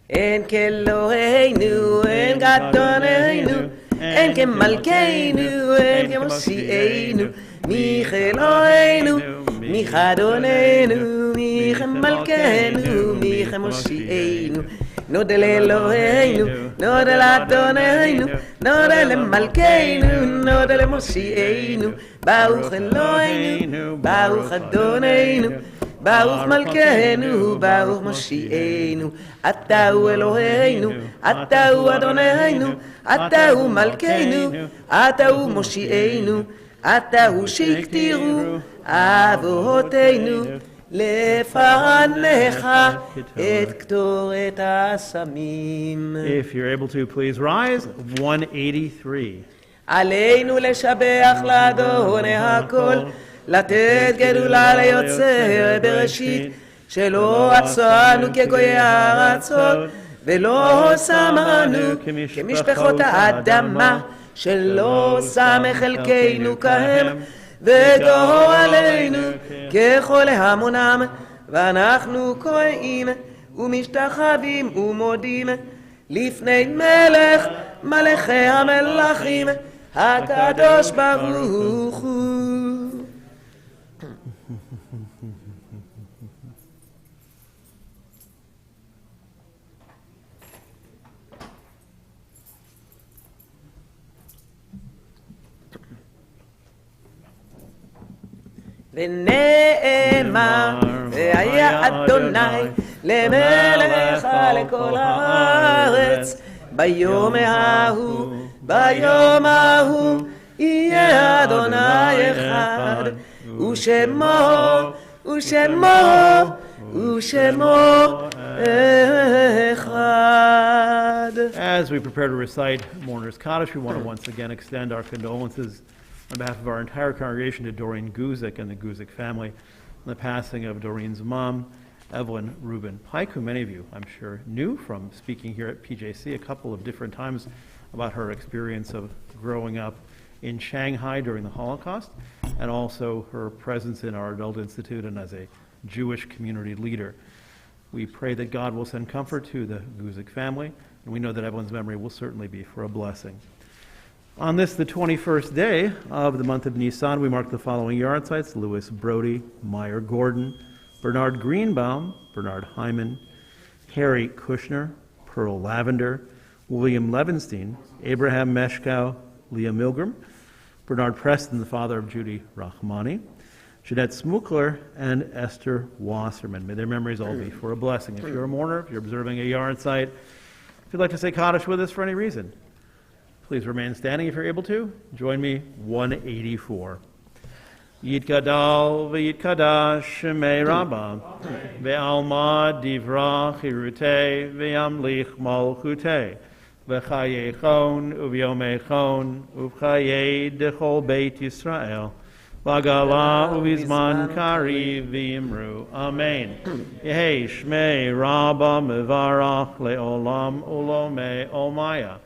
En Keloheinu, en Gadonenu, en Kemalkeinu, en Kemoshienu, Micheloheinu, Michadonenu, Michemalkeinu, Michemoshienu. נודה לאלוהינו, נודה לאדוננו, נודה למלכנו, נודה למושיענו, ברוך אלוהינו, ברוך אדוננו, ברוך מלכנו, ברוך מושיענו. אתה הוא אלוהינו, אתה הוא אדוננו, אתה הוא מלכנו, אתה הוא מושיענו, אתה הוא שהקטירו אבותינו לפניך את קטורת הסמים. If you're able to, please rise. 183. עלינו לשבח לאדוני הכל, לתת גדולה ליוצר בראשית, שלא עצרנו כגויי הארצות, ולא שמנו כמשפחות האדמה, שלא שם חלקנו כהם, וגורלנו ככל המונם, ואנחנו קוראים ומשתחווים ומודים לפני מלך מלכי המלכים הקדוש ברוך הוא. ונאמר, והיה אדוני למלך על כל הארץ, ביום ההוא יהיה אדוני אחד, ושמו אחד. As we prepare to recite Mourner's Kaddish, we want to once again extend our condolences on behalf of our entire congregation to Doreen Guzik and the Guzik family on the passing of Doreen's mom, Evelyn Rubin Pike, who many of you, I'm sure, knew from speaking here at PJC a couple of different times about her experience of growing up in Shanghai during the Holocaust, and also her presence in our adult institute and as a Jewish community leader. We pray that God will send comfort to the Guzik family, and we know that Evelyn's memory will certainly be for a blessing. On this, the 21st day of the month of Nisan, we mark the following yard sites: Louis Brody, Meyer Gordon, Bernard Greenbaum, Bernard Hyman, Harry Kushner, Pearl Lavender, William Levenstein, Abraham Meshkow, Leah Milgram, Bernard Preston, the father of Judy Rahmani, Jeanette Smukler, and Esther Wasserman. May their memories all be for a blessing. If you're a mourner, if you're observing a yard site, if you'd like to say Kaddish with us for any reason, please remain standing if you're able to. Join me, 184. Yitgadal v'yitkadash shemei Rabbah ve'alma divra chirutei ve'yamlich malchutei v'chayechon uvyomechon uv'chayei dechol Beit Yisrael v'agala uvizman kari v'imru. Amen. Yehei shmei Rabbah mevarach le'olam ulomei olmaya.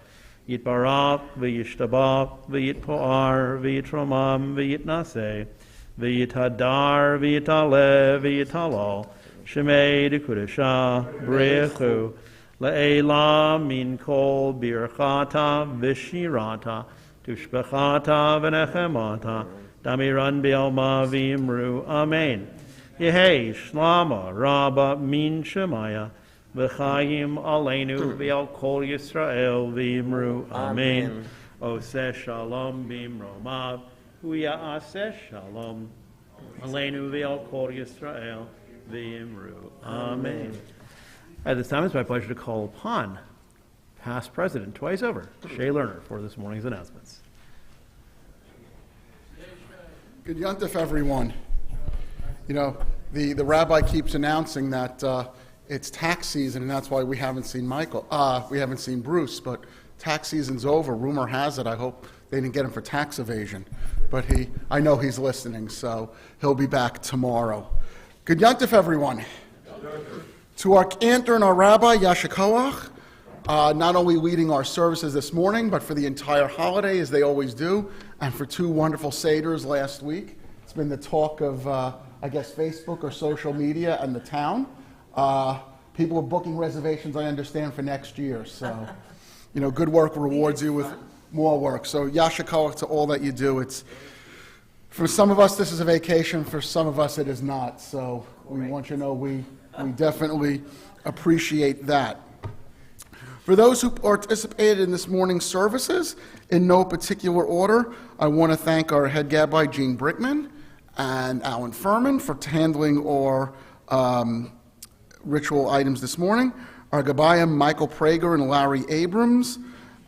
Yitbarach v'yishtabach v'yitpoar v'yitromam v'yitnaseh v'yitadar v'yitaleh v'yitalal shemei dekudesha brechu le'ela min kol birchata v'shirata tushbechata v'nechemata damiran b'alma v'imru. Amen. Yehei shlama rabba min shemaya v'chayim aleinu v'al kol Yisrael v'imru. Amen. Oseh shalom b'imromav huya aseh shalom aleinu v'al kol Yisrael v'imru. Amen. At this time, it's my pleasure to call upon past president, twice over, Shay Lerner, for this morning's announcements. Good Yontif, everyone. You know, the rabbi keeps announcing that it's tax season, and that's why we haven't seen we haven't seen Bruce, but tax season's over. Rumor has it, I hope they didn't get him for tax evasion. But I know he's listening, so he'll be back tomorrow. Good Yontif, everyone. To our cantor and our rabbi, Yashikoach, not only leading our services this morning, but for the entire holiday, as they always do, and for two wonderful seders last week. It's been the talk of, I guess, Facebook or social media and the town. People are booking reservations, I understand, for next year. So, you know, good work rewards you with more work. So, Yashikoach to all that you do. For some of us, this is a vacation. For some of us, it is not. So, we want you to know we definitely appreciate that. For those who participated in this morning's services, in no particular order, I want to thank our head Gabbai, Gene Brickman, and Alan Furman for handling our ritual items this morning, our Gabayim, Michael Prager and Larry Abrams,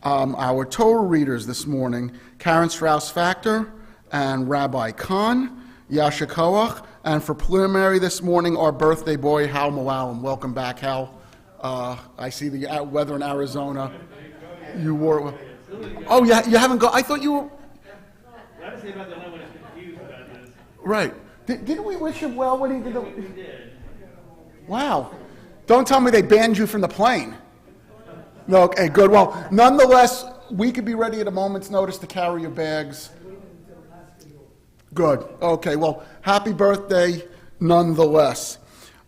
our Torah readers this morning, Karen Strauss-Factor and Rabbi Kahn, Yasha Koach, and for preliminary this morning, our birthday boy, Hal Malalam. Welcome back, Hal. I see the weather in Arizona. You were... Oh, yeah, you haven't gone... I thought you were... Right. Didn't we wish him well when he did the... We did. Wow. Don't tell me they banned you from the plane. No, okay, good. Well, nonetheless, we could be ready at a moment's notice to carry your bags. Good. Okay, well, happy birthday nonetheless.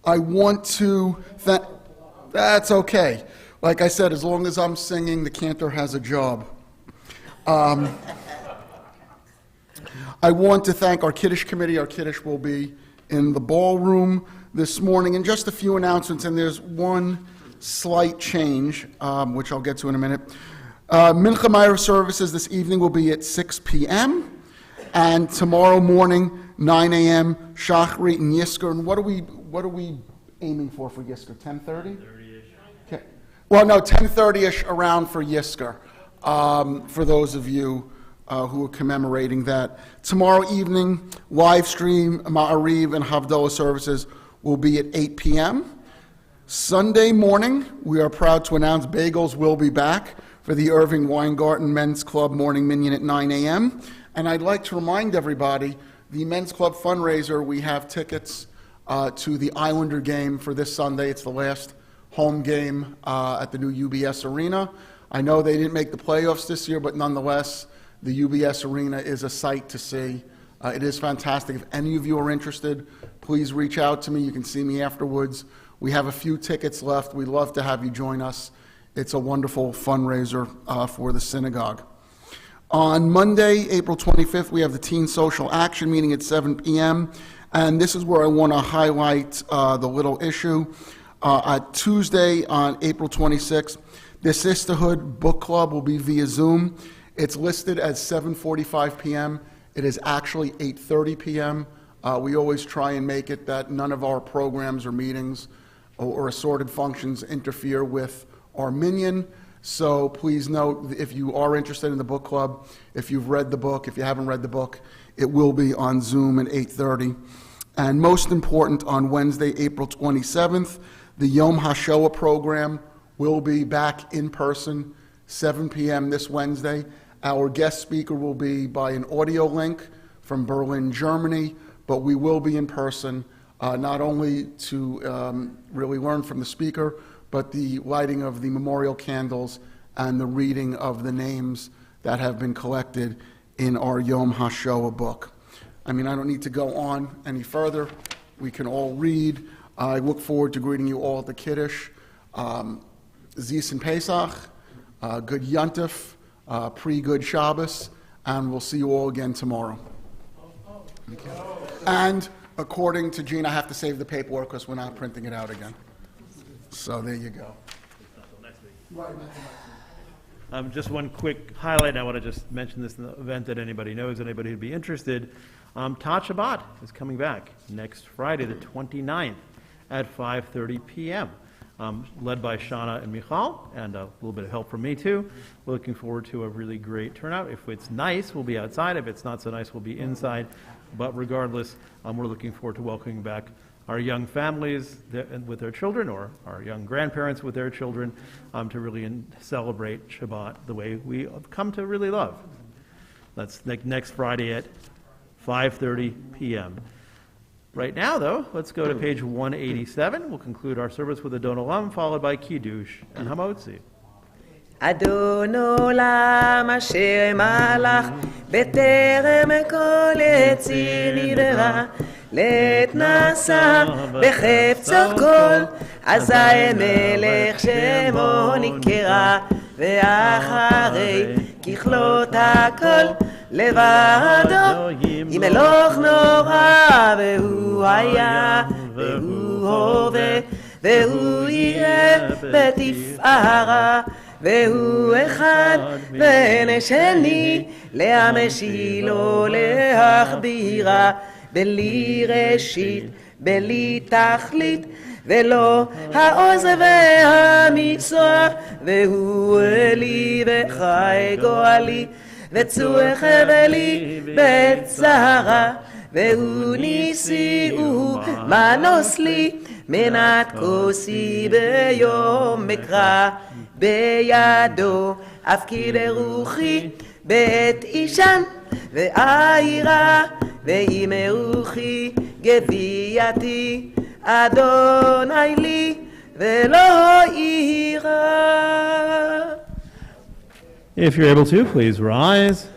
I want to thank... That's okay. Like I said, as long as I'm singing, the cantor has a job. I want to thank our Kiddush committee. Our Kiddush will be in the ballroom this morning. And just a few announcements, and there's one slight change, which I'll get to in a minute. Mincha Meir services this evening will be at 6 p.m., And tomorrow morning, 9 a.m., Shacharit and Yisker. And what are we aiming for Yisker? 10:30? 30-ish. Okay. Well, no, 10:30-ish around for Yisker. For those of you who are commemorating that. Tomorrow evening, live stream, Ma'ariv and Havdalah services will be at 8 p.m. Sunday morning, we are proud to announce Bagels will be back for the Irving Weingarten Men's Club Morning Minyan at 9 a.m. And I'd like to remind everybody, the Men's Club fundraiser, we have tickets to the Islander game for this Sunday. It's the last home game at the new UBS Arena. I know they didn't make the playoffs this year, but nonetheless, the UBS Arena is a sight to see. It is fantastic. If any of you are interested, please reach out to me. You can see me afterwards. We have a few tickets left. We'd love to have you join us. It's a wonderful fundraiser for the synagogue. On Monday, April 25th, we have the Teen Social Action meeting at 7 p.m. And this is where I want to highlight the little issue. At Tuesday, on April 26th, the Sisterhood Book Club will be via Zoom. It's listed as 7:45 p.m. It is actually 8:30 p.m. We always try and make it that none of our programs or meetings or assorted functions interfere with our minyan. So please note, if you are interested in the book club, if you've read the book, if you haven't read the book, it will be on Zoom at 8:30. And most important, on Wednesday, April 27th, the Yom HaShoah program will be back in person, 7 p.m. this Wednesday. Our guest speaker will be by an audio link from Berlin, Germany, but we will be in person, not only to really learn from the speaker, but the lighting of the memorial candles and the reading of the names that have been collected in our Yom HaShoah book. I mean, I don't need to go on any further. We can all read. I look forward to greeting you all at the Kiddush. Zis and Pesach, good Yontif, pre-good Shabbos, and we'll see you all again tomorrow. Okay. And according to Gene, I have to save the paperwork because we're not printing it out again. So there you go. Just one quick highlight. I want to just mention this in the event that anybody knows, anybody who'd be interested. Tat Shabbat is coming back next Friday, the 29th, at 5:30 p.m., led by Shana and Michal, and a little bit of help from me too. We're looking forward to a really great turnout. If it's nice, we'll be outside. If it's not so nice, we'll be inside. But regardless, we're looking forward to welcoming back our young families with their children, or our young grandparents with their children, to really celebrate Shabbat the way we have come to really love. That's next Friday at 5:30 p.m. Right now, though, let's go to page 187. We'll conclude our service with Adon Olam, followed by Kiddush and Hamotzi. אדון עולם אשר מלך בטרם כל יציר נברא לעת נשא בחפצו כל אזי מלך שמו נקרא ואחרי ככלות הכל לבדו ימלוך נורא והוא היה והוא הווה והוא יהיה בתפארה והוא אחד ואין שני להמשילו להחבירה בלי ראשית בלי תכלית ולא העוז והמצוא והוא אלי וחי גואלי וצור חבלי בצרה והוא ניסי ומנוס לי מנת כוסי ביום מקרא בידו אפקיד רוחי בית אישן ואירה ואם רוחי גבייתי אדוני לי ולא אירה. If you're able to, please rise.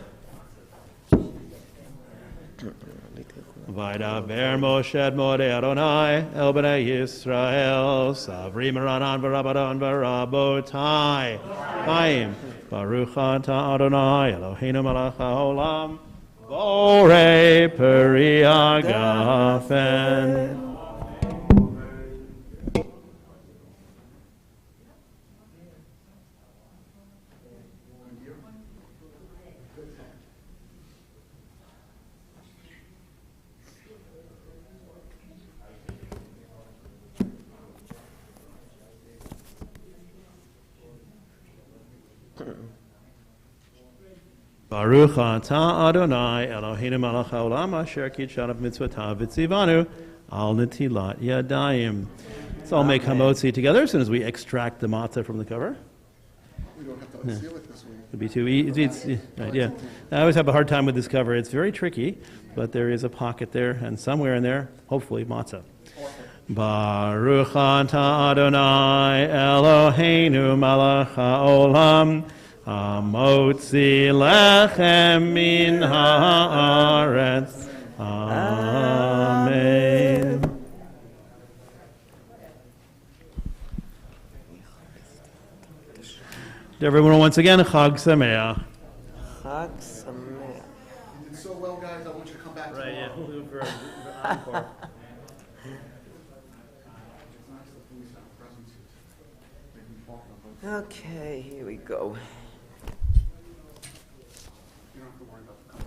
Vaydaber Moshe ad Modei Adonai el bnei Yisrael Savri Maranan v'Rabbanan v'Rabotai Chaim Baruch Ata Adonai Eloheinu melech haolam Borei Peri Agafen. Baruch atah Adonai Eloheinu melech haolam asher kitshanav mitzvotav v'tzivanu al netilat yadayim. Let's all make hamotzi together as soon as we extract the matzah from the cover. We don't have to unseal it this week. It'd be too easy. Right, yeah. I always have a hard time with this cover. It's very tricky, but there is a pocket there, and somewhere in there, hopefully, matzah. Baruch atah Adonai Eloheinu melech haolam Amotzi lechem min haaretz. Amen. To everyone once again, Chag Sameach. Chag Sameach. You did so well, guys. I want you to come back Right, yeah. tomorrow. We'll do it for an encore. Okay, here we go. You don't have to worry about the